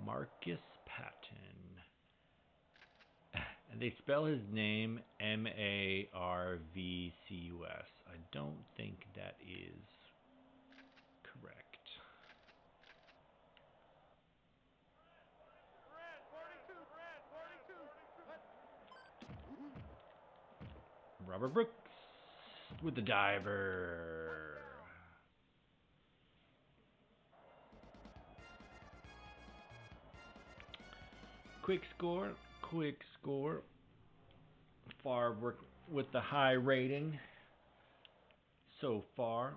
Marcus Patton. And they spell his name Marvcus. I don't think that is correct. Robert Brooks with the diver. Quick score. Favre with the high rating so far.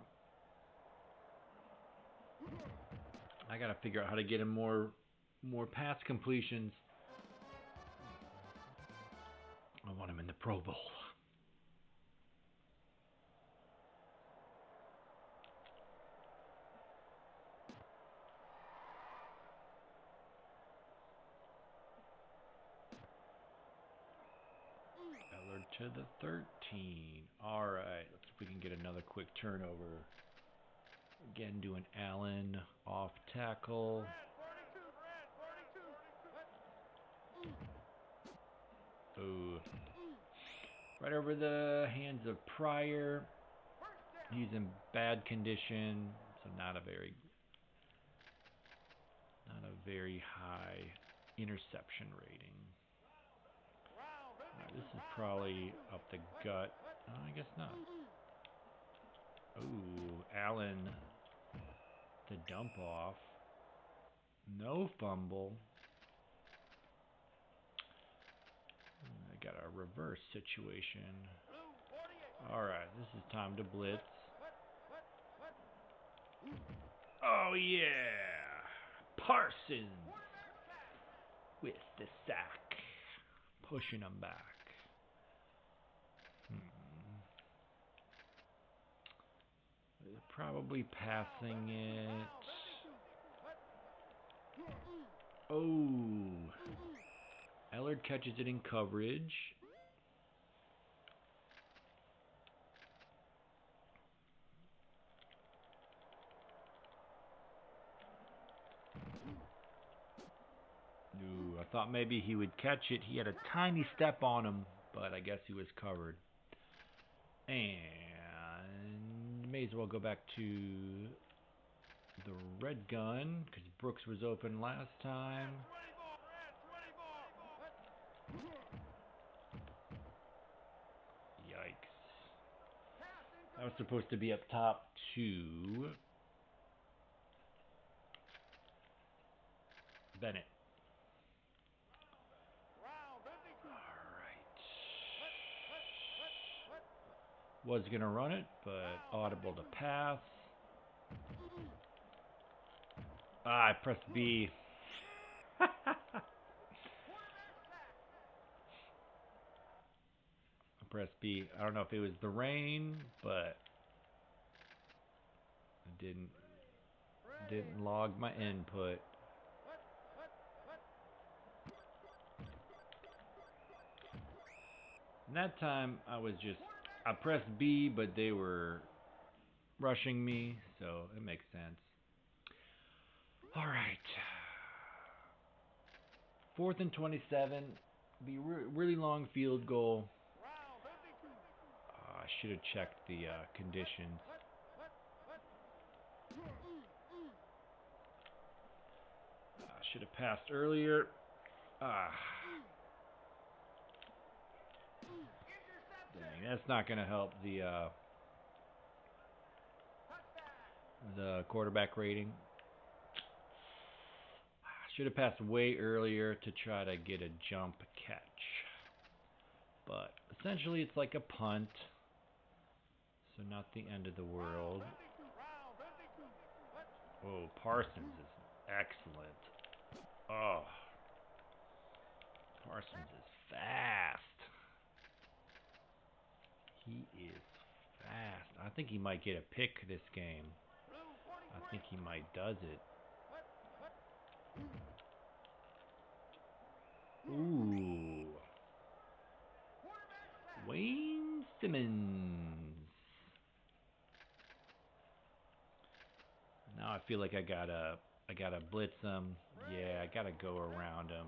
I gotta figure out how to get him more pass completions. I want him in the Pro Bowl. Eller to the 13. All right, let's see if we can get another quick turnover. Again, doing Allen off tackle. Ooh. Right over the hands of Pryor. He's in bad condition, so not a very high interception rating. This is probably up the gut. I guess not. Ooh, Allen, the dump off. No fumble. I got a reverse situation. Alright, this is time to blitz. Oh yeah! Parsons with the sack. Pushing him back. They're probably passing it. Oh! Ellard catches it in coverage. Ooh, I thought maybe he would catch it. He had a tiny step on him, but I guess he was covered. And may as well go back to the red gun, because Brooks was open last time. Yikes. That was supposed to be up top to Bennett. Was going to run it, but audible to pass. I pressed B. I pressed B. I don't know if it was the rain, but it didn't log my input. And that time I pressed B, but they were rushing me, so it makes sense. All right. 4th and 27. Be really long field goal. I should have checked the conditions. Should have passed earlier. Dang, that's not going to help the quarterback rating. Should have passed way earlier to try to get a jump catch. But essentially it's like a punt. So not the end of the world. Oh, Parsons is excellent. Oh. Parsons is fast. He is fast. I think he might get a pick this game. I think he might does it. Ooh. Wayne Simmons. Now I feel like I gotta blitz him. Yeah, I gotta go around him.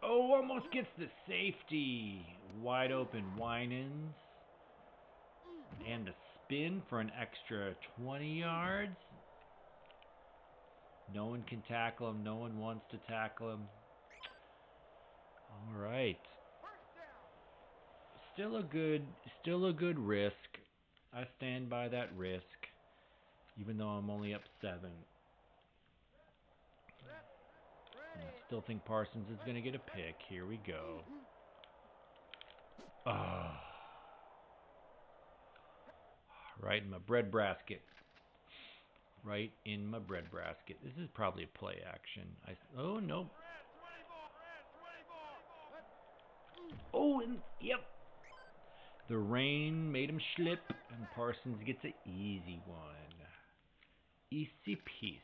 Oh, almost gets the safety. Wide open Winans. And a spin for an extra 20 yards. No one can tackle him. No one wants to tackle him. All right. Still a good risk. I stand by that risk, even though I'm only up 7. I still think Parsons is going to get a pick. Here we go. Oh. Right in my bread basket. right in my breadbasket. This is probably a play action. Oh, no. Oh, and yep. The rain made him slip, and Parsons gets an easy one. Easy peasy.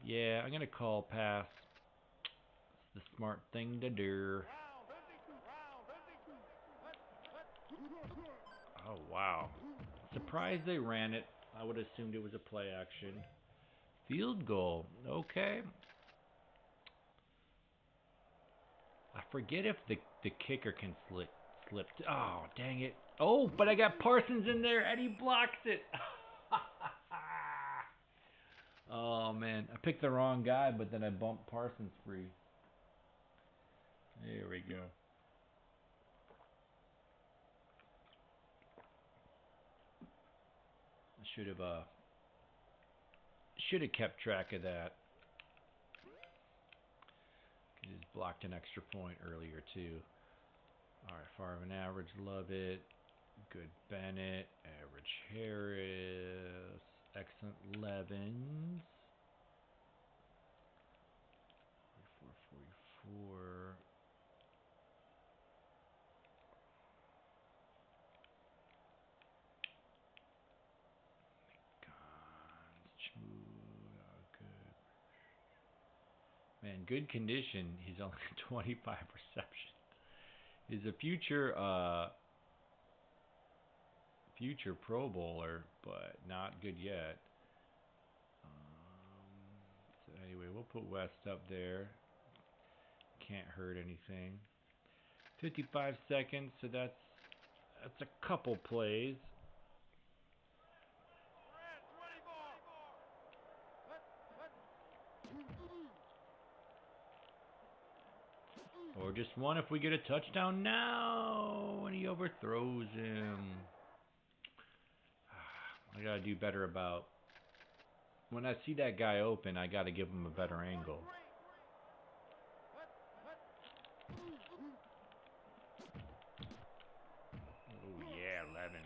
Yeah, I'm going to call pass. It's the smart thing to do. Oh, wow. Surprised they ran it. I would have assumed it was a play action. Field goal. Okay. I forget if the kicker can slip. Oh, dang it. Oh, but I got Parsons in there, and he blocks it. Oh, man. I picked the wrong guy, but then I bumped Parsons free. There we go. I should have kept track of that. He just blocked an extra point earlier, too. All right, far of an average, love it. Good Bennett, average Harris, excellent Levens. 44. Good. Man, good condition. He's only 25 receptions. He's a future Pro Bowler, but not good yet. So anyway, we'll put West up there. Can't hurt anything. 55 seconds, so that's a couple plays. Or just one if we get a touchdown now, and he overthrows him. I gotta do better about when I see that guy open. I gotta give him a better angle. Oh yeah, 11.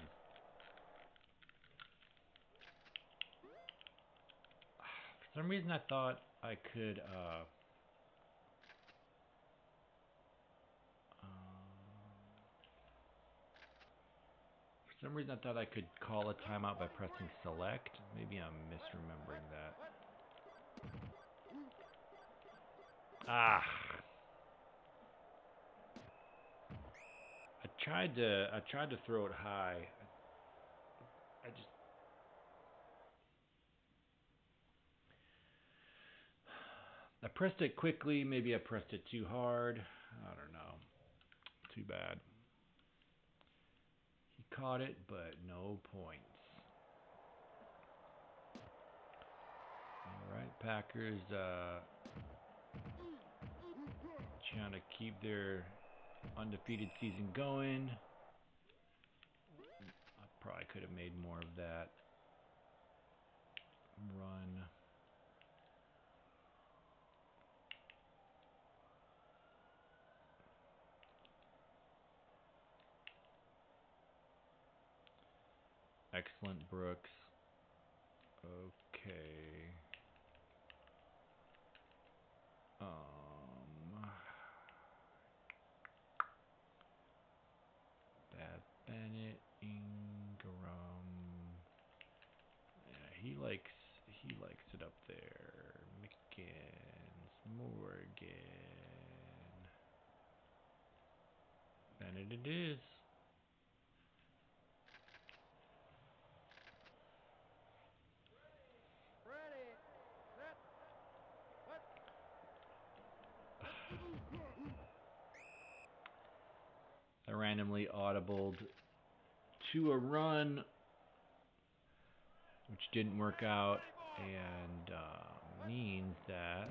For some reason, I thought I could. For some reason, I thought I could call a timeout by pressing select. Maybe I'm misremembering that. Ah. I tried to throw it high. I pressed it quickly. Maybe I pressed it too hard. I don't know. Too bad. He caught it, but no points. All right, Packers trying to keep their undefeated season going. I probably could have made more of that run. Excellent, Brooks. Okay. Bad Bennett, Ingram. Yeah, he likes it up there. Mickens, Morgan. Bennett it is. I randomly audibled to a run, which didn't work out, and means that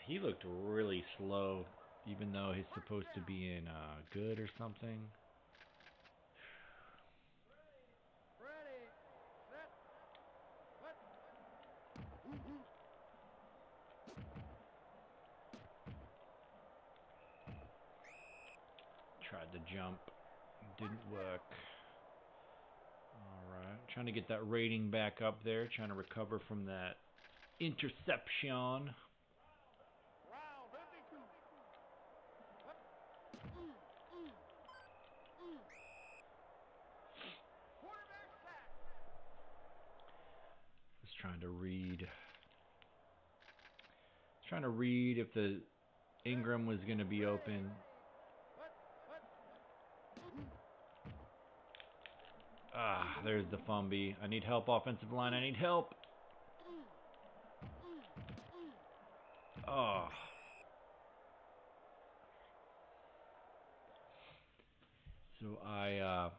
he looked really slow, even though he's supposed to be in good or something. Tried to jump, Didn't work. Alright. Trying to get that rating back up there. Trying to recover from that interception. Just trying to read. Trying to read if the Ingram was going to be open. Ah, there's the fumby. I need help, offensive line. I need help. Oh. So I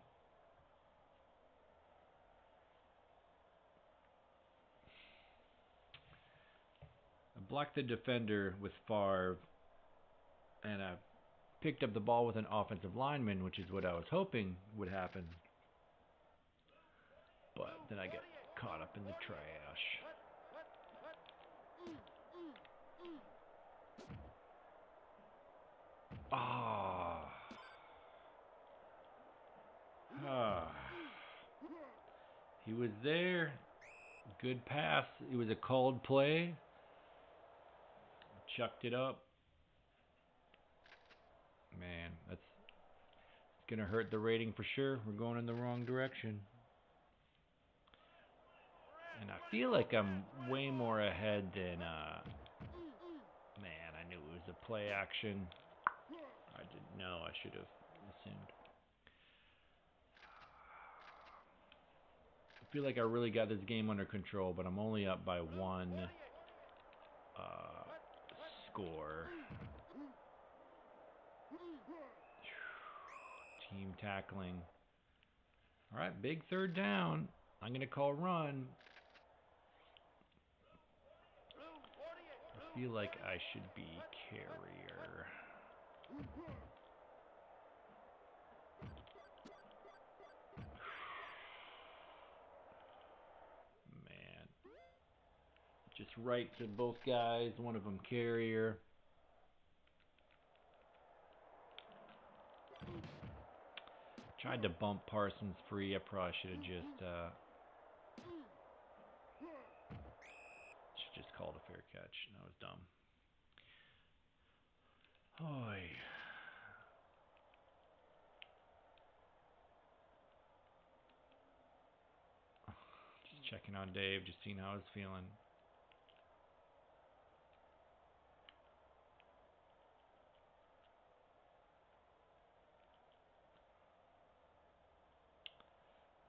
blocked the defender with Favre, and I picked up the ball with an offensive lineman, which is what I was hoping would happen. But then I get caught up in the trash. He was there. Good pass. It was a called play. Chucked it up. Man, that's going to hurt the rating for sure. We're going in the wrong direction. And I feel like I'm way more ahead than... man, I knew it was a play action. I didn't know. I should have assumed. I feel like I really got this game under control, but I'm only up by one score. Team tackling. All right, big third down. I'm going to call run. I feel like I should be carrier. Man. Just right to both guys. One of them carrier. Tried to bump Parsons free. I probably should have just called a fair catch. That was dumb. Oy. Just checking on Dave, just seeing how he's feeling.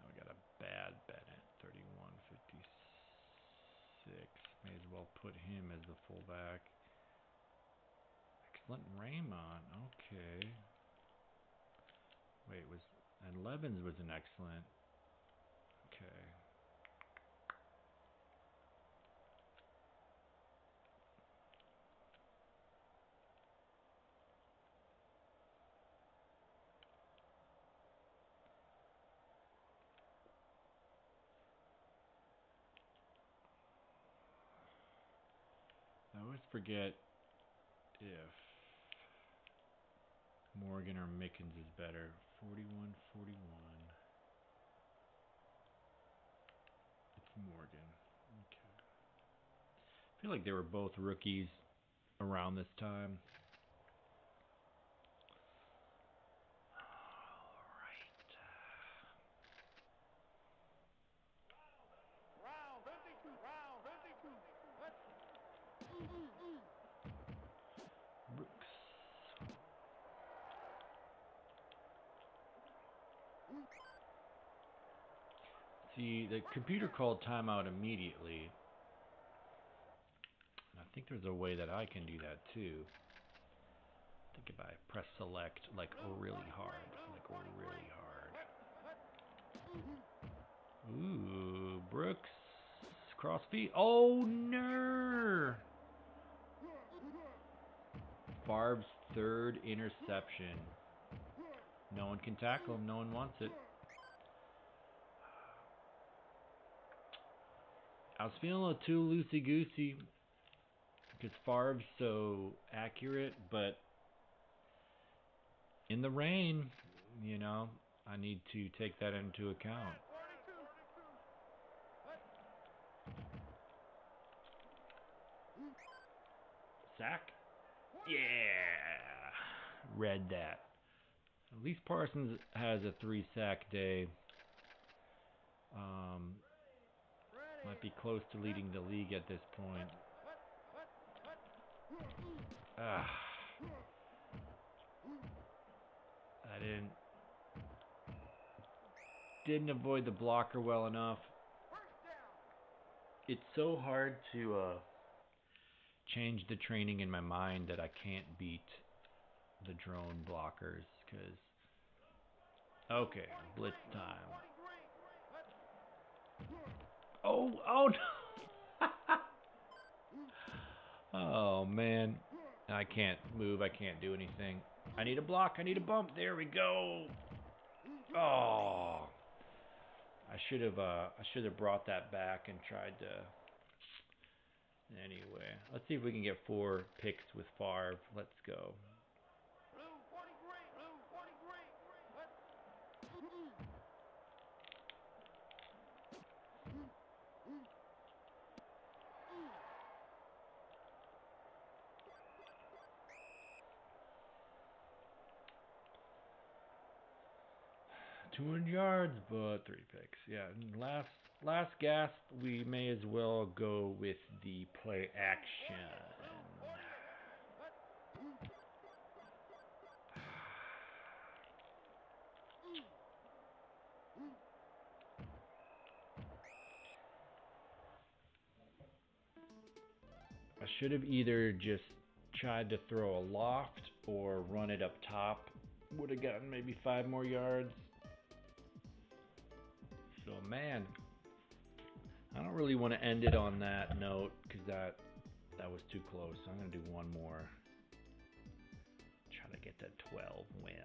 We got a bad Bennett, 31-56. May as well put him as the fullback. Excellent Raymond. Okay. Wait, and Levens was an excellent. Okay. I always forget if Morgan or Mickens is better. 41-41. It's Morgan. Okay. I feel like they were both rookies around this time. See, the computer called timeout immediately. I think there's a way that I can do that too. I think if I press select like really hard. Ooh, Brooks. Cross feet. Oh, no! Favre's third interception. No one can tackle him. No one wants it. I was feeling a little too loosey-goosey because Favre's so accurate, but in the rain, you know, I need to take that into account. Sack? Yeah! Read that. At least Parsons has a 3-sack day. Might be close to leading the league at this point. I didn't avoid the blocker well enough. It's so hard to change the training in my mind that I can't beat the drone blockers, because okay, blitz time. Oh no. Oh man, I can't move, I can't do anything. I need a block, I need a bump. There we go. Oh, I should have brought that back and tried to. Anyway, let's see if we can get 4 picks with Favre. Let's go. $200 yards, but 3 picks. Yeah, last gasp. We may as well go with the play action. I should have either just tried to throw a loft or run it up top. Would have gotten maybe 5 more yards. So man, I don't really want to end it on that note, because that was too close. So I'm going to do one more. Try to get to 12 wins.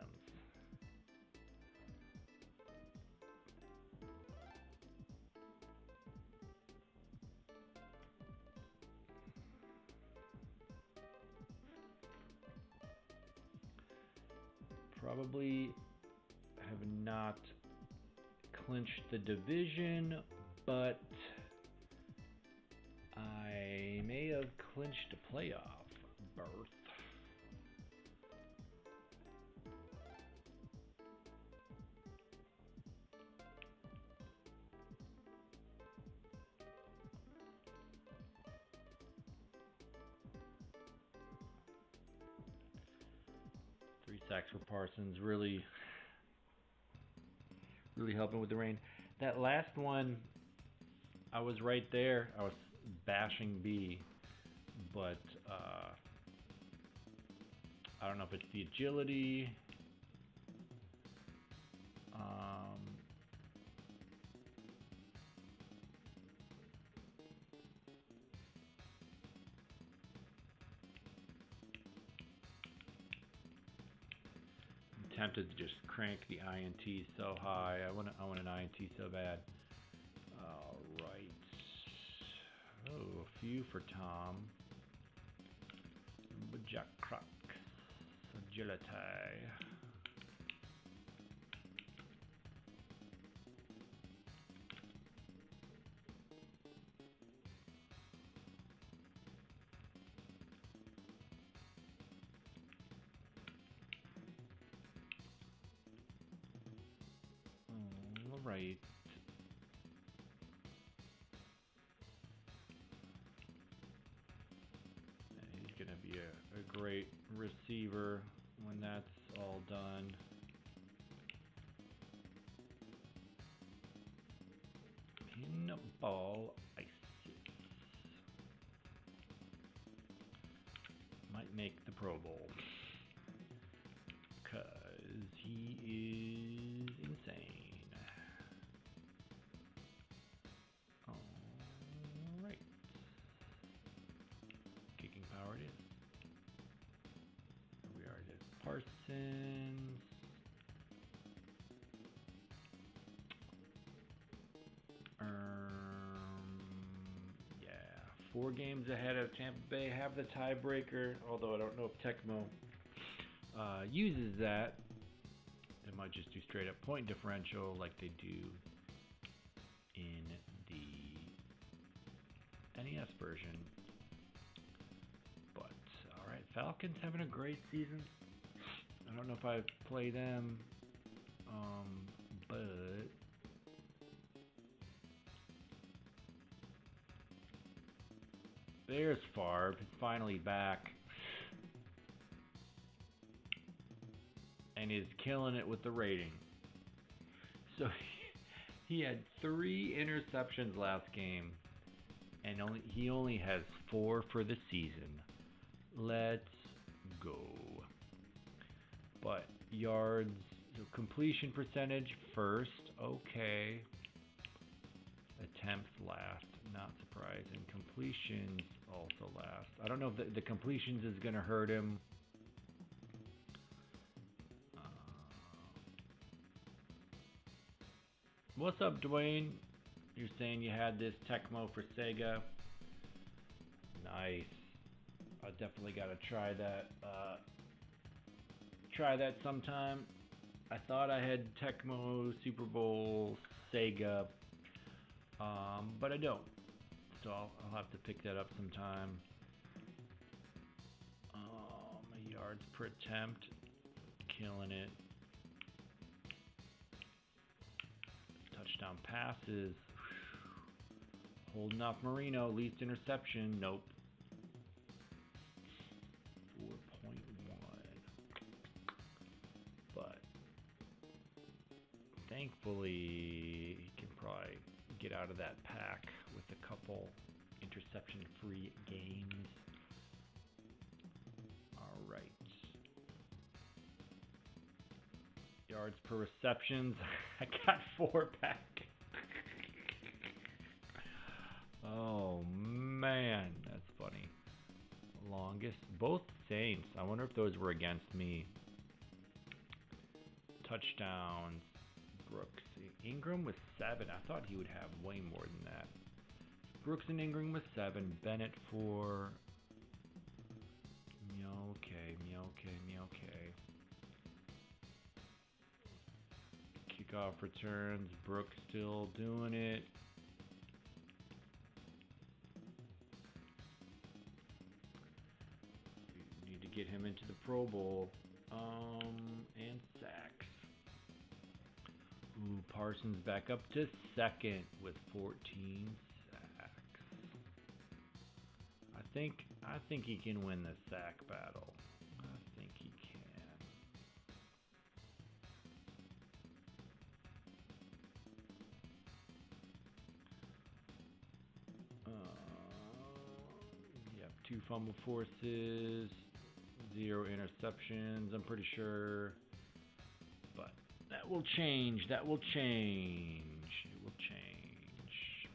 Probably have not clinched the division, but I may have clinched a playoff berth. Three sacks for Parsons, really helping with the rain. That last one, I was right there. I was bashing B, but I don't know if it's the agility. I'm tempted to just crank the INT so high. I want an INT so bad. All right. Oh, a few for Tom. Majik, agility. All right. He's going to be a great receiver when that's all done. Pinball ISIS. Might make the Pro Bowl. Because he is insane. Alright. Kicking power it is. We are at Parsons. Yeah. 4 games ahead of Tampa Bay. Have the tiebreaker, although I don't know if Tecmo uses that. They might just do straight up point differential like they do in the NES version. But alright, Falcons having a great season. I don't know if I play them, but there's Favre, finally back, and is killing it with the rating. So he had 3 interceptions last game, and he only has 4 for the season. Let's go. But yards, so completion percentage first, okay. Attempts last, not surprising. Completions also last. I don't know if the completions is going to hurt him. What's up, Dwayne? You're saying you had this Tecmo for Sega. Nice. I definitely got to try that. Try that sometime. I thought I had Tecmo Super Bowl Sega, but I don't. So I'll have to pick that up sometime. My yards per attempt, killing it. Touchdown passes, holding off Marino. Least interception, nope. 4.1. But thankfully, he can probably get out of that pack with a couple interception-free games. All right. Yards per receptions. I got 4 back. Oh man, that's funny. Longest, both Saints. I wonder if those were against me. Touchdowns. Brooks. Ingram with 7. I thought he would have way more than that. Brooks and Ingram with 7. Bennett for okay. Kickoff returns. Brooks still doing it. Need to get him into the Pro Bowl. And sacks. Ooh, Parsons back up to 2nd with 14 sacks. I think he can win the sack battle. I think he can. Yep, 2 fumble forces, 0 interceptions, I'm pretty sure. But that will change. It will change.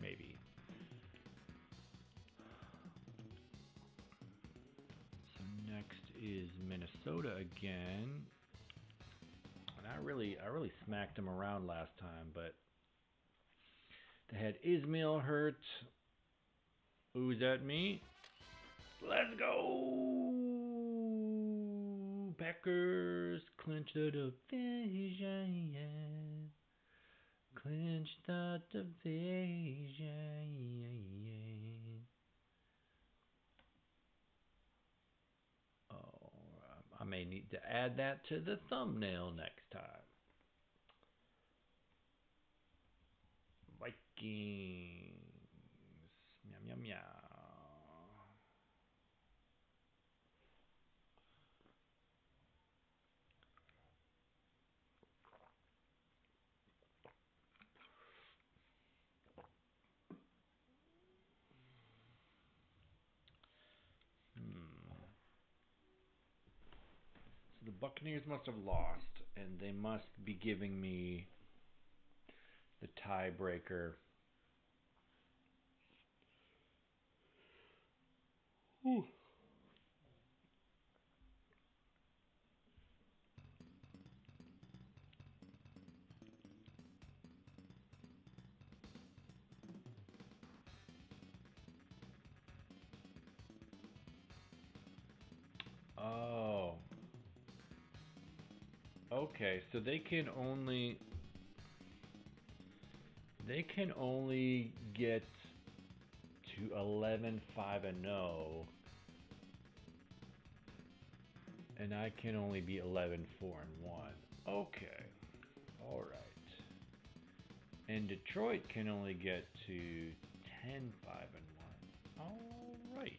Maybe. So next is Minnesota again. And I really smacked them around last time, but they had Ismail hurt. Who's at me? Let's go! Packers clinch the division. Clinch the division. Oh, I may need to add that to the thumbnail next time. Vikings. Meow, meow, meow. So the Buccaneers must have lost, and they must be giving me the tiebreaker. Ooh. Oh. Okay, so they can only get to 11-5-0, and I can only be 11-4-1. Okay, all right. And Detroit can only get to 10-5-1. All right.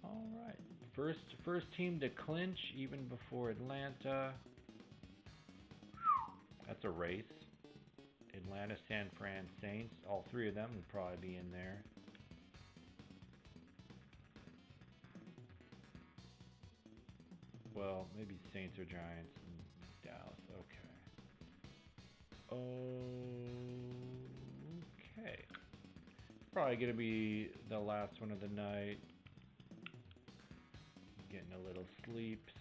All right. First team to clinch even before Atlanta. That's a race. Atlanta, San Fran, Saints. All three of them would probably be in there. Well, maybe Saints or Giants and Dallas. Okay. Okay. Probably going to be the last one of the night. Getting a little sleeps.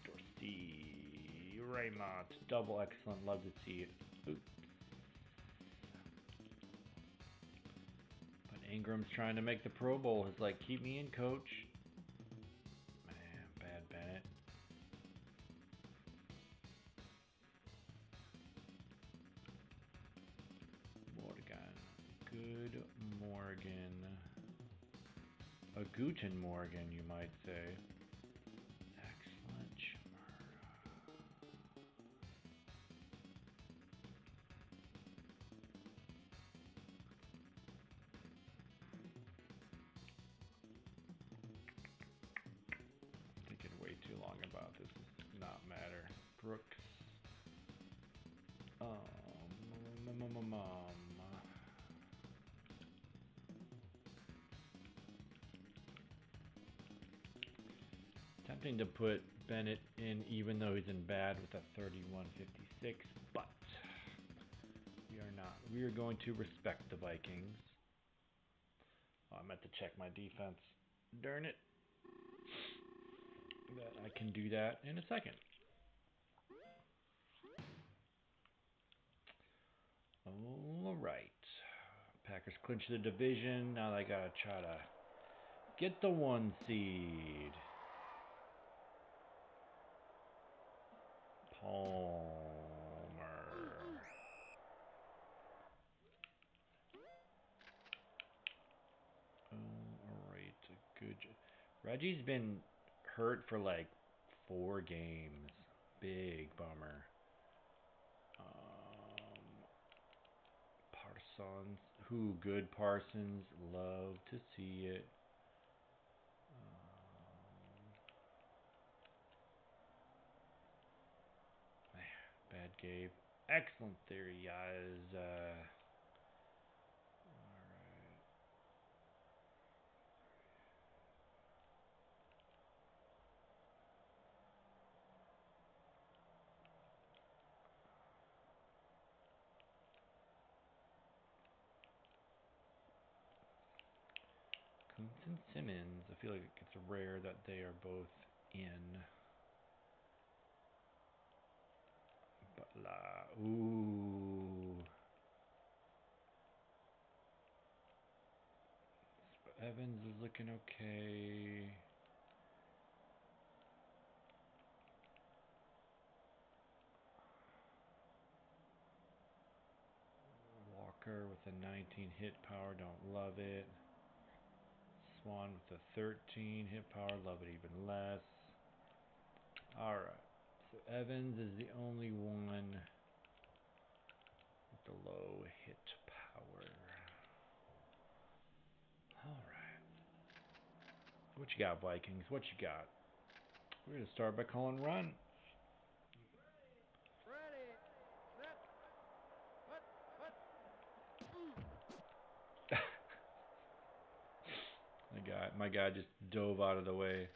Dorsey, Raymond, double excellent. Love to see it. Oops. But Ingram's trying to make the Pro Bowl. He's like, keep me in, coach. Man, bad Bennett. Morgan. Good Morgan. A Guten Morgan, you might say. Excellent. Thinking way too long about this. Does not matter. Brooks. Tempting to put Bennett in even though he's in bad with a 31-56, but we are not. We are going to respect the Vikings. Oh, I meant to check my defense. Darn it. But I can do that in a second. All right. Packers clinch the division. Now they gotta try to get the 1 seed. Palmer. All right. Good. Reggie's been hurt for like 4 games. Big bummer. Parsons. Who? Good Parsons. Love to see it. Bad Gabe. Excellent theory, guys. Alright. Kuntz and Simmons. I feel like it's rare that they are both in. Ooh. Evans is looking okay. Walker with a 19 hit power, don't love it. Swan with a 13 hit power, love it even less. Alright, so Evans is the only one with the low hit power. Alright. What you got, Vikings? What you got? We're going to start by calling run. My guy just dove out of the way.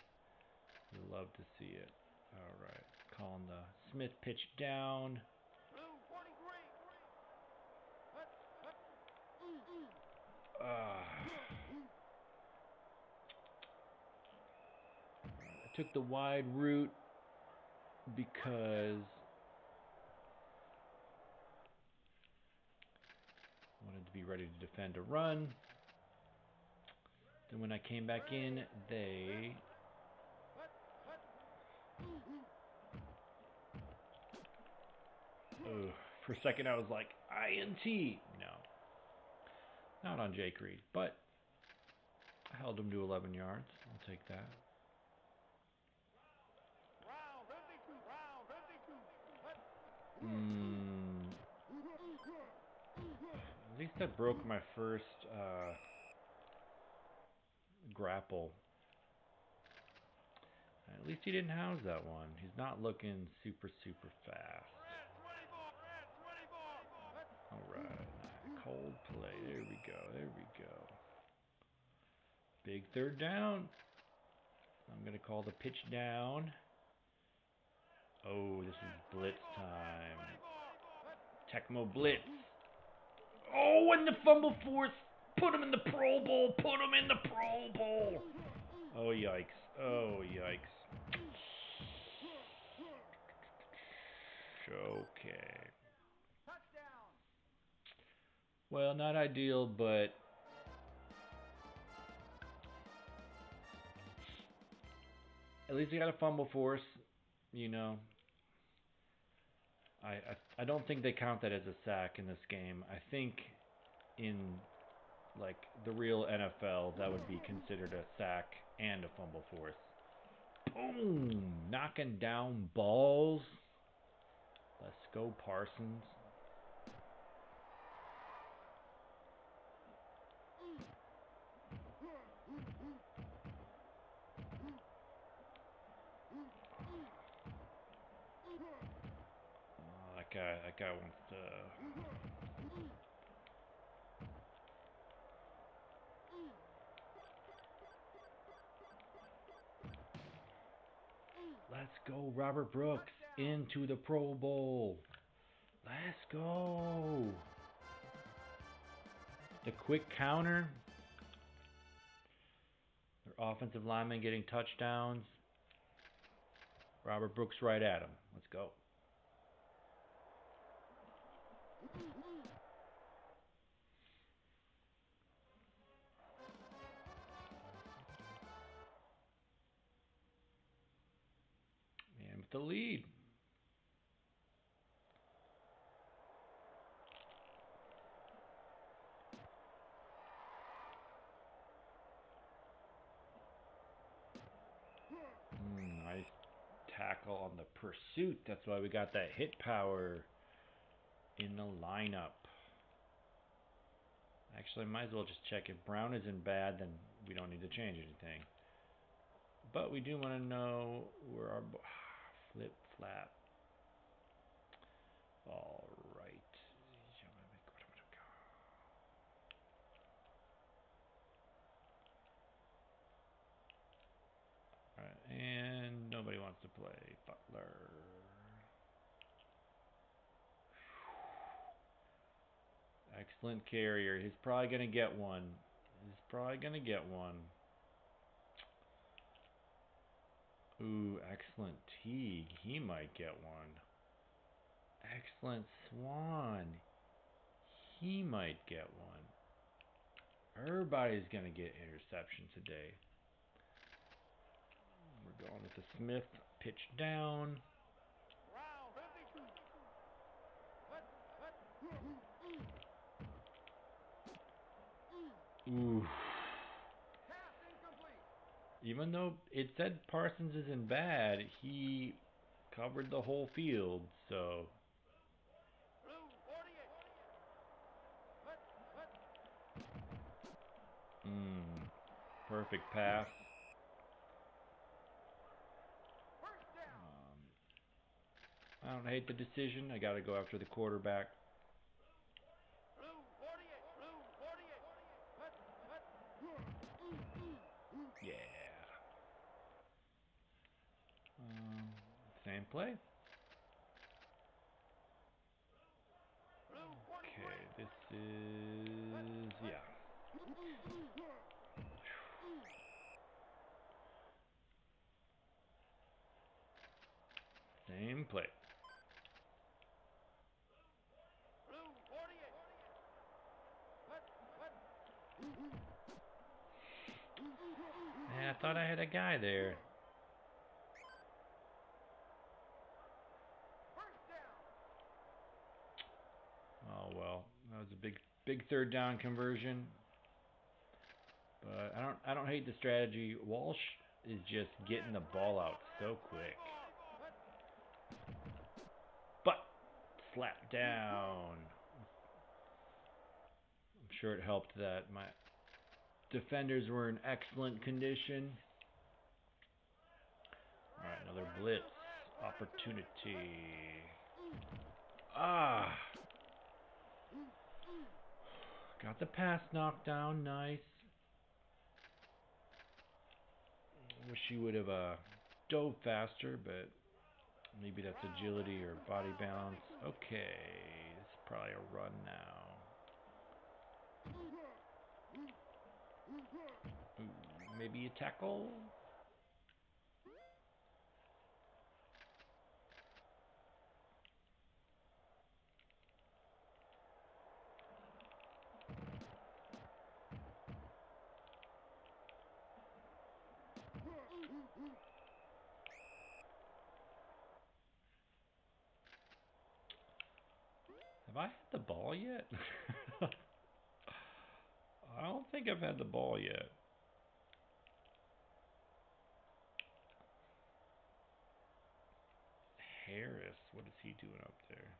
You'd love to see it. Alright. Calling the Smith pitch down. I took the wide route because I wanted to be ready to defend a run. Then when I came back in, they Ugh. For a second I was like, INT. No. Not on Jake Reed, but I held him to 11 yards. I'll take that. At least I broke my first grapple. At least he didn't house that one. He's not looking super fast. Alright, cold play. There we go. Big third down. I'm going to call the pitch down. Oh, this is blitz time. Tecmo blitz. Oh, and the fumble force. Put him in the Pro Bowl. Oh, yikes. Okay. Well, not ideal, but at least he got a fumble force, you know. I don't think they count that as a sack in this game. I think in like the real NFL that would be considered a sack and a fumble force. Boom! Knocking down balls. Let's go, Parsons. That guy wants to. Let's go, Robert Brooks, into the Pro Bowl. Let's go. The quick counter. Their offensive linemen getting touchdowns. Robert Brooks right at him. Let's go. And with the lead. Nice tackle on the pursuit. That's why we got that hit power in the lineup. Actually, might as well just check. If Brown isn't bad, then we don't need to change anything. But we do want to know where our flip flap. All right. All right, and nobody wants to play Butler. Excellent carrier. He's probably gonna get one. Ooh, excellent Teague. He might get one. Excellent Swan. He might get one. Everybody's going to get interception today. We're going with the Smith. Pitch down. Ooh. Even though it said Parsons isn't bad, he covered the whole field, so... Perfect pass. I don't hate the decision. I got to go after the quarterback. Yeah. Same play. Okay, this is... yeah. Same play. Man, I thought I had a guy there. was a big third down conversion. But I don't hate the strategy. Walsh is just getting the ball out so quick. But slap down. I'm sure it helped that my defenders were in excellent condition. All right, another blitz opportunity. Got the pass knocked down. Nice. Wish he would have dove faster, but maybe that's agility or body balance. Okay, this is probably a run now. Ooh, maybe a tackle. Have I had the ball yet? I don't think I've had the ball yet. Harris, what is he doing up there?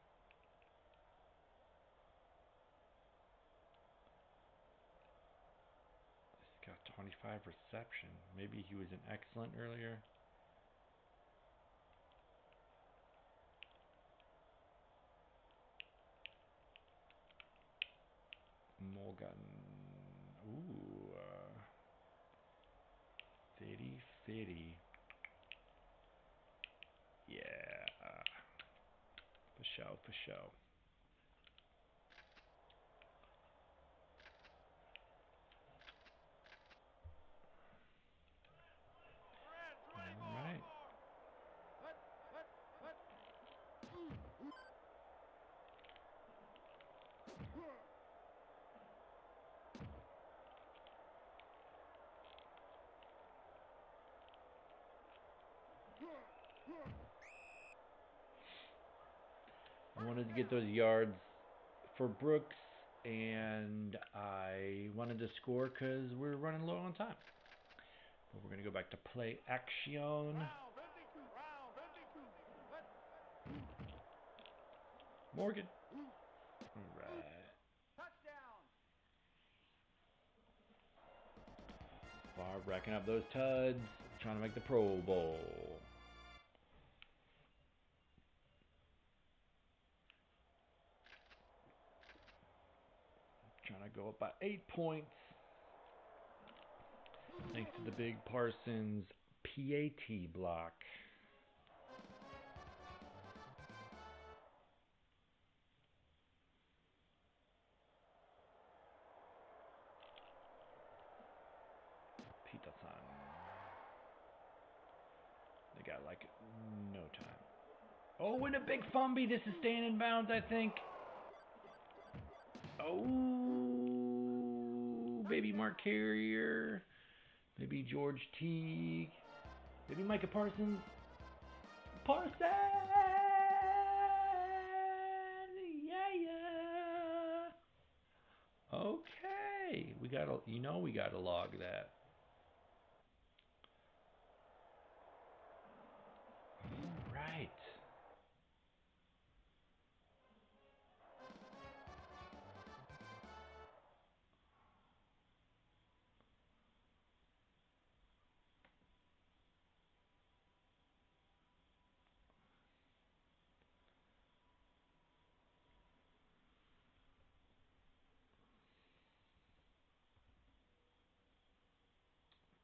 He's got 25 reception. Maybe he was an excellent earlier. Morgan. Ooh. Fitty. Yeah. For show. All right. I wanted to get those yards for Brooks, and I wanted to score because we're running low on time. But we're going to go back to play action. Morgan. All right. Favre racking up those tuds, trying to make the Pro Bowl. Trying to go up by 8 points. Thanks to the big Parsons PAT block. Peterson. They got like no time. Oh, and a big fumby. This is staying in bounds, I think. Oh, baby Mark Carrier. Maybe George Teague. Maybe Micah Parsons. Parsons! Yeah. Okay. We gotta log that. All right.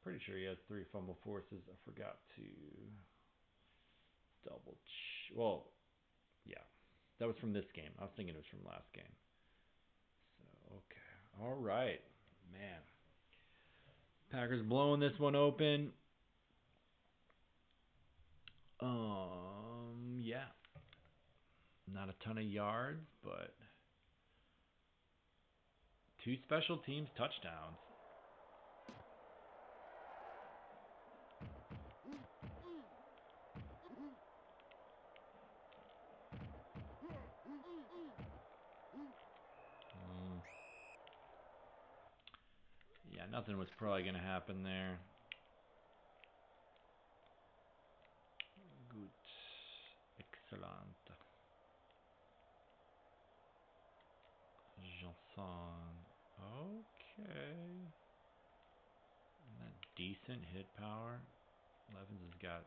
Pretty sure he has 3 fumble forces. I forgot to double check. Well, yeah. That was from this game. I was thinking it was from last game. So, okay. All right. Man. Packers blowing this one open. Yeah. Not a ton of yards, but 2 special teams touchdowns. Yeah, nothing was probably going to happen there. Good. Excellent. Janson. Okay. That decent hit power. Levens has got...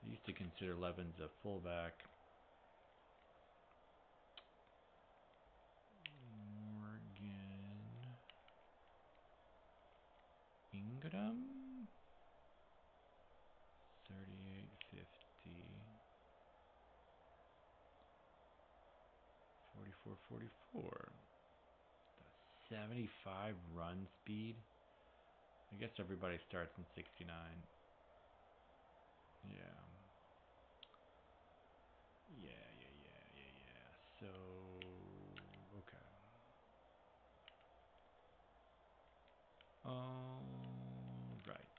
I used to consider Levens a fullback. Morgan. Ingram. 38.50. 44.44. 75 run speed. I guess everybody starts in 69. Yeah. So, okay. Right.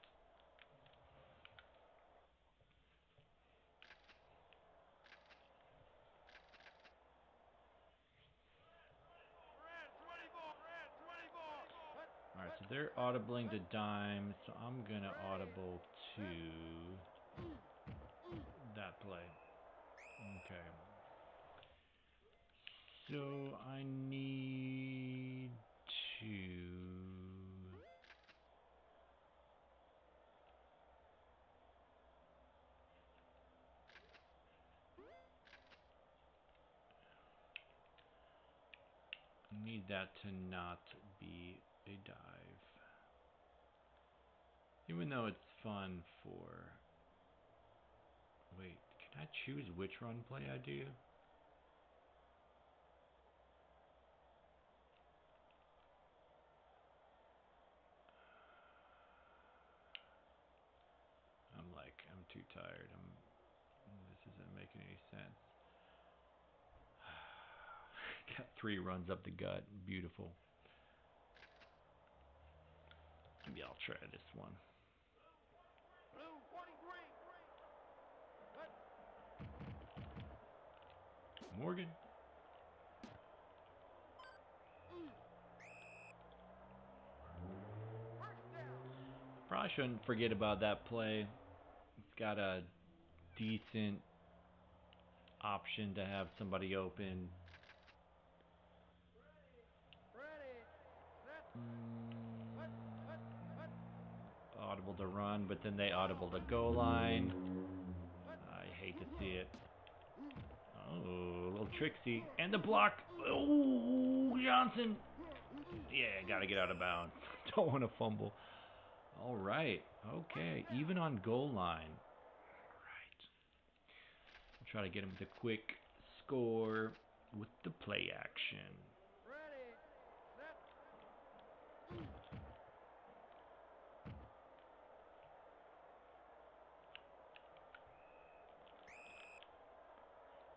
Alright, so they're audibling to dime, so I'm gonna audible to that play. Okay. So I need to... need that to not be a dive. Even though it's fun for... Wait, can I choose which run play I do? I'm too tired. This isn't making any sense. Got 3 runs up the gut. Beautiful. Maybe I'll try this one. Morgan. Probably shouldn't forget about that play. It's got a decent option to have somebody open. Audible to run, but then they audible to goal line. I hate to see it. Oh, a little tricksy. And the block. Oh, Johnson. Yeah, gotta get out of bounds. Don't want to fumble. All right. Okay. Even on goal line. All right. I'll try to get him with a quick score with the play action.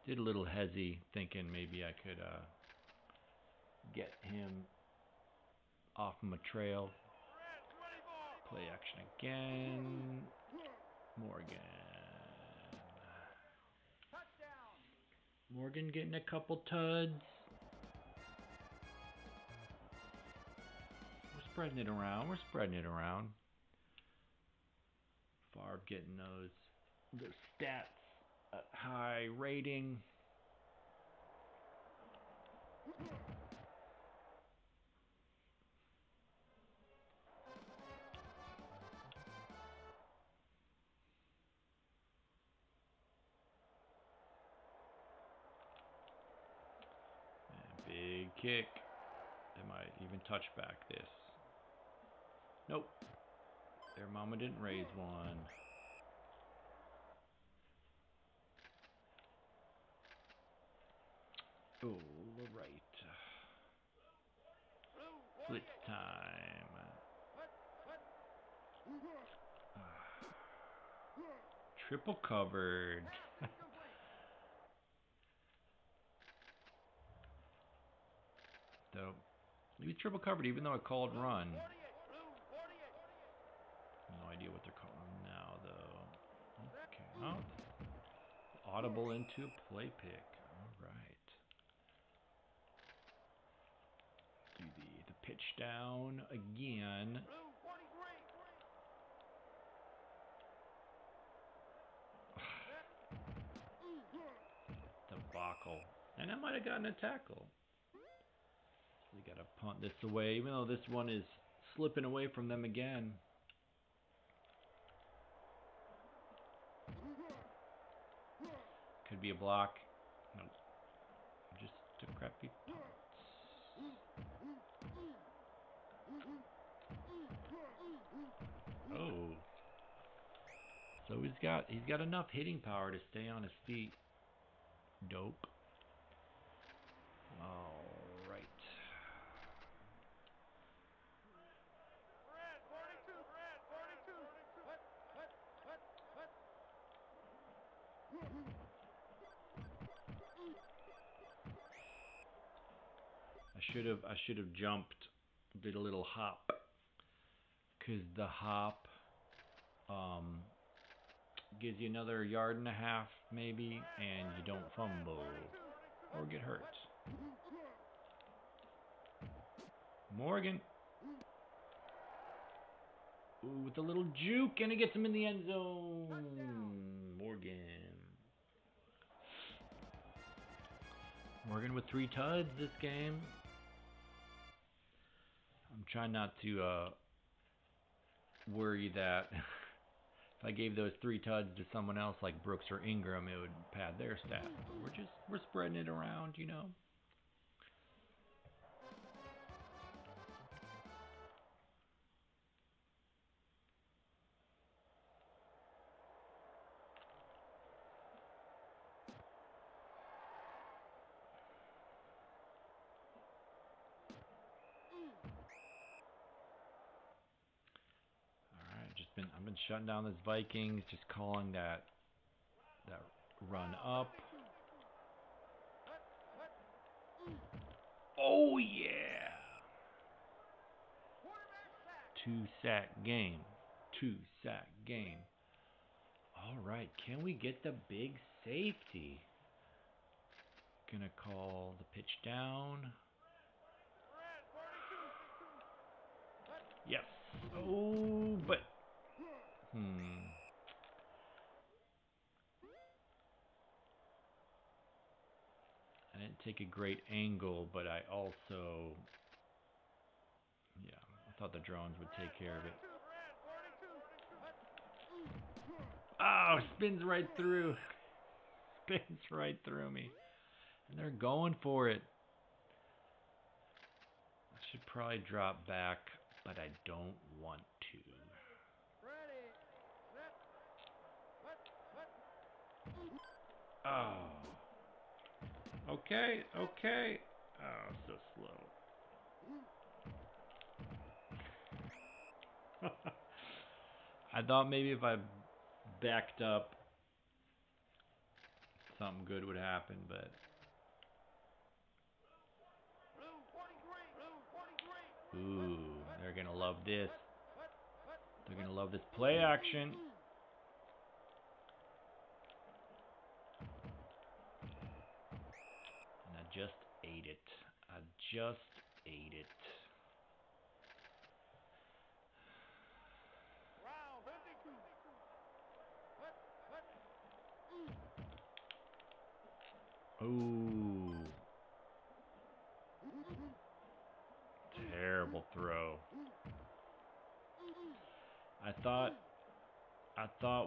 Did a little hezzy, thinking maybe I could get him off my trail. Play action again. Morgan. Morgan getting a couple tuds. We're spreading it around. Favre getting those stats at high rating. And big kick. They might even touch back this. Nope. Their mama didn't raise one. Oh, right. Blitz time. Triple covered. So, he triple covered even though I called run. No idea what they're calling now, though. Okay. Oh, audible into a play pick. All right. Do the pitch Pitch down again. Debacle. And I might have gotten a tackle. We got to punt this away, even though this one is slipping away from them again. Could be a block. Nope. Just a crappy punt. Oh. So he's got enough hitting power to stay on his feet. Dope. All right. I should have jumped, did a little hop, because the hop gives you another yard and a half maybe, and you don't fumble or get hurt. Morgan. Ooh, with a little juke, and it gets him in the end zone. Morgan with 3 tuds this game. I'm trying not to worry that if I gave those 3 tuds to someone else like Brooks or Ingram, it would pad their stats. But we're spreading it around, you know. I've been shutting down this Vikings, just calling that run up. Oh yeah! 2-sack game. 2-sack game. All right, can we get the big safety? Gonna call the pitch down. Yes. Oh, but I didn't take a great angle, but I also, I thought the drones would take care of it. Oh, spins right through. Spins right through me. And they're going for it. I should probably drop back, but I don't want to. Oh. Okay. Oh, so slow. I thought maybe if I backed up, something good would happen, but ooh, they're gonna love this. They're gonna love this play action. And I just ate it. Ooh. Terrible throw. I thought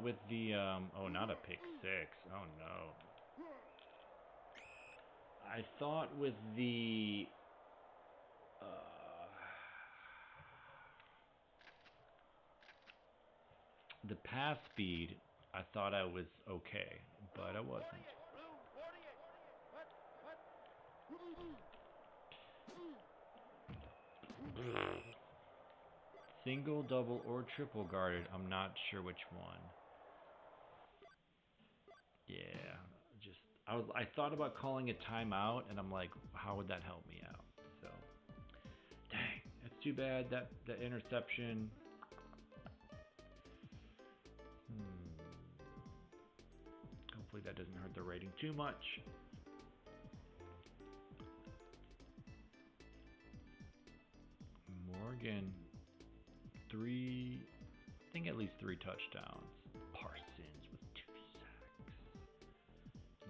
with the oh, not a pick six. Oh no. I thought with the pass speed, I thought I was okay, but I wasn't. Single, double, or triple guarded. I'm not sure which one. Yeah, I thought about calling a timeout, and I'm like, how would that help me out? So, dang, that's too bad that interception. Hopefully that doesn't hurt the rating too much. Morgan, I think at least 3 touchdowns. Parsons with 2 sacks.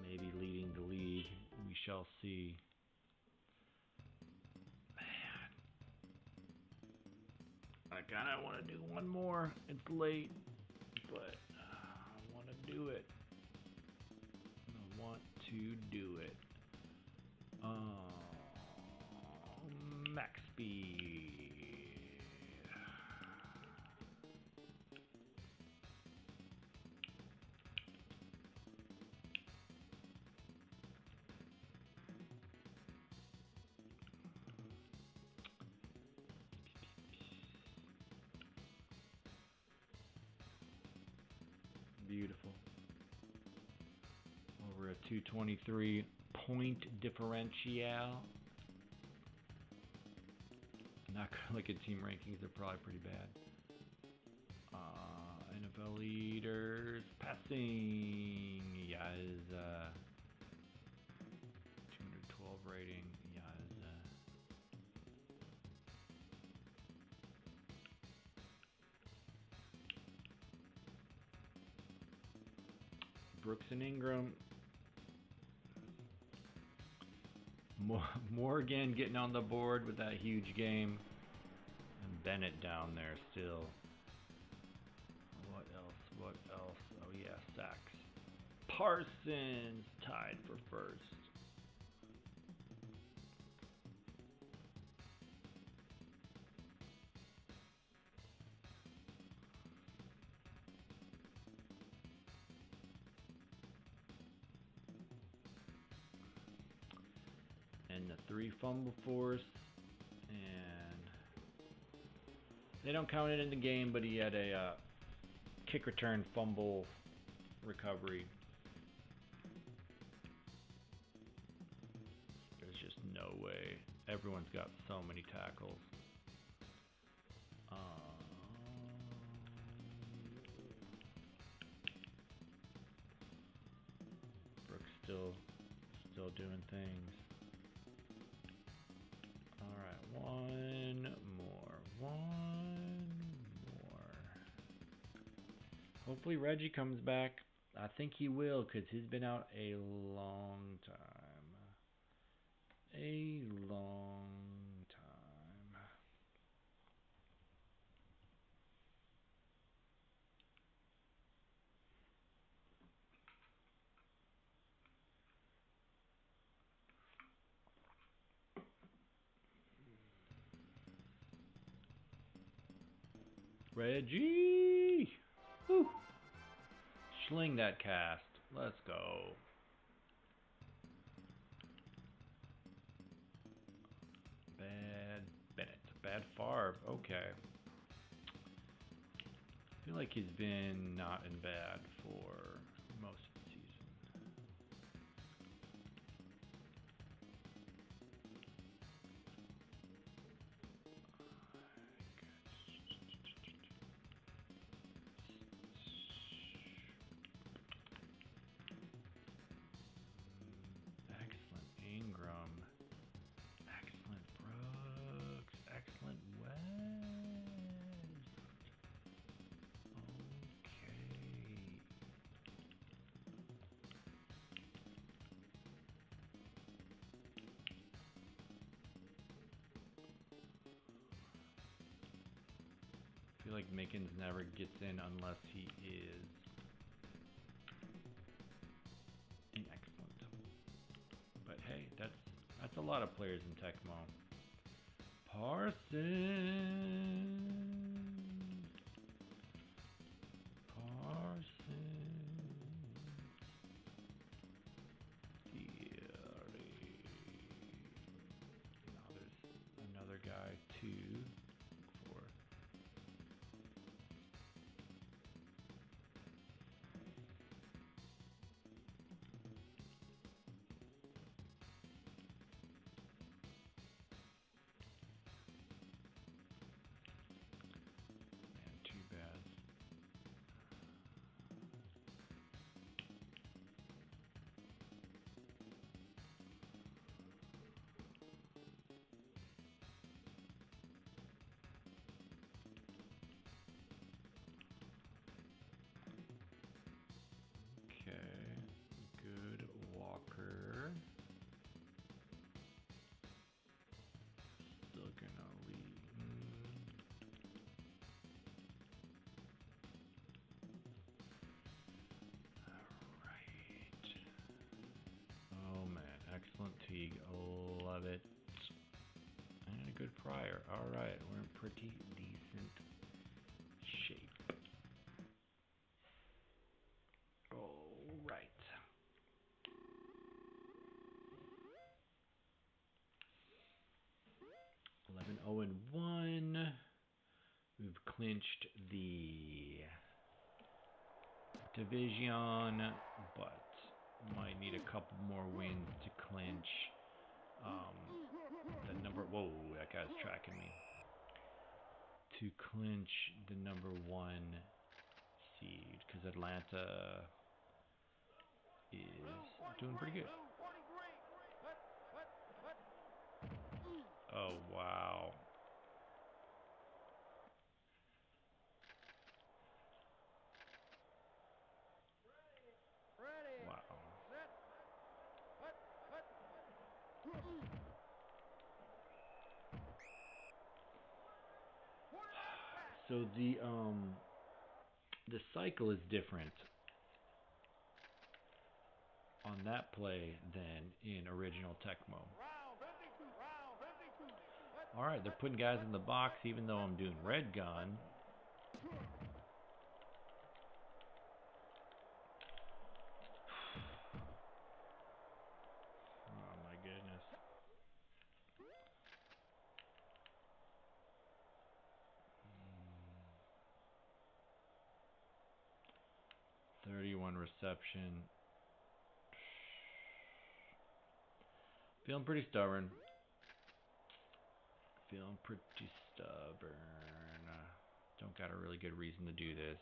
Maybe leading the league. We shall see. Man. I kind of want to do one more. It's late, but I want to do it. I want to do it. Max speed. Beautiful. Over a 223 point differential. Not gonna look at team rankings, they're probably pretty bad. NFL leaders, passing, yes. 212 rating, yes. Brooks and Ingram. Morgan getting on the board with that huge game. And Bennett down there still. What else? What else? Oh yeah, sacks. Parsons tied for first. And the 3 fumble force, and they don't count it in the game, but he had a kick return fumble recovery. There's just no way. Everyone's got so many tackles. Brooks still doing things. Alright, one more. Hopefully Reggie comes back. I think he will, because he's been out a long time. Reggie! Woo. Sling that cast. Let's go. Bad Bennett. Bad Favre. Okay. I feel like he's been not in bad for most of the season. Excellent Ingram. Excellent Brooks. Excellent West. Okay. I feel like Mickens never gets in unless he is an excellent. But hey, that's a lot of players in Tecmo. Parsons. Now there's another guy, 2, 4. Man, too bad. love it. And a good prior. Alright, we're in pretty decent shape. Alright. 11-0-1. We've clinched the division, but might need a couple more wins to clinch the number. Whoa, that guy's tracking me. To clinch the number 1 seed, because Atlanta is doing pretty good. Oh, wow. Wow. So the cycle is different on that play than in original Tecmo. Alright, they're putting guys in the box even though I'm doing red gun. Oh my goodness. Hmm. 31 reception. Feeling pretty stubborn. Don't got a really good reason to do this.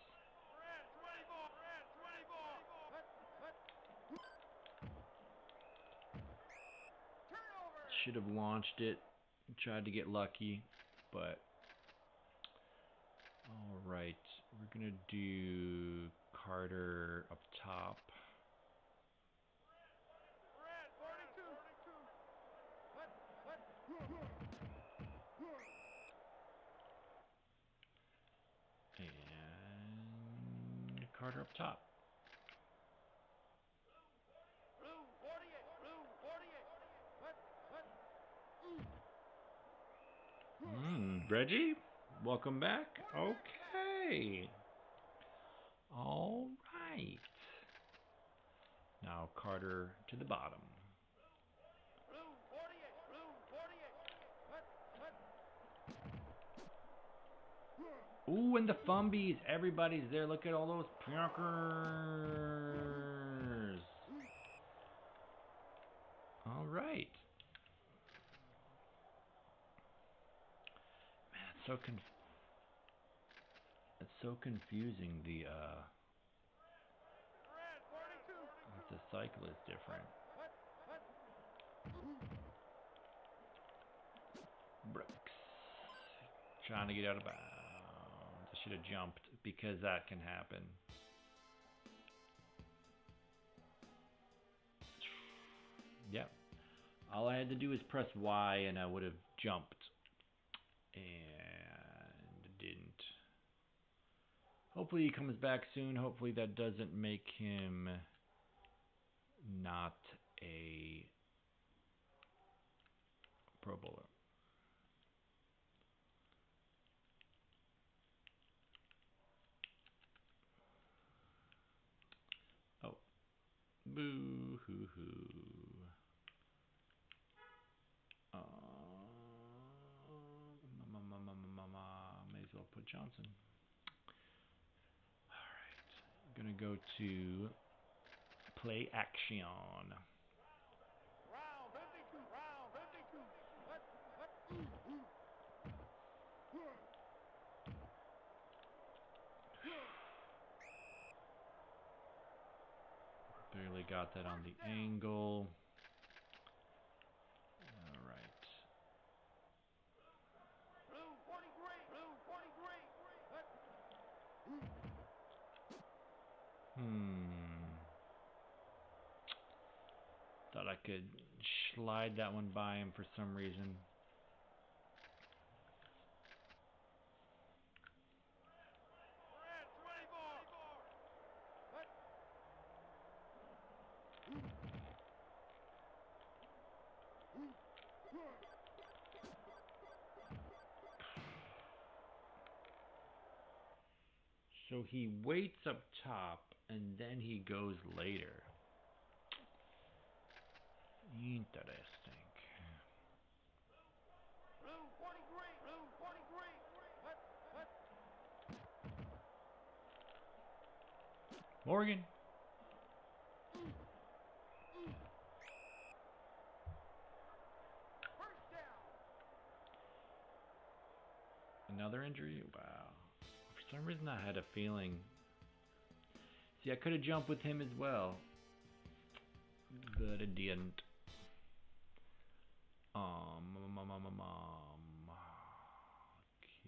Should have launched it, tried to get lucky, but alright, we're gonna do Carter up top. And Carter up top. Reggie, welcome back. Okay. All right. Now Carter to the bottom. Ooh, and the Fumbies. Everybody's there. Look at all those punkers. All right. Man, it's so confusing. The cycle is different. Brooks trying to get out of bounds. I should have jumped because that can happen. Yep. All I had to do was press Y and I would have jumped. And didn't. Hopefully he comes back soon. Hopefully that doesn't make him not a Pro Bowler. Oh. Boo hoo hoo. May as well put Johnson. Alright. I'm gonna go to play action. Barely got that on the angle. Alright. Thought I could slide that one by him for some reason. So he waits up top and then he goes later. Interesting. Morgan. Another injury? Wow. For some reason I had a feeling. See, I could have jumped with him as well. But I didn't.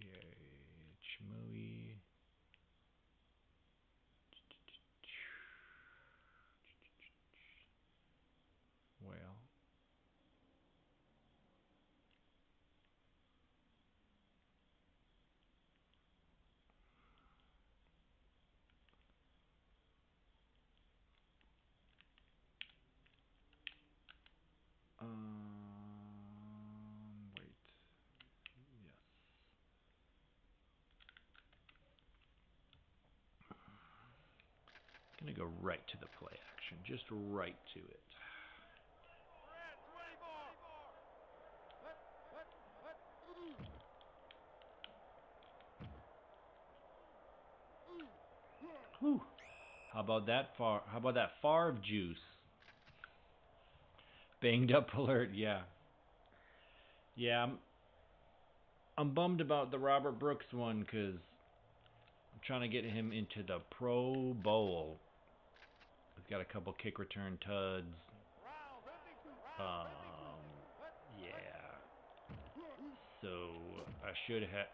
Okay. Chmui. Well. Wait. Yes. Gonna go right to the play action. Just right to it. Whew. How about that Favre juice? Banged up alert, yeah. Yeah, I'm bummed about the Robert Brooks one because I'm trying to get him into the Pro Bowl. He's got a couple kick return tuds. Yeah. So I should have.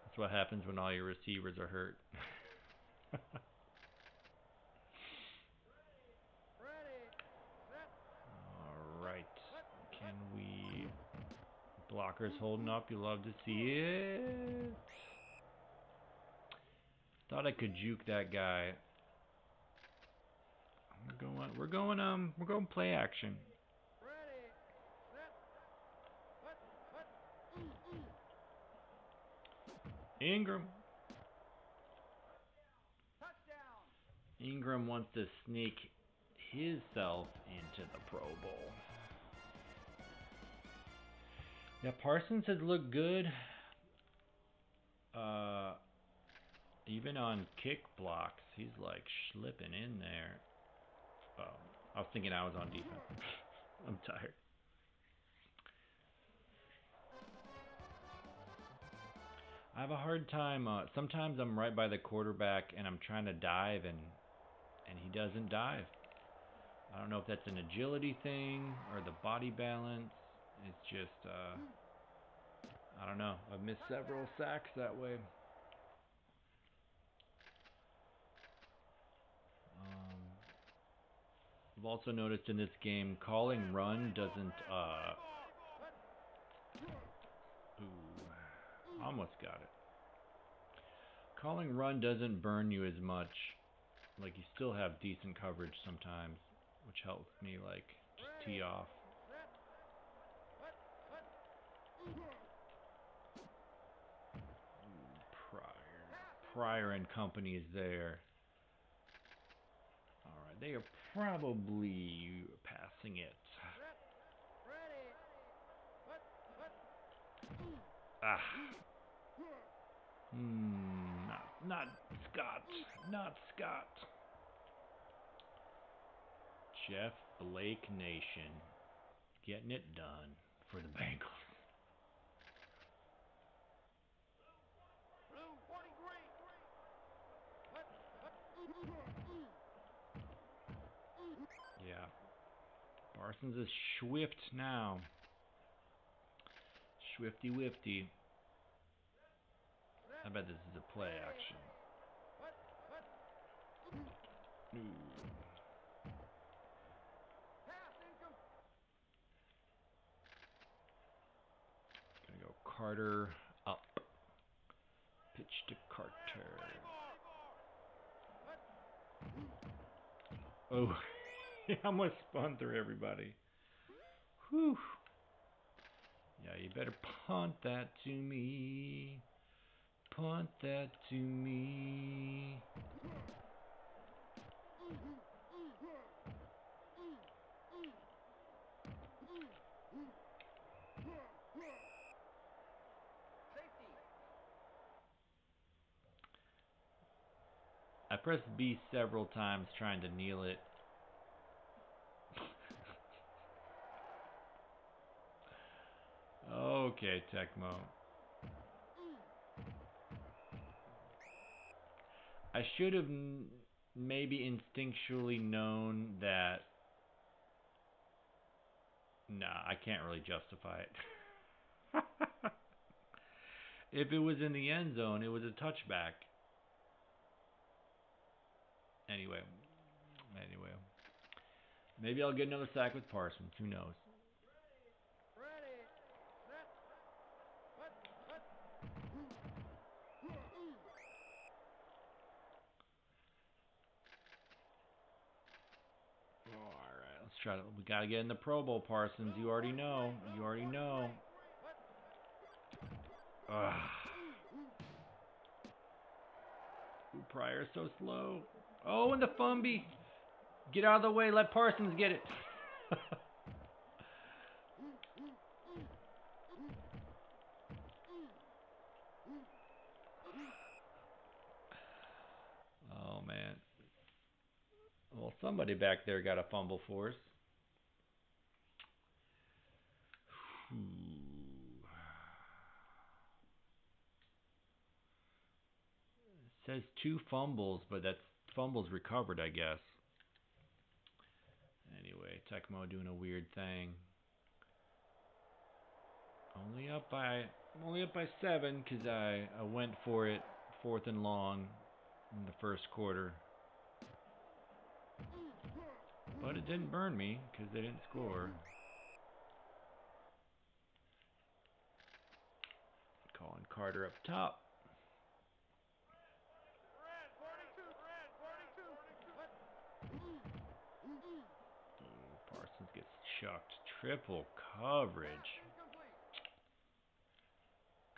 That's what happens when all your receivers are hurt. All right. Can we? Blockers holding up. You love to see it. Thought I could juke that guy. We're going play action. Ingram. Ingram wants to sneak himself into the Pro Bowl. Yeah, Parsons has looked good. Even on kick blocks, he's like slipping in there. Oh, I was thinking I was on defense. I'm tired. I have a hard time. Sometimes I'm right by the quarterback and I'm trying to dive and he doesn't dive. I don't know if that's an agility thing or the body balance. It's just, I don't know. I've missed several sacks that way. I've also noticed in this game, calling run doesn't, almost got it. Calling run doesn't burn you as much. Like, you still have decent coverage sometimes, which helps me, like, just tee off. Pryor and company is there. Alright, they are probably passing it. Ah. Not Scott. Not Scott. Jeff Blake Nation. Getting it done for the Bengals. Yeah. Parsons is swift now. Swifty Wifty. I bet this is a play action. Gonna go Carter up. Pitch to Carter. Oh, he almost spun through everybody. Whew. Yeah, you better punt that to me. Punt that to me. I pressed B several times trying to kneel it. Okay, Tecmo. I should have maybe instinctually known that. Nah, I can't really justify it. If it was in the end zone, it was a touchback. Anyway. Maybe I'll get another sack with Parsons. Who knows? Alright, let's try to. We gotta get in the Pro Bowl, Parsons. You already know. Ugh. Ooh, Pryor's so slow. Oh, and the fumby. Get out of the way. Let Parsons get it. Oh, man. Well, somebody back there got a fumble force. It says 2 fumbles, but that's fumbles recovered, I guess. Anyway, Tecmo doing a weird thing. Only up by 7 because I went for it 4th and long in the first quarter. But it didn't burn me because they didn't score. Calling Carter up top. Parsons gets chucked. Triple coverage.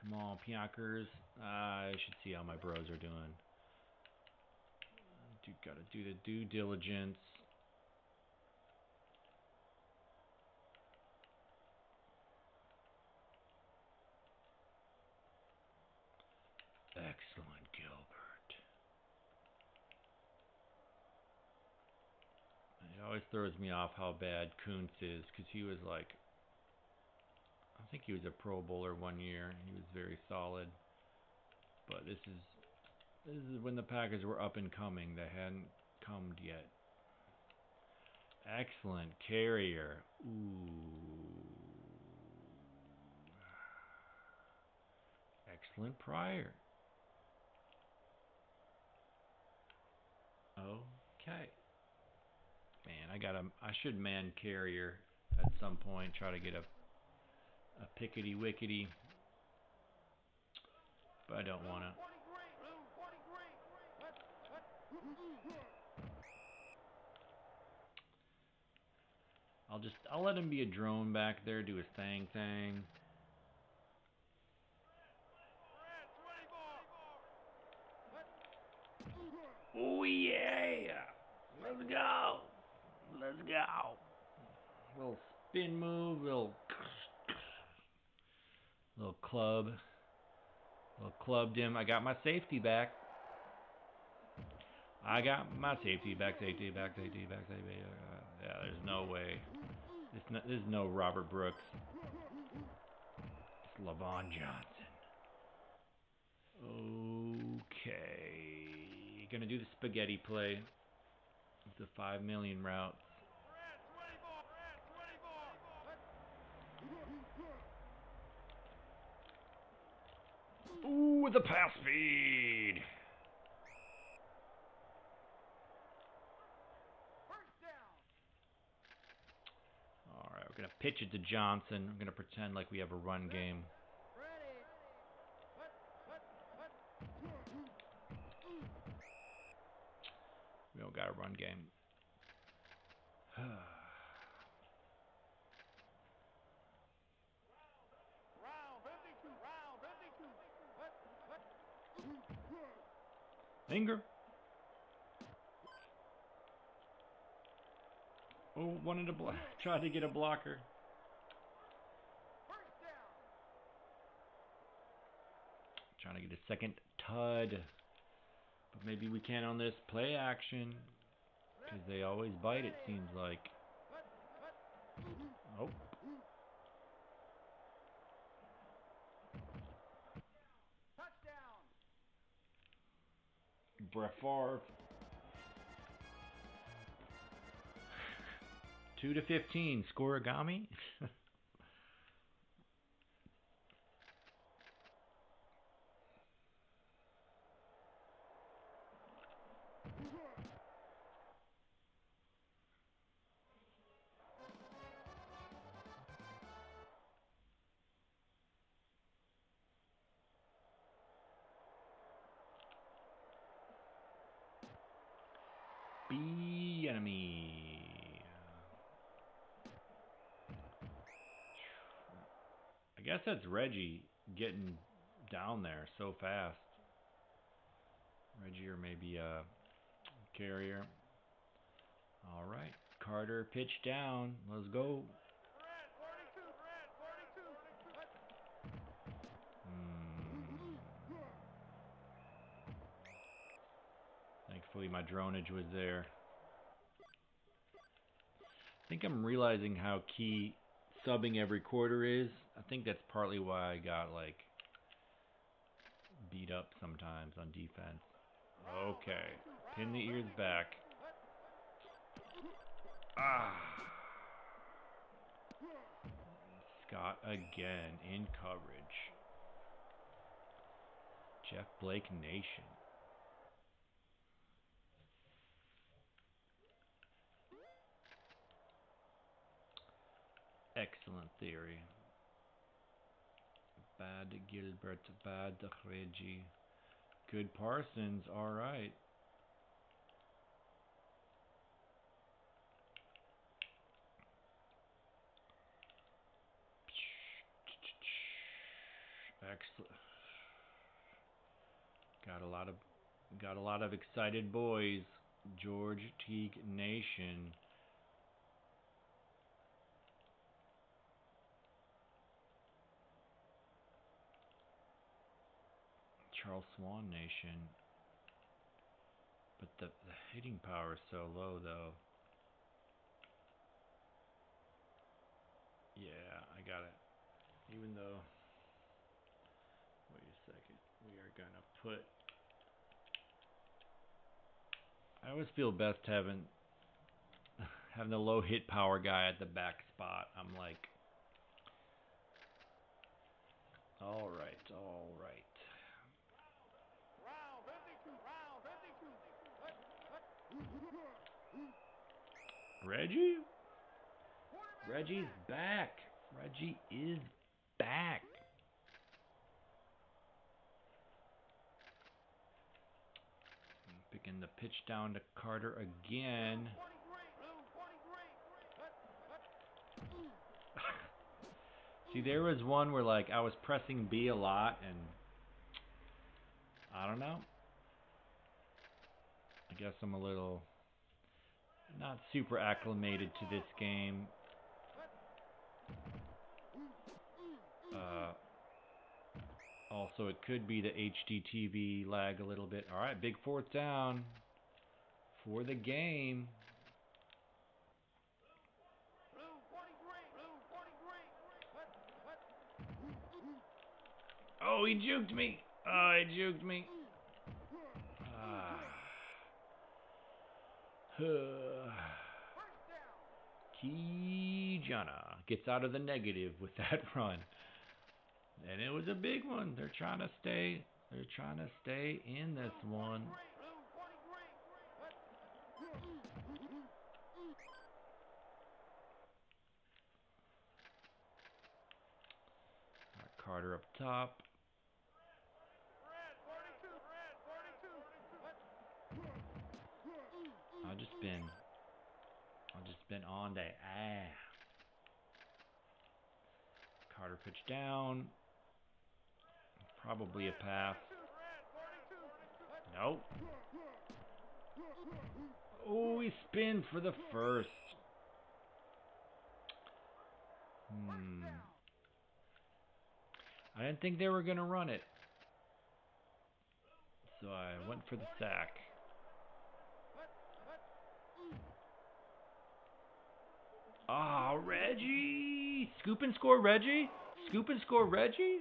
Come on, Pionkers. I should see how my bros are doing. Gotta do the due diligence. Excellent, Gilbert. It always throws me off how bad Kuntz is, because he was like, I think he was a Pro Bowler one year. He was very solid. But this is when the Packers were up and coming. They hadn't come yet. Excellent carrier. Ooh. Excellent Pryor. Okay. Man, I should man carrier at some point. Try to get a pickety wickety. But I don't want to. I'll let him be a drone back there, do his thing. Oh yeah! Let's go! Little spin move, little club dim. I got my safety back. Yeah, there's no way. This is no Robert Brooks. It's LaVon Johnson. Okay. Gonna do the spaghetti play. The 5 million route. Ooh, the pass feed. Alright, we're going to pitch it to Johnson. We're going to pretend like we have a run game. We don't got a run game. Ingram. Oh, wanted to try to get a blocker. Trying to get a second tud. But maybe we can on this play action. Because they always bite, it seems like. Oh. Brett Favre. 2-15. Scoregami. Be enemy. I guess that's Reggie getting down there so fast. Reggie or maybe a carrier. All right, Carter pitch down. Let's go. Thankfully, my dronage was there. I think I'm realizing how key subbing every quarter is. I think that's partly why I got like beat up sometimes on defense. Okay, pin the ears back. Ah, Scott again in coverage. Jeff Blake Nation. Excellent theory. Bad Gilbert, bad Reggie. Good Parsons, alright. Excellent. Got a lot of excited boys. George Teague Nation. Charles Swan Nation. But the hitting power is so low though. Yeah, I got it. Even though, wait a second, we are gonna put, I always feel best having the low hit power guy at the back spot. I'm like, all right. Reggie? Reggie's back. Reggie is back. Picking the pitch down to Carter again. See, there was one where like I was pressing B a lot and I don't know. I guess I'm a little not super acclimated to this game. Also, it could be the HDTV lag a little bit. All right, big fourth down for the game. Oh, he juked me. Oh, he juked me. Kijana gets out of the negative with that run. And it was a big one. They're trying to stay in this one. Carter up top. I've just been on that. Carter pitch down. Probably a pass. Nope. Oh, he spinned for the first. I didn't think they were going to run it. So I went for the sack. Ah, Reggie! Scoop and score Reggie? Scoop and score Reggie?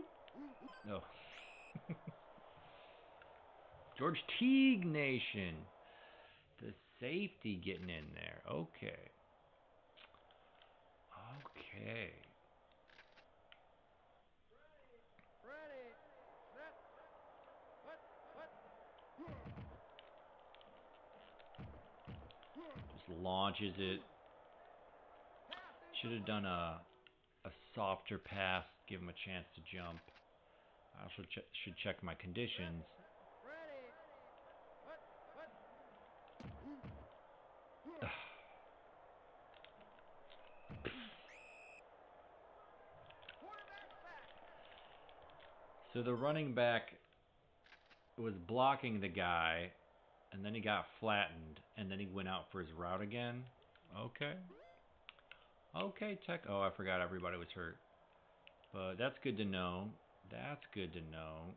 No. George Teague Nation. The safety getting in there. Okay. Okay. Just launches it. Should have done a softer pass, give him a chance to jump. I also should check my conditions. So the running back was blocking the guy, and then he got flattened, and then he went out for his route again. Okay. Okay, Tech. Oh, I forgot everybody was hurt. But that's good to know. That's good to know.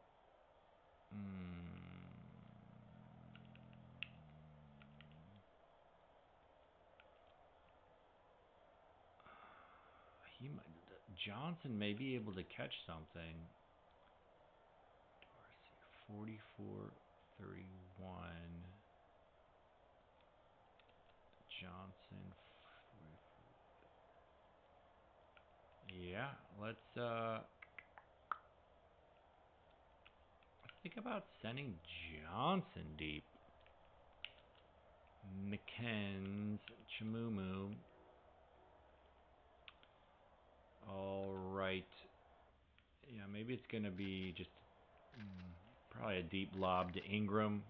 Johnson may be able to catch something. 44-31. Johnson. Yeah, let's think about sending Johnson deep. McKenz, Chimumu. All right. Yeah, maybe it's going to be just probably a deep lob to Ingram.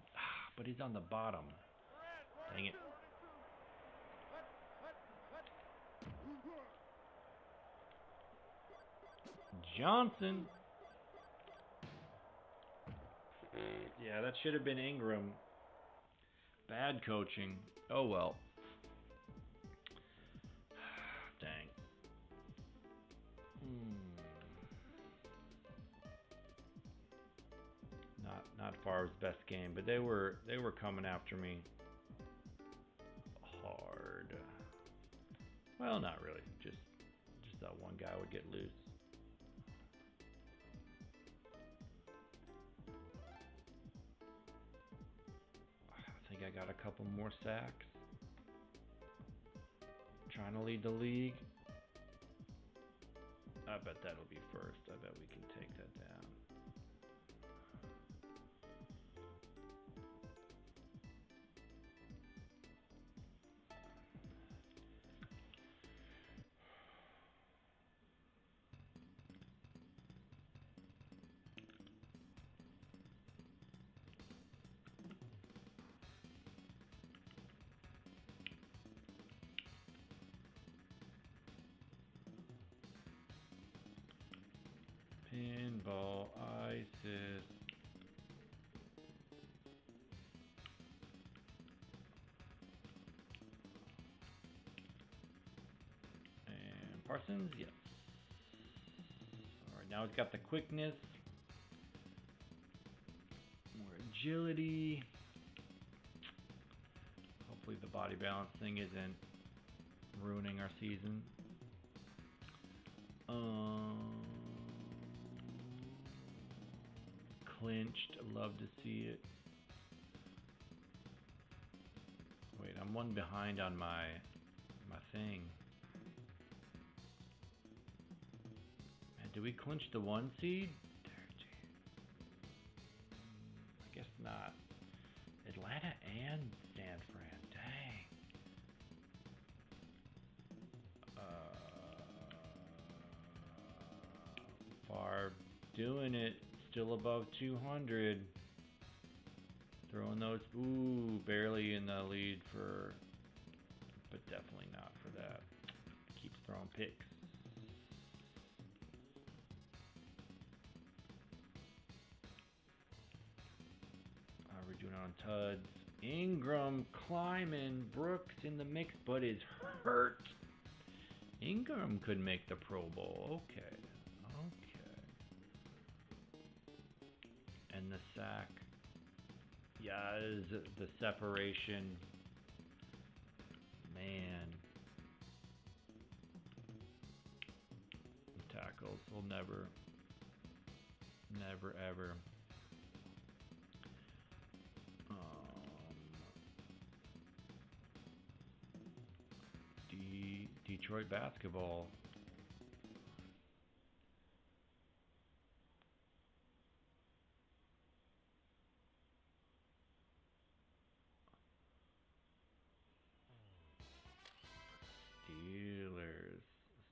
But he's on the bottom. Dang it. Johnson. Yeah, that should have been Ingram. Bad coaching. Oh well. Dang. Not Favre's best game, but they were coming after me hard. Well, not really. Just that one guy would get loose. I think I got a couple more sacks. Trying to lead the league. I bet that'll be first. I bet we can take that down. Pinball ISIS. And Parsons, yes. Alright, now it's got the quickness. More agility. Hopefully the body balance thing isn't ruining our season. Clinched, love to see it. Wait, I'm one behind on my thing. Man, do we clinch the 1 seed? I guess not. Atlanta and San Fran. Dang. Favre doing it. Still above 200. Throwing those. Ooh, barely in the lead for. But definitely not for that. Keeps throwing picks. How are we doing on Tuds. Ingram, Kleiman, Brooks in the mix, but is hurt. Ingram could make the Pro Bowl. Okay. And the sack. Yes, the separation. Man. The tackles will never ever. Detroit basketball.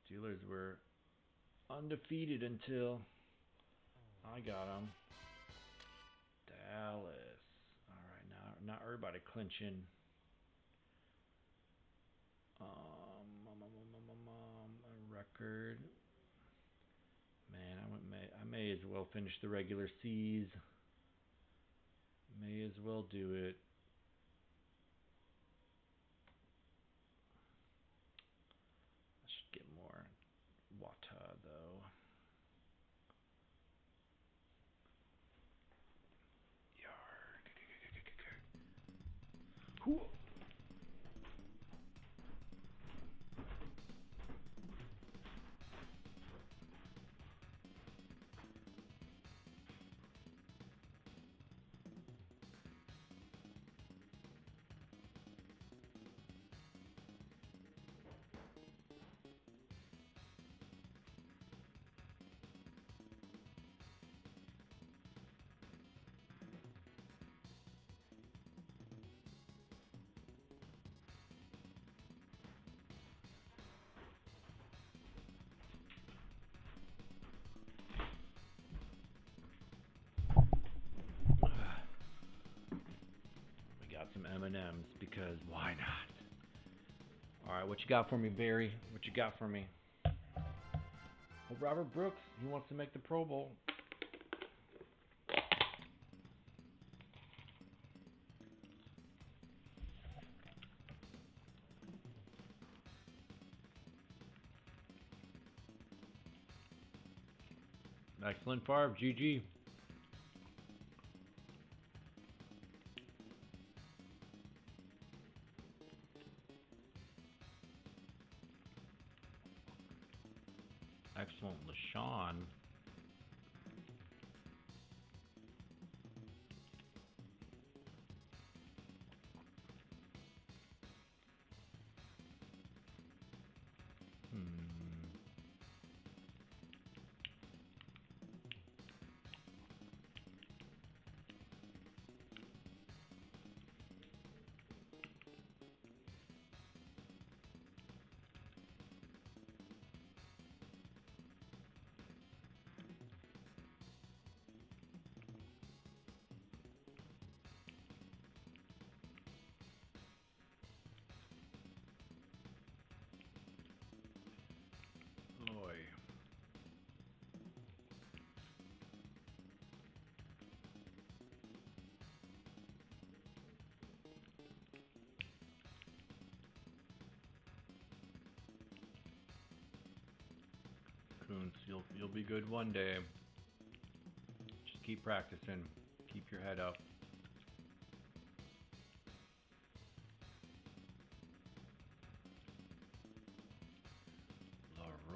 Steelers were undefeated until I got them. Dallas. All right, now not everybody clinching. A record. Man, I may as well finish the regular seas. May as well do it. I should get more water though. Cool. Some M&Ms because why not? All right, what you got for me, Barry? What you got for me? Well, Robert Brooks, he wants to make the Pro Bowl. Excellent, Favre. GG. Excellent, LaShawn. Coons, you'll be good one day. Just keep practicing. Keep your head up.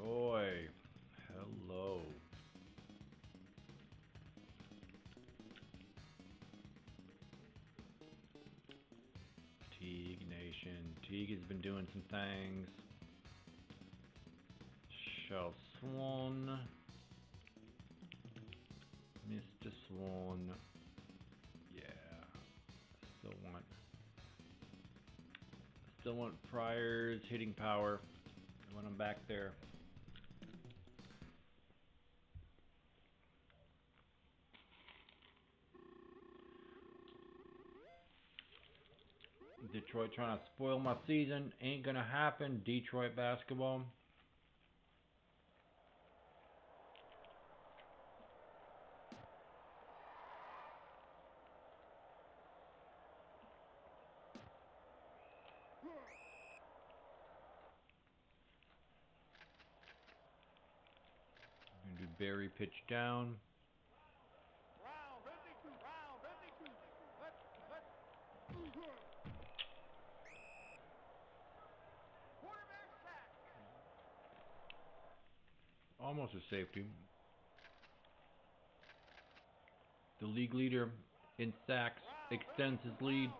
Leroy, hello. Teague Nation. Teague has been doing some things. Shell Swan. Mr. Swan. Yeah. Still want Pryor's hitting power when I'm back there. Detroit trying to spoil my season. Ain't gonna happen. Detroit basketball. Barry pitched down. Almost a safety. The league leader in sacks extends his lead.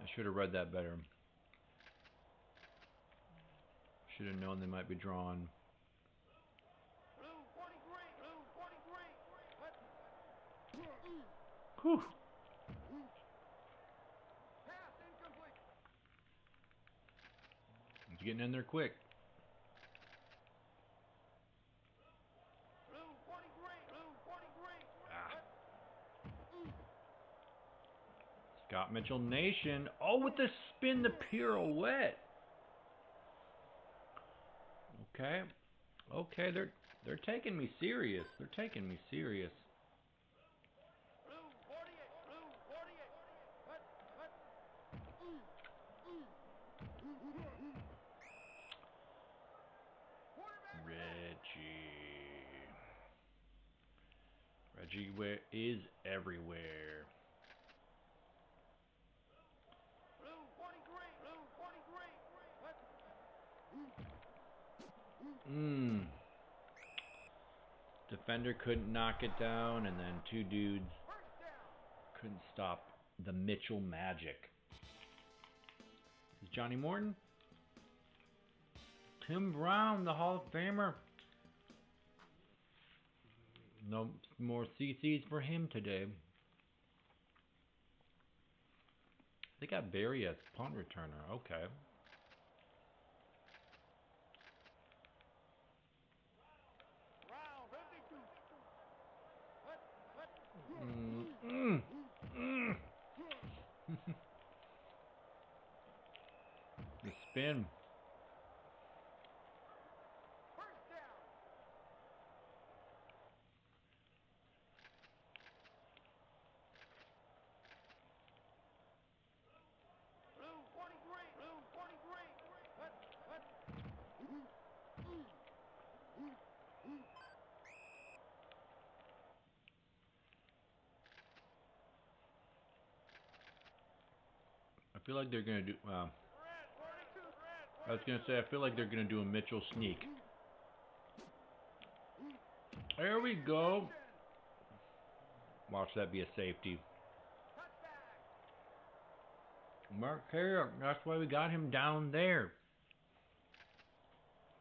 I should have read that better. Should have known they might be drawn. Whew. He's getting in there quick. Scott Mitchell Nation. Oh, with the spin, the pirouette. Okay. Okay, they're taking me serious. They're taking me serious. Reggie is everywhere. Defender couldn't knock it down, and then two dudes couldn't stop the Mitchell magic. Is Johnny Morton? Tim Brown, the Hall of Famer. No more CCs for him today. They got Barry as punt returner. Okay. The spin. I feel like they're gonna do. I was gonna say I feel like they're gonna do a Mitchell sneak. There we go. Watch that be a safety. Mark Carrier. That's why we got him down there.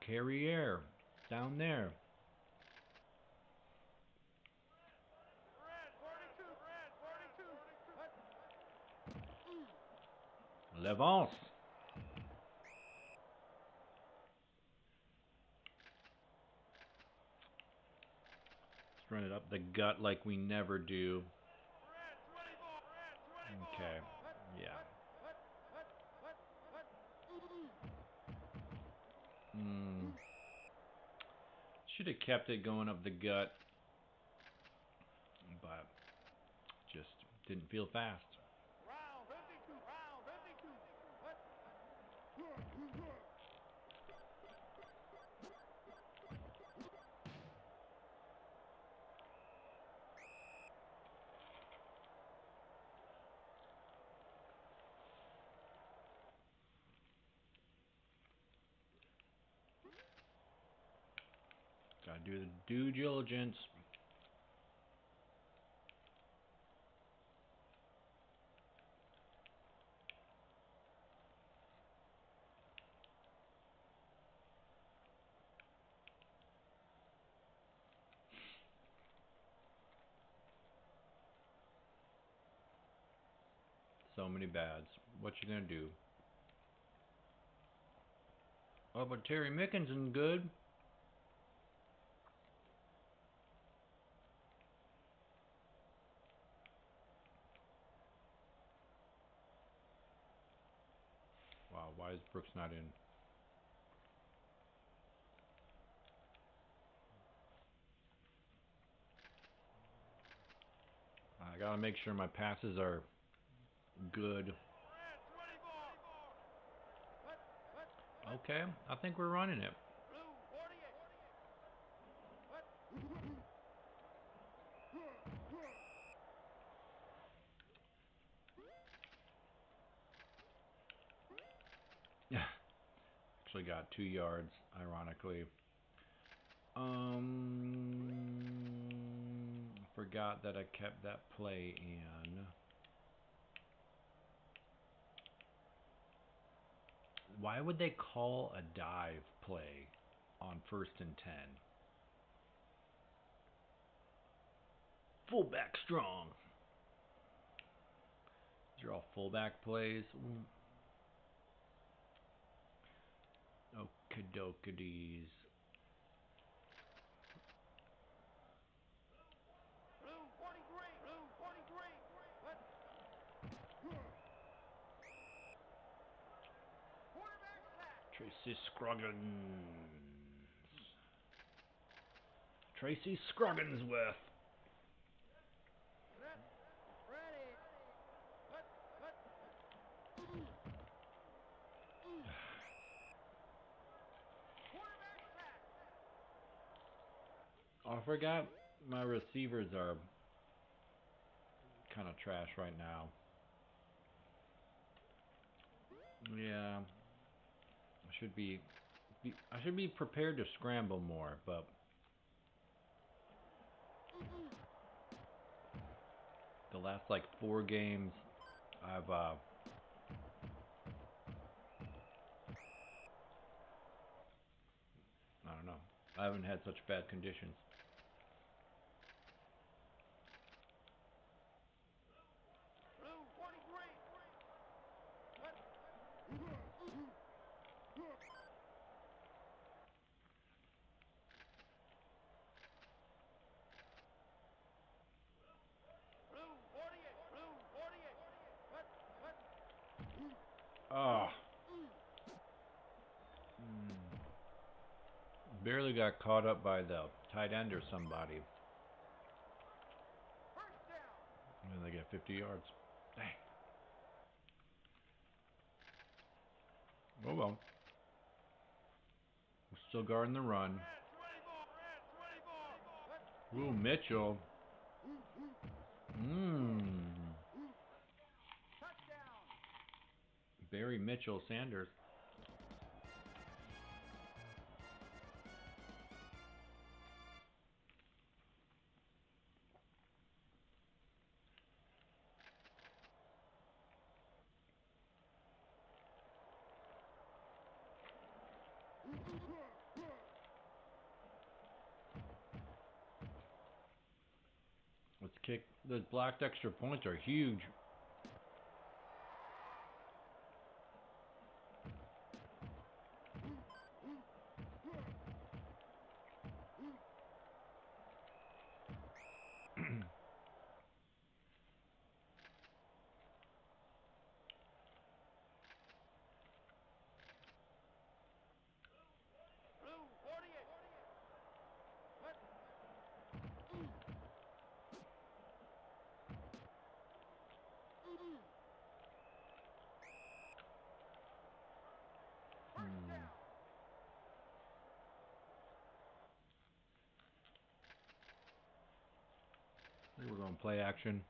Carrier down there. Levance. Let's run it up the gut like we never do. Okay. Yeah. Should have kept it going up the gut, but just didn't feel fast. Gotta do the due diligence. So many bads. What you gonna do? Oh, but Terry Mickinson's good. Wow, why is Brooks not in? I gotta make sure my passes are good. Okay, I think we're running it. Yeah, actually got 2 yards, ironically. Forgot that I kept that play in. Why would they call a dive play on 1st and 10? Fullback strong. These are all fullback plays. Okey-dokey-dees. Tracy Scroggins. Tracy Scrogginsworth. I forgot my receivers are kind of trash right now. Yeah, I should be prepared to scramble more, but the last like 4 games I've I don't know. I haven't had such bad conditions. Oh. Barely got caught up by the tight end or somebody. And then they get 50 yards. Dang. Oh well. We're still guarding the run. Ooh, Mitchell. Barry Mitchell Sanders. Let's kick. Those blocked extra points are huge. I think we're going to play action.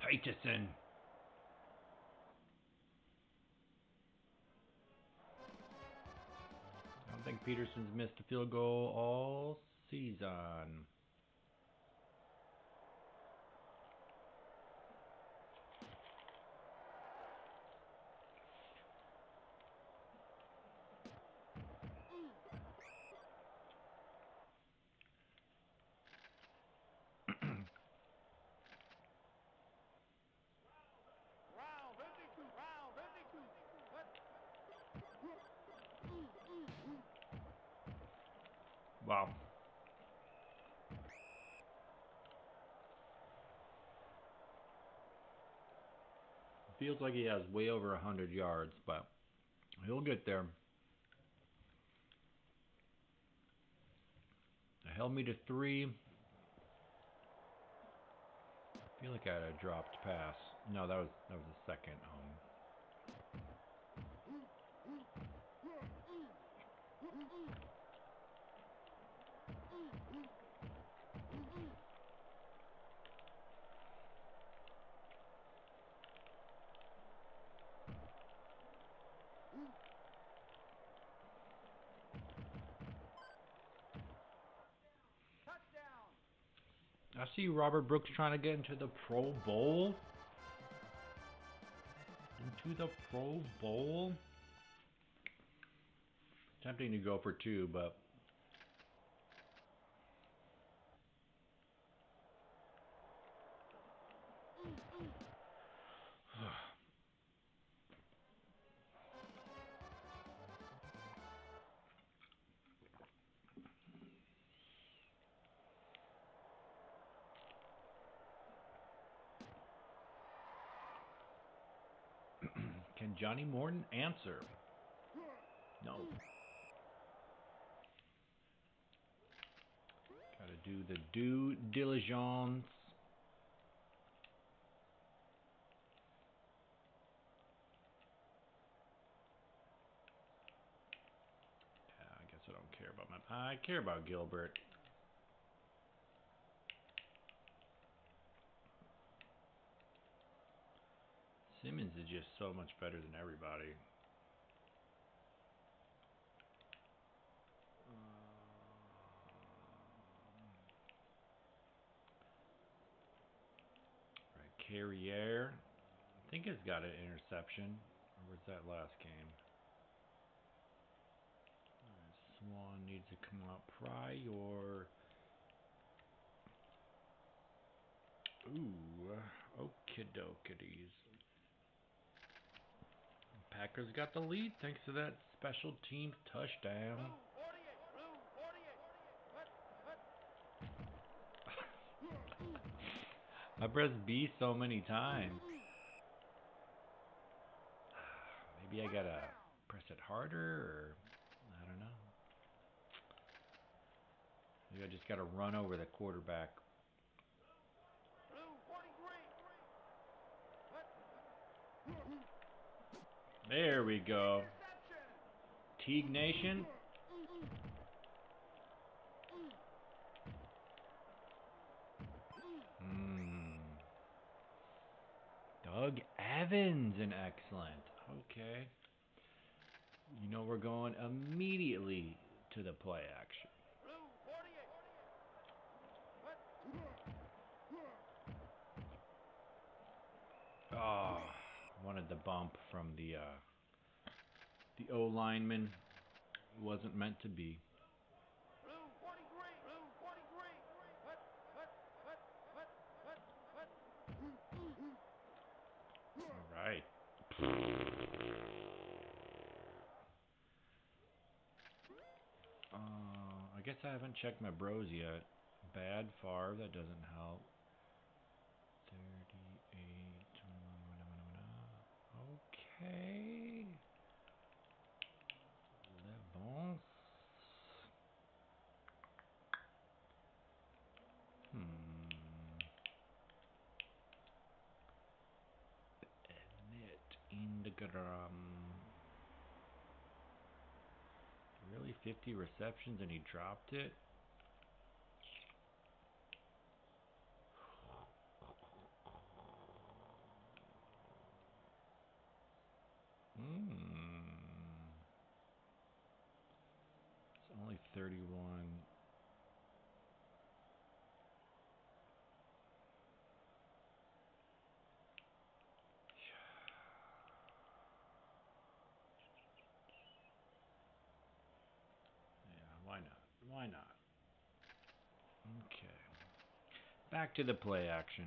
Peterson. I don't think Peterson's missed a field goal all season. Wow. Feels like he has way over 100 yards, but he'll get there. Held me to 3. I feel like I had a dropped pass. No, that was the second. I see Robert Brooks trying to get into the Pro Bowl. Into the Pro Bowl. Tempting to go for 2, but can Johnny Morton answer? No. Gotta do the due diligence. Yeah, I guess I don't care about I care about Gilbert. Simmons is just so much better than everybody. Right, Carrier. I think it's got an interception. Or was that last game? Swan needs to come out prior. Ooh, okie-dokies. Packers got the lead thanks to that special team touchdown. I pressed B so many times. Maybe I gotta press it harder, or I don't know. Maybe I just gotta run over the quarterback. There we go. Teague Nation. Doug Evans, an excellent. Okay. You know we're going immediately to the play action. Oh, wanted the bump from the O lineman. Wasn't meant to be. All right. I guess I haven't checked my bros yet. Bad Favre, that doesn't help. 38. Okay. Le bon. Bennett Ingram. Really, 50 receptions and he dropped it? It's only 31. Yeah, why not? Why not? Okay. Back to the play action.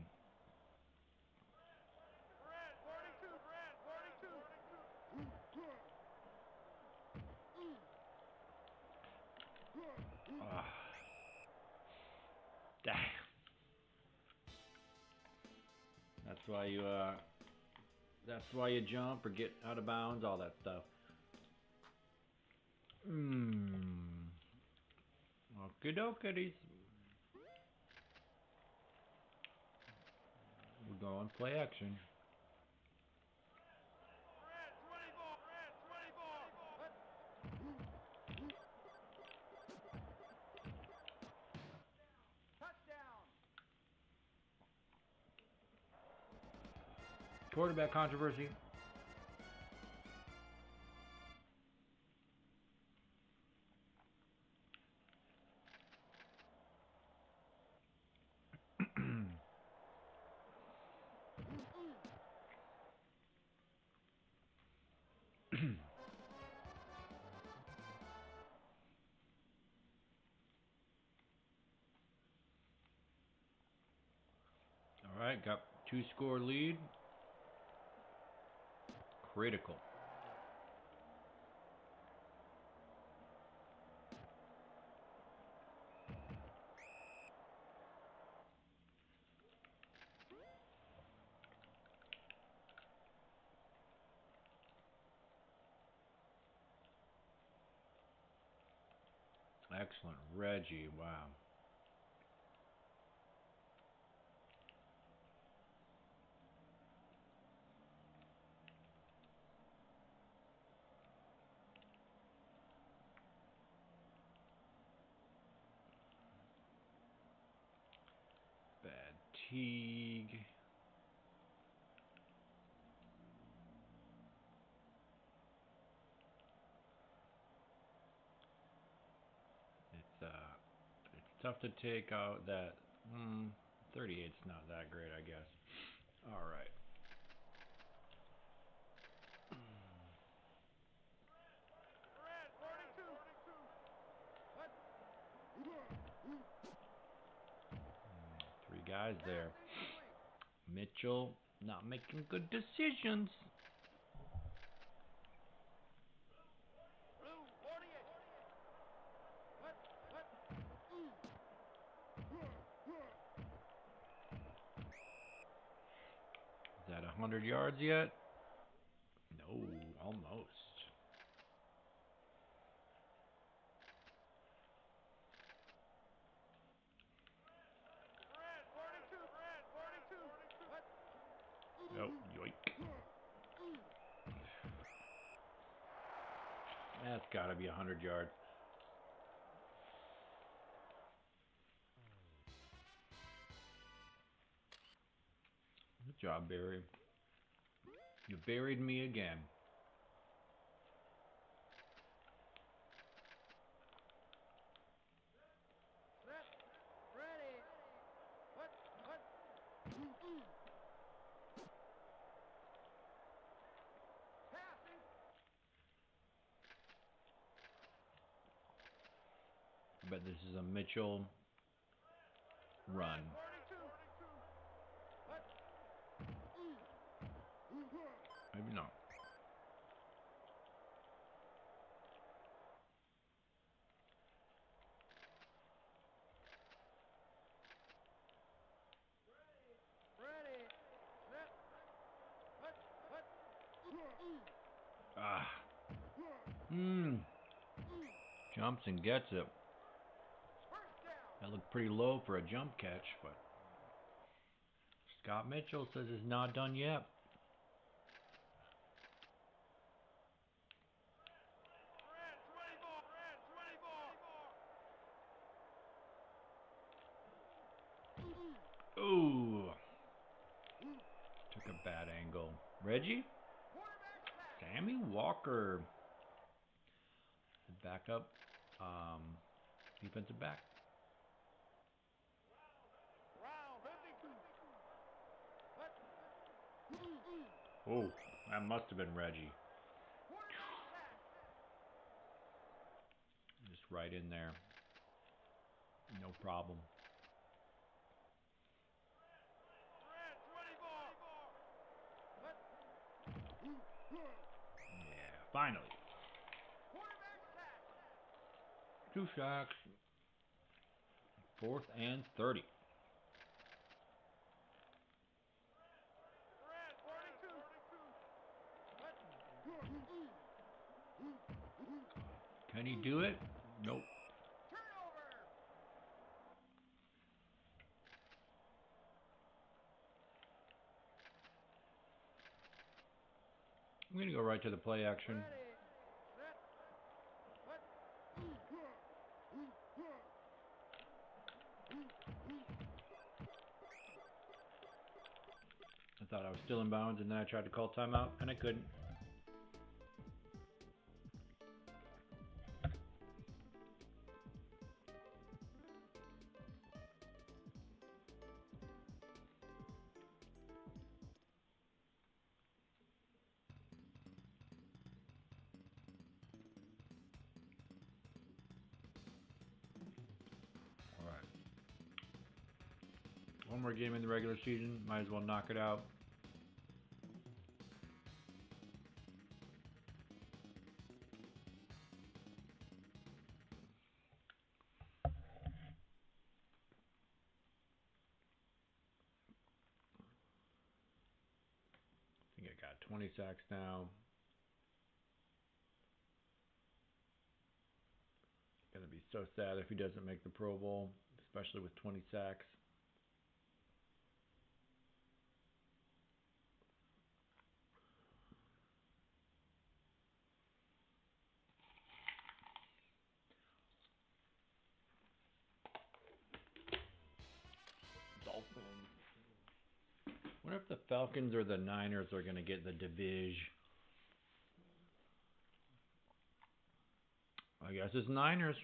Ah. Damn. That's why you jump or get out of bounds, all that stuff. Okie dokies. We're going play action. Quarterback controversy. All right, got 2-score lead. Critical. Excellent. Reggie, wow. Bad Teague. It's tough to take out that 38's not that great, I guess. All right. Three guys there. Mitchell not making good decisions. Is that 100 yards yet? No, almost. Oh, yoink. That's got to be 100 yards. Good job, Barry. You buried me again. I bet this is a Mitchell run. Maybe not. Ah. Jumps and gets it. That looked pretty low for a jump catch, but Scott Mitchell says it's not done yet. Ooh. Took a bad angle. Reggie? Sammy Walker. Backup. Defensive back. Oh, that must have been Reggie. Just right in there. No problem. Yeah, finally. 2 sacks. 4th and 30. Can he do it? Nope. I'm going to go right to the play action. I thought I was still in bounds, and then I tried to call timeout, and I couldn't. Alright. One more game in the regular season. Might as well knock it out. I think I got 20 sacks now. Gonna be so sad if he doesn't make the Pro Bowl, especially with 20 sacks. Dolphins. Wonder if the Falcons or the Niners are gonna get the division. I guess it's Niners.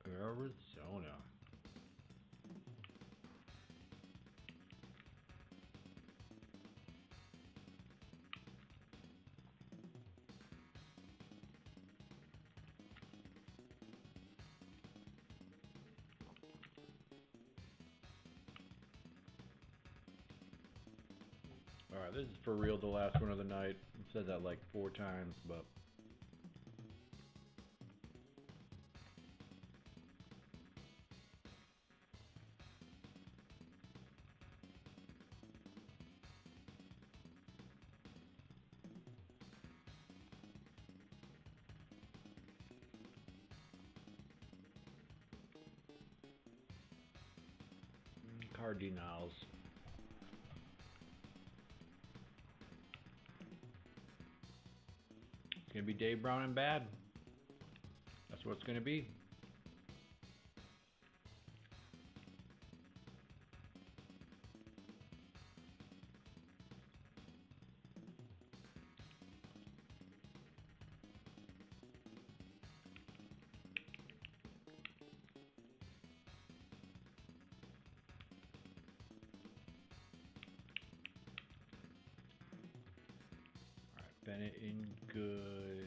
Arizona. Alright, this is for real the last one of the night. I've said that like 4 times, but Cardinals. It's gonna be Dave Brown and bad. That's what it's gonna be. Alright, Bennett in good.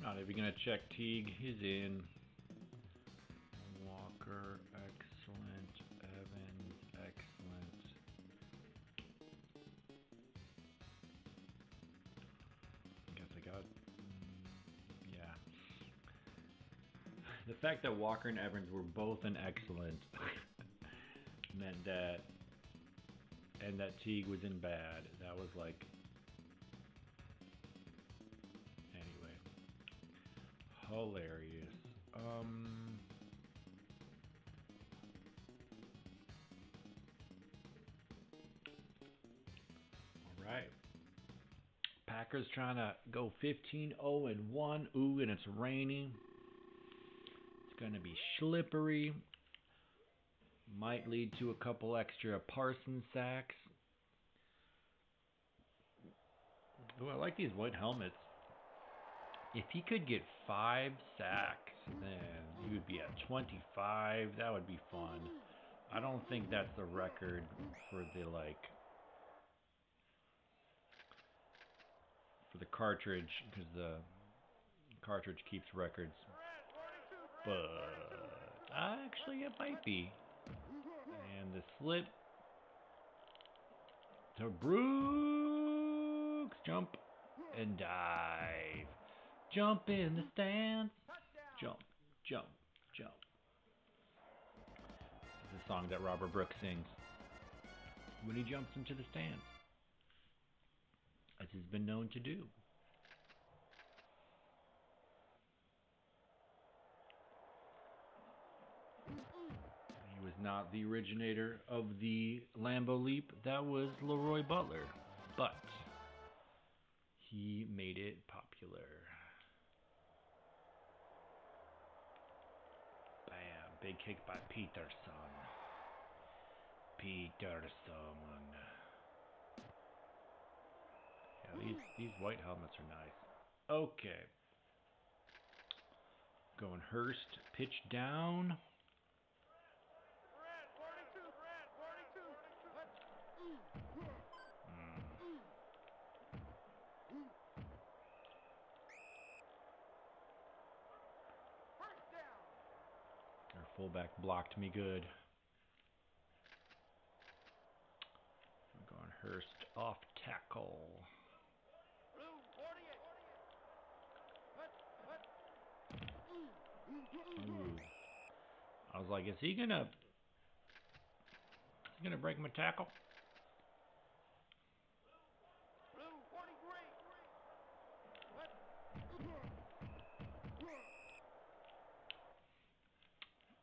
Not even gonna check Teague. He's in. Walker, excellent. Evans, excellent. I guess I got. Yeah. The fact that Walker and Evans were both an excellent meant that, and that Teague was in bad. That was like, anyway, hilarious. All right. Packers trying to go 15-0-1. Ooh, and it's raining. It's going to be slippery. Might lead to a couple extra Parsons sacks. Ooh, I like these white helmets. If he could get 5 sacks, then he would be at 25. That would be fun. I don't think that's the record for the for the cartridge, because the cartridge keeps records. But actually, it might be. And the slip to Brooks, jump and dive. Jump in the stands. Jump, jump, jump. This is a song that Robert Brooks sings when he jumps into the stands, as he's been known to do. He was not the originator of the Lambeau Leap. That was Leroy Butler, but he made it popular. Bam, big kick by Peterson. Yeah, these white helmets are nice. Okay. Going Hurst, pitch down. Our fullback blocked me good. I'm going Hurst off tackle. Ooh. I was like, is he gonna break my tackle?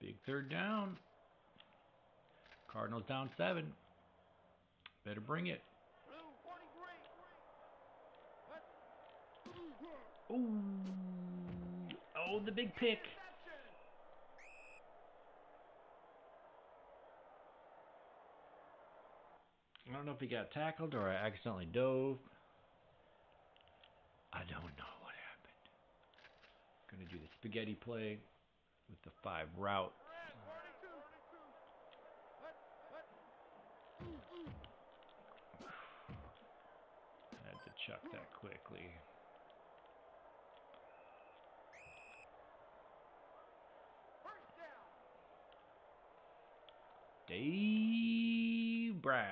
Big third down. Cardinals down 7. Better bring it. Ooh. Oh, the big pick. I don't know if he got tackled or I accidentally dove. I don't know what happened. Gonna do the spaghetti play with the 5 routes. I had to chuck that quickly. Dave Brown.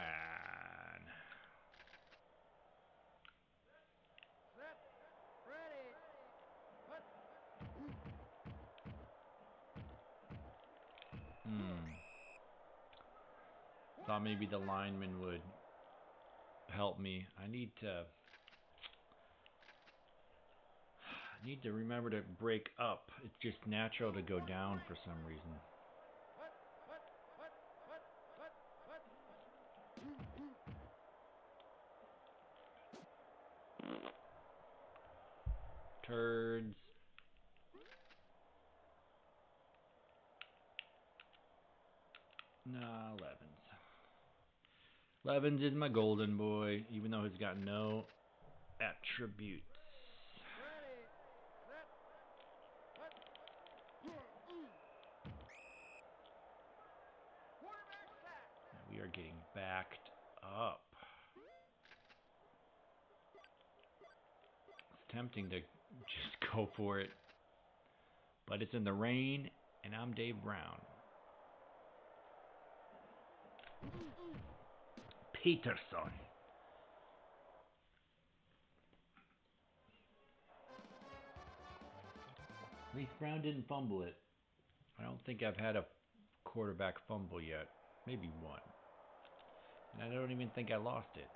Thought maybe the lineman would help me. I need to remember to break up. It's just natural to go down for some reason. Turds. Nah, Levens. Levens is my golden boy, even though he's got no attributes. We are getting backed up. It's tempting to just go for it, but it's in the rain, and I'm Dave Brown. Peterson. At least Brown didn't fumble it. I don't think I've had a quarterback fumble yet. Maybe one. And I don't even think I lost it.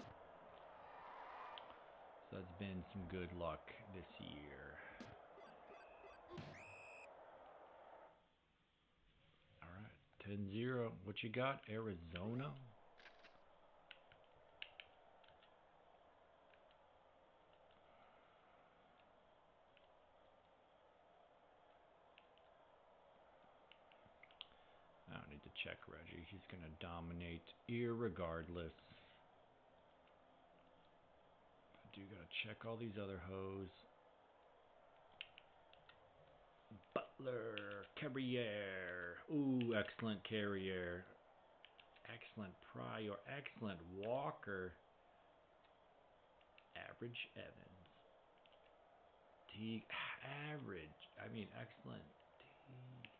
So that's been some good luck this year. Alright, 10-0. What you got? Arizona? I don't need to check Reggie. He's going to dominate irregardless. I do got to check all these other hoes. Butler, Carrier. Ooh, excellent Carrier. Excellent Pryor. Excellent Walker. Average Evans. Teague. Average. I mean, excellent Teague.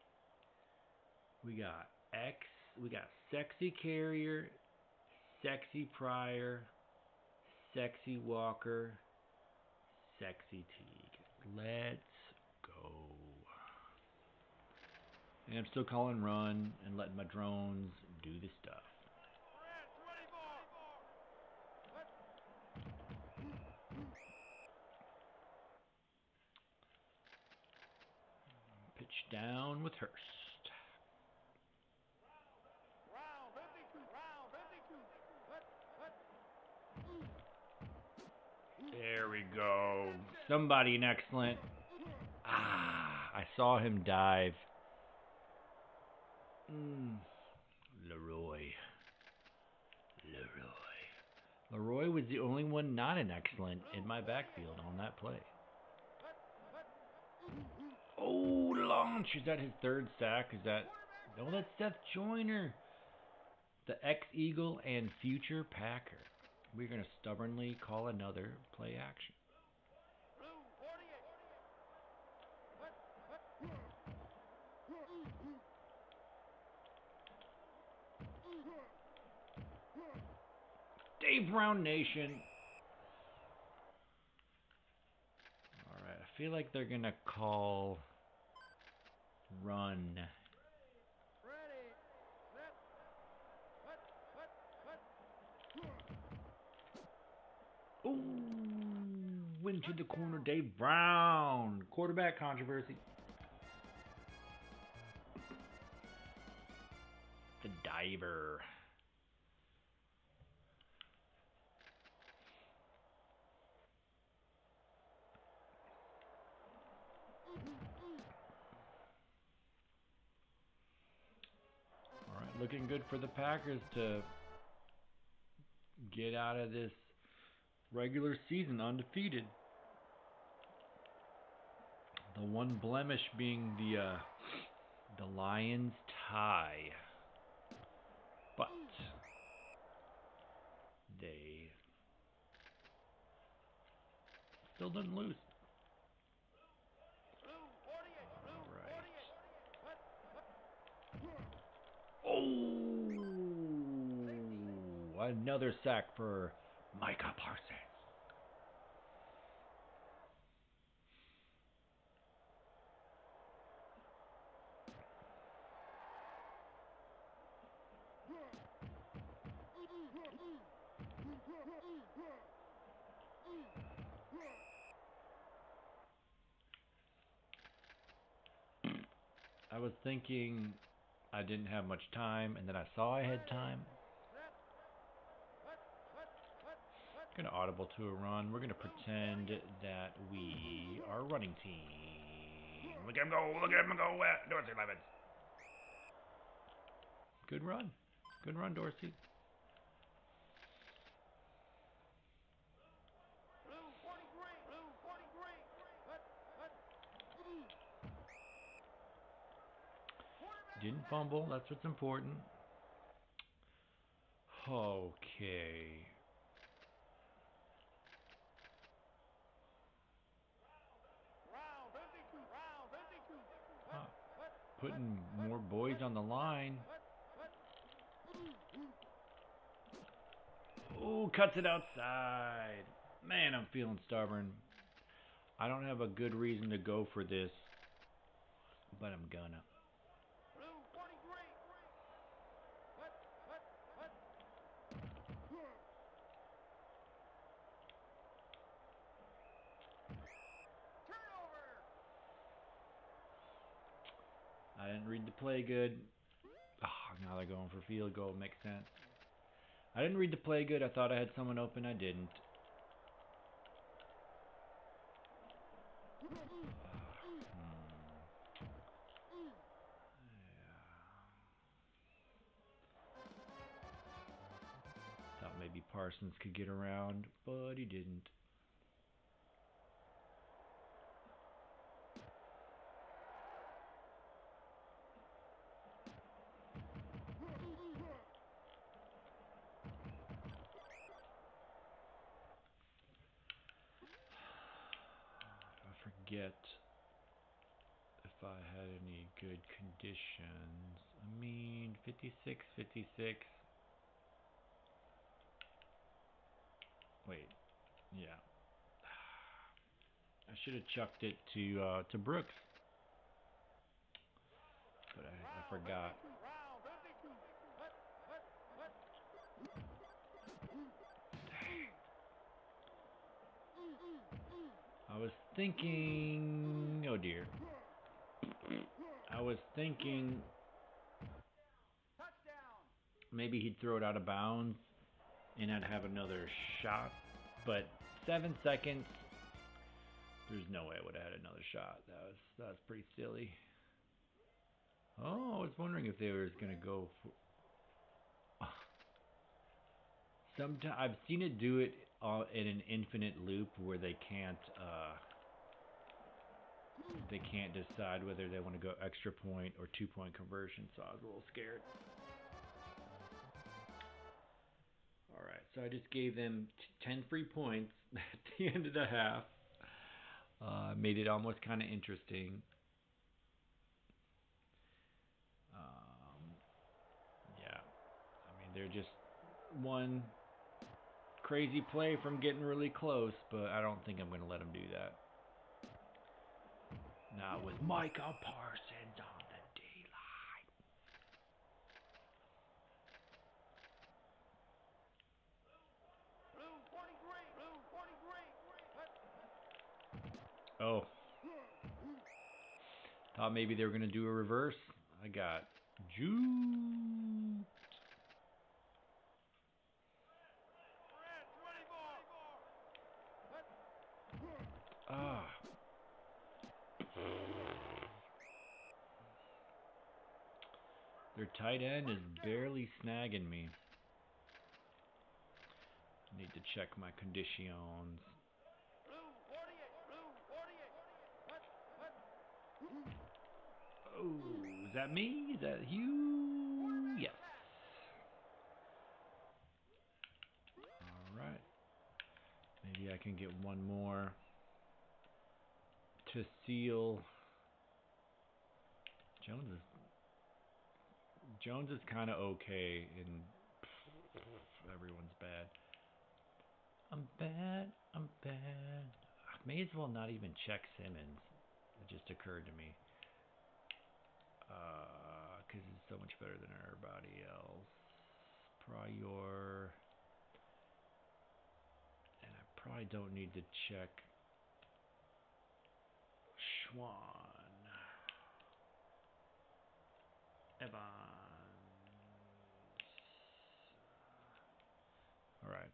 We got sexy Carrier, sexy Pryor, sexy Walker, sexy Teague. Let's go. And I'm still calling run and letting my drones do the stuff. Pitch down with Hurst. There we go. Somebody an excellent. I saw him dive. Leroy was the only one not an excellent in my backfield on that play. Oh, launch. Is that his third sack? Is that... No, that's Seth Joyner. The ex-Eagle and future Packer. We're going to stubbornly call another play action. Dave Brown Nation. Alright, I feel like they're going to call run. Ooh, into the corner, Dave Brown. Quarterback controversy. The diver. All right, looking good for the Packers to get out of this regular season undefeated. The one blemish being the Lions tie. But they still didn't lose. All right. Oh, another sack for Micah Parsons. I was thinking I didn't have much time, and then I saw I had time. I'm going to audible to a run. We're going to pretend that we are a running team. Look at him go. Look at him go. Dorsey Levens. Good run. Good run, Dorsey. Didn't fumble. That's what's important. Okay. Putting more boys on the line. Oh, cuts it outside. Man, I'm feeling stubborn. I don't have a good reason to go for this, but I'm gonna. I didn't read the play good. Oh, now they're going for field goal. Makes sense. I didn't read the play good. I thought I had someone open. I didn't. Thought maybe Parsons could get around, but he didn't. I forget if I had any good conditions. I mean, 56, 56. Wait, yeah. I should have chucked it to Brooks, but I forgot. I was thinking, oh dear. I was thinking maybe he'd throw it out of bounds and I'd have another shot, but 7 seconds, there's no way I would have had another shot. That was pretty silly. Oh, I was wondering if they were going to go for... Sometimes I've seen it do it in an infinite loop where they can't decide whether they want to go extra point or 2-point conversion, so I was a little scared. Alright, so I just gave them 10 free points at the end of the half. Made it almost kind of interesting. Yeah, I mean, they're just one crazy play from getting really close, but I don't think I'm going to let them do that. Not with Micah Parsons on the D-line. Oh. Thought maybe they were going to do a reverse. I got juked. Ah. Their tight end is barely snagging me. Need to check my conditions. Oh, is that me? Is that you? Yes. Alright. Maybe I can get one more to seal. Jones is kind of okay, and everyone's bad. I'm bad. I may as well not even check Simmons. It just occurred to me. Because he's so much better than everybody else. Prior. And I probably don't need to check Schwann. Evans. Alright.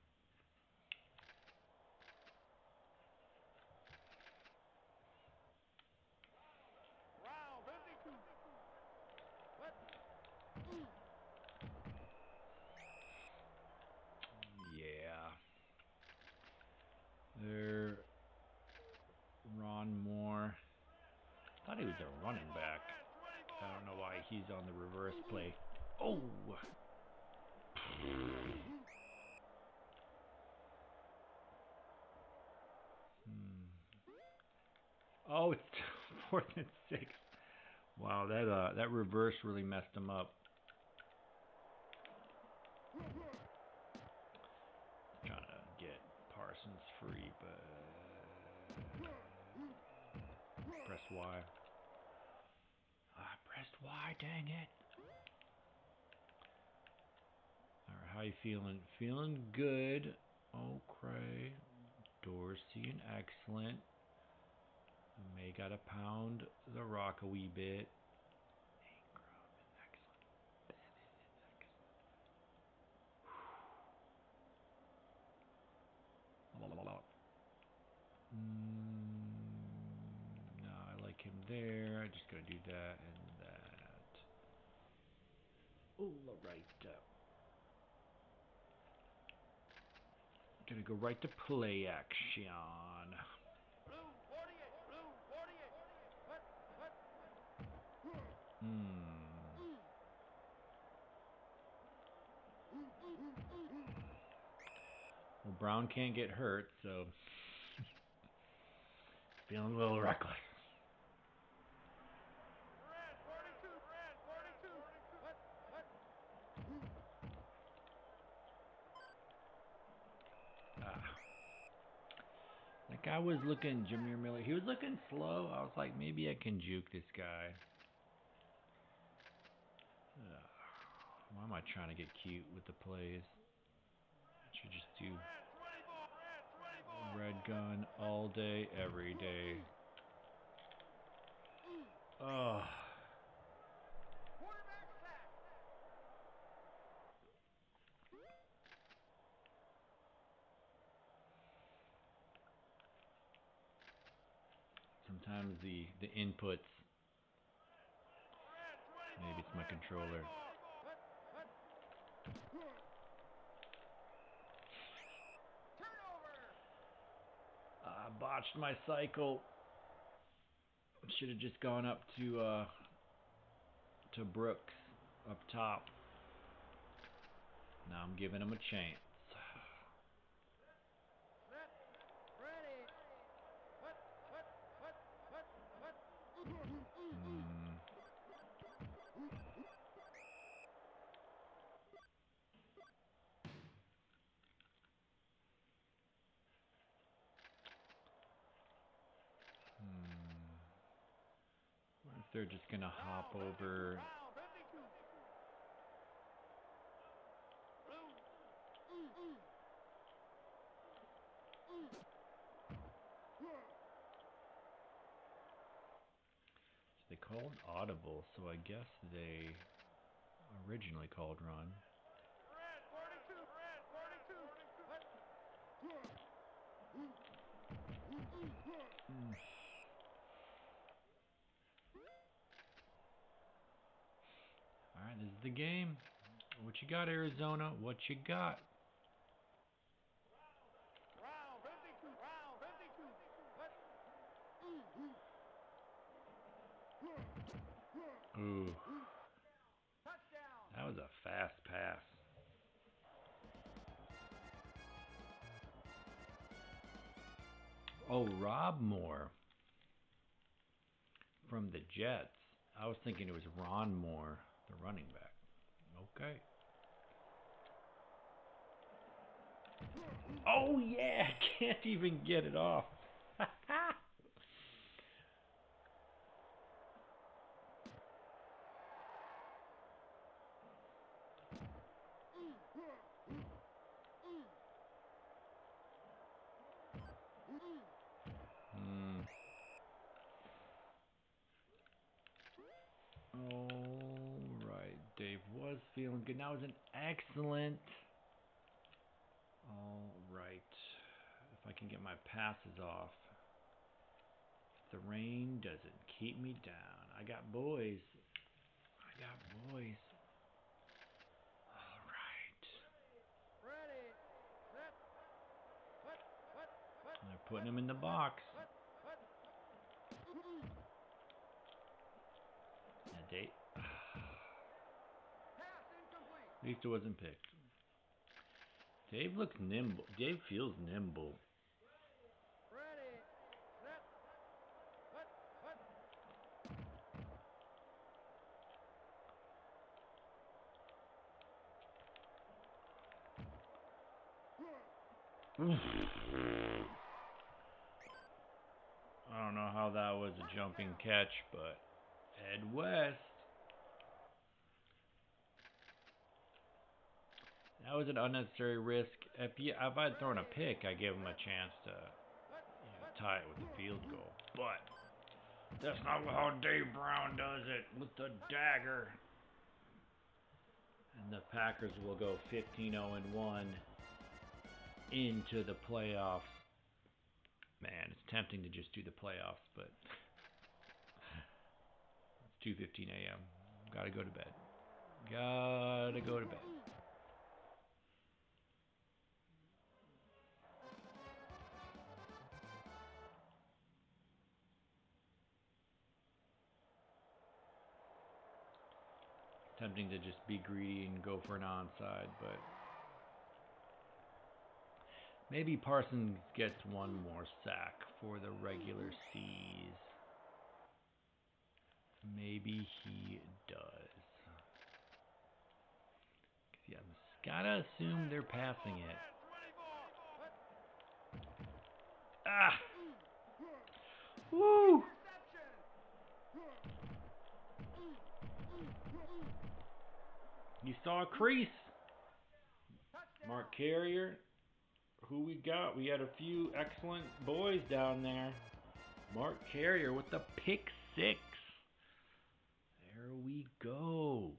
Yeah. They're Ron Moore. Thought he was a running back. I don't know why he's on the reverse play. Oh! Oh, it's 4th and 6. Wow, that reverse really messed him up. Trying to get Parsons free, but press Y. I pressed Y, dang it. Alright, how you feeling? Feeling good. Okay. Dorsey and excellent. May gotta pound the rock a wee bit. there. I just gotta do that and that. All right. Gonna go right to play action. Well, Brown can't get hurt, so feeling a little reckless. That guy was looking, Jameer Miller, he was looking slow. I was like, maybe I can juke this guy. Why am I trying to get cute with the plays? I should just do red gun all day, every day. Oh. Sometimes the inputs, maybe it's my controller. I botched my cycle. Should have just gone up to Brooks up top. Now I'm giving him a chance. What if they're just gonna hop over? They called audible, so I guess they originally called run. Alright, this is the game. What you got, Arizona? What you got? Ooh. That was a fast pass. Oh, Rob Moore from the Jets. I was thinking it was Ron Moore, the running back. Okay. Oh, yeah. Can't even get it off. Alright, Dave was feeling good. That was an excellent. Alright. If I can get my passes off. If the rain doesn't keep me down. I got boys. Alright. They're putting him in the box. Dave. At least it wasn't picked. Dave looks nimble. Dave feels nimble. I don't know how that was a jumping catch, but Ed West. That was an unnecessary risk. If I'd thrown a pick, I'd give him a chance to tie it with a field goal. But that's not how Dave Brown does it with the dagger. And the Packers will go 15-0-1 into the playoffs. Man, it's tempting to just do the playoffs, but 2:15 a.m. Gotta go to bed. Gotta go to bed. Tempting to just be greedy and go for an onside, but maybe Parsons gets one more sack for the regular C's. Maybe he does. Yeah, gotta assume they're passing it. Ah! Woo! You saw a crease. Mark Carrier. Who we got? We had a few excellent boys down there. Mark Carrier with the pick six. There we go.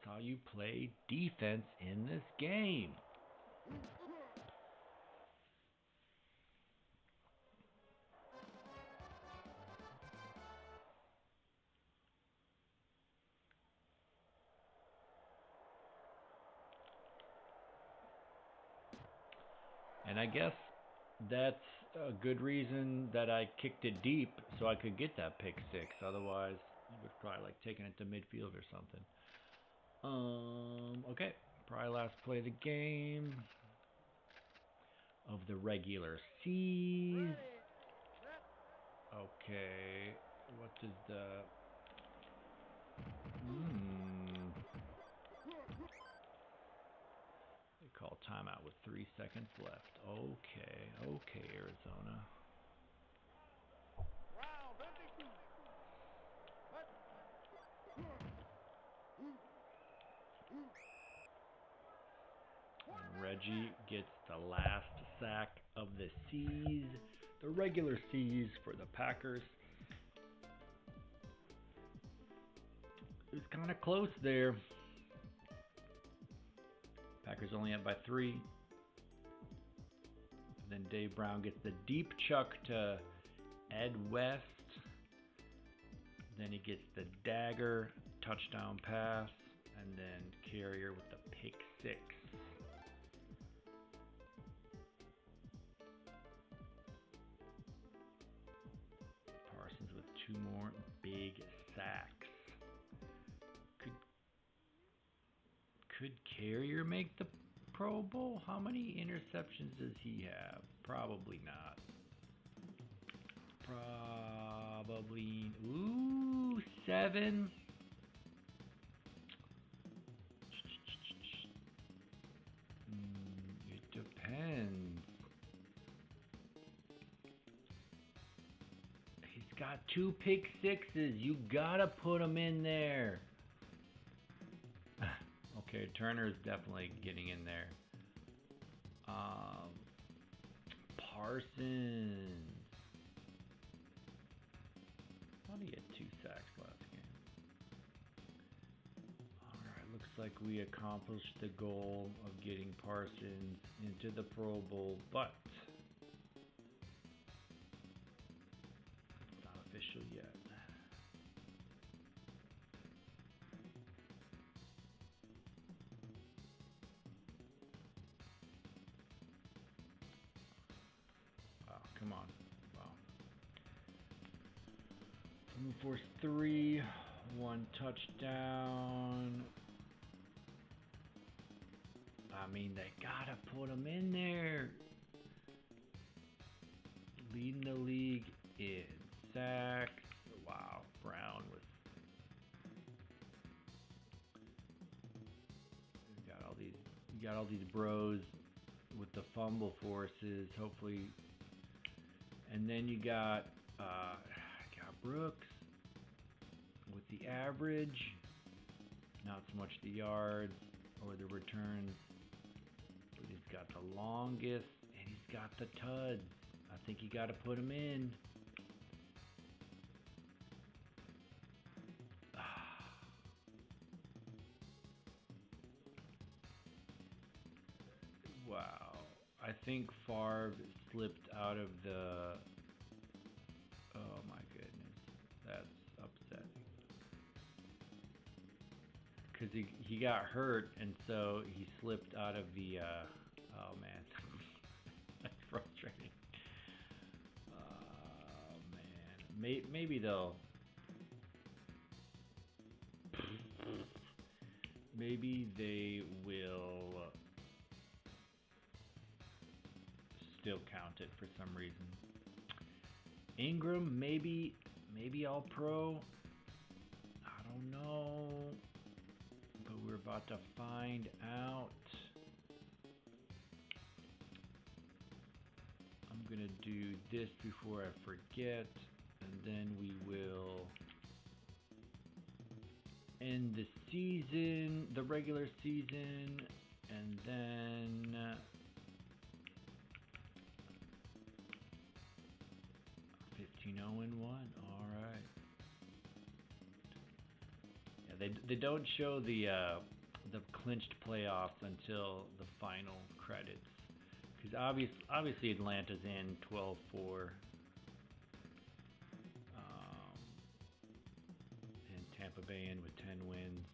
That's how you play defense in this game. And I guess that's a good reason that I kicked it deep so I could get that pick six. Otherwise, you would probably like taking it to midfield or something. Okay. Probably last play of the game of the regular season. Okay. What does the... They call timeout with 3 seconds left. Okay, Arizona. And Reggie gets the last sack of the C's, the regular C's for the Packers. It was kind of close there. Packers only up by 3. And then Dave Brown gets the deep chuck to Ed West. Then he gets the dagger touchdown pass. And then Carrier with the pick six. Parsons with 2 more big sacks. Could Carrier make the Pro Bowl? How many interceptions does he have? Probably not. Probably... Ooh, 7. It depends. He's got 2 pick sixes. You gotta put him in there. Okay, Turner's definitely getting in there. Parsons. How did he get 2 sacks last game? Alright, looks like we accomplished the goal of getting Parsons into the Pro Bowl, but it's not official yet. Come on. Wow. Move force 3. 1 touchdown. I mean, they gotta put him in there. Leading the league in sacks. Wow. Brown with... You got all these bros with the fumble forces. Hopefully... And then you got Brooks with the average, not so much the yards or the returns, but he's got the longest and he's got the tuds. I think you got to put him in. Wow. I think Favre slipped out of the... Oh my That's upsetting. Because he got hurt, and so he slipped out of the. Oh man, that's frustrating. Oh man, maybe they'll. Maybe they will still count it for some reason. Ingram, maybe All Pro. I don't know, but we're about to find out. I'm gonna do this before I forget, and then we will end the season, the regular season, and then 15-0-1. All right. Yeah, they don't show the clinched playoffs until the final credits, because obviously Atlanta's in 12-4. And Tampa Bay in with 10 wins.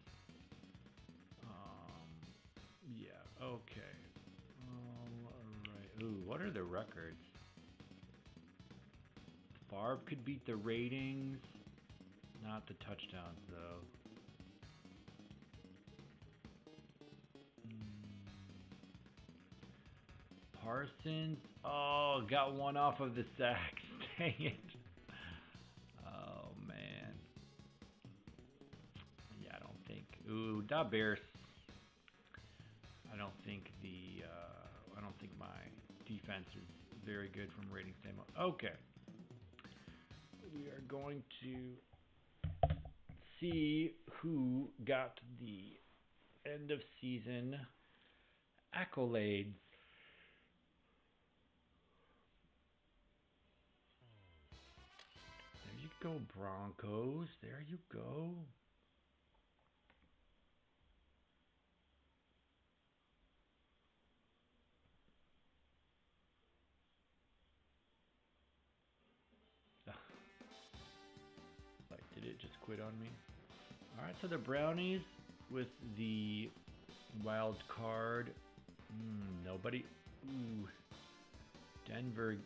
Yeah, okay. Alright. Ooh, what are the records? Favre could beat the ratings. Not the touchdowns, though. Parsons. Oh, got one off of the sacks. Dang it. Oh, man. Yeah, I don't think. Ooh, da Bears. I don't think my defense is very good from rating standpoint. Okay. We are going to see who got the end of season accolades. There you go, Broncos. There you go. Like, did it just quit on me? Alright, so the Brownies with the wild card. Nobody. Ooh. Denver.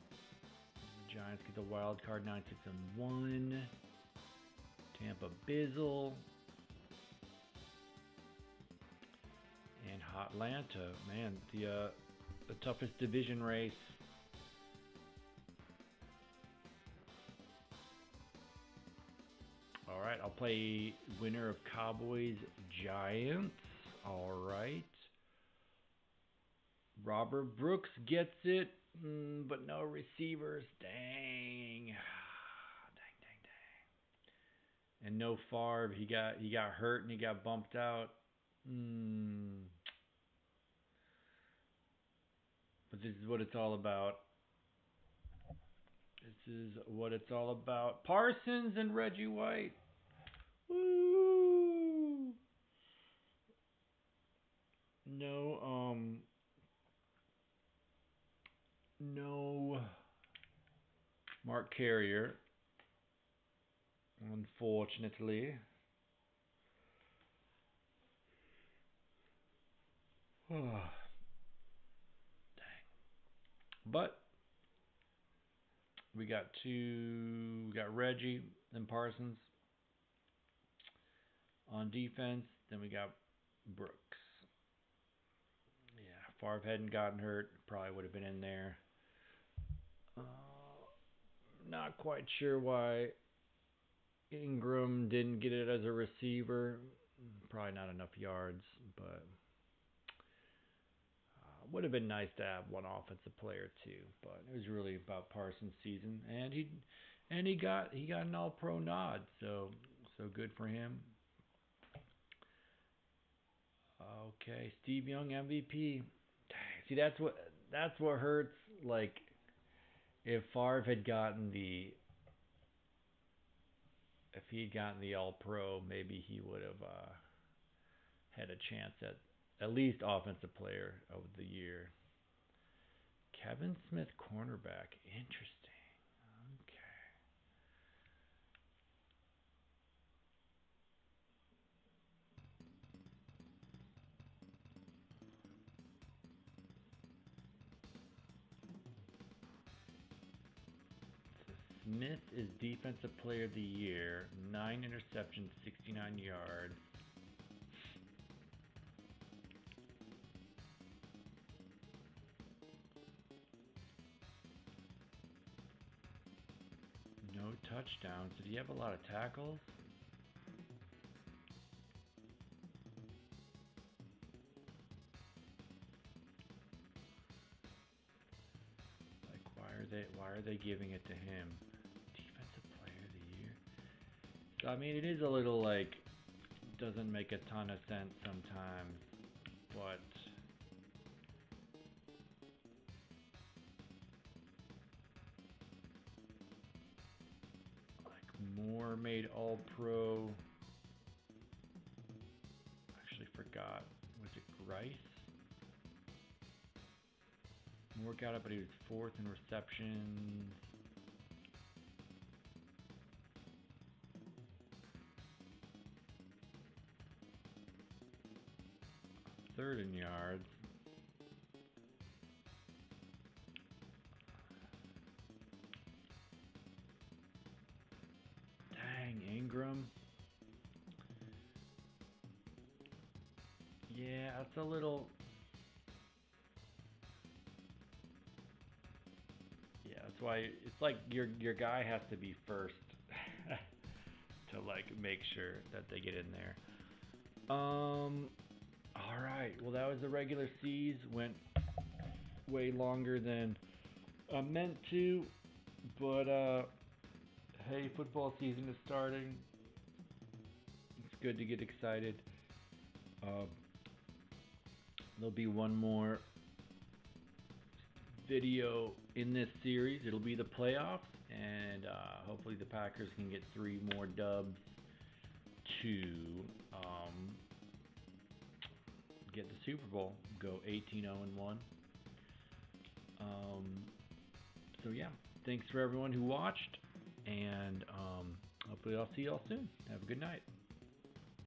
The Giants get the wild card 9-6-1. Tampa Bizzle. And Hotlanta. Man, the toughest division race. Alright, I'll play winner of Cowboys Giants. Alright. Robert Brooks gets it, but no receivers. Dang. Dang. And no Favre. He got hurt and he got bumped out. But this is what it's all about. This is what it's all about. Parsons and Reggie White. Woo! No Mark Carrier, unfortunately. Dang. But we got Reggie and Parsons on defense. Then we got Brooks. Yeah, Favre hadn't gotten hurt, probably would have been in there. Not quite sure why Ingram didn't get it as a receiver. Probably not enough yards, but would have been nice to have one offensive player too. But it was really about Parsons' season, and he got an All-Pro nod, so good for him. Okay, Steve Young MVP. See, that's what hurts. Like, if Favre had gotten the All-Pro, maybe he would have had a chance at least Offensive Player of the Year. Kevin Smith, cornerback. Interesting. Okay. Smith is Defensive Player of the Year. 9 interceptions, 69 yards. No touchdowns. Did he have a lot of tackles? Why are they giving it to him? Defensive Player of the Year. So I mean, it is a little like doesn't make a ton of sense sometimes, but like Moore made All Pro. Actually forgot. Was it Grice? Moore got it, but he was 4th in receptions. Third in yards. Dang, Ingram. Yeah, that's a little... Yeah, that's why it's like your guy has to be first to like make sure that they get in there. All right. Well, that was the regular season. Went way longer than I meant to, but hey, football season is starting. It's good to get excited. There'll be one more video in this series. It'll be the playoffs, and hopefully the Packers can get 3 more dubs to get the Super Bowl, go 18-0-1. So yeah, thanks for everyone who watched, and hopefully I'll see y'all soon. Have a good night.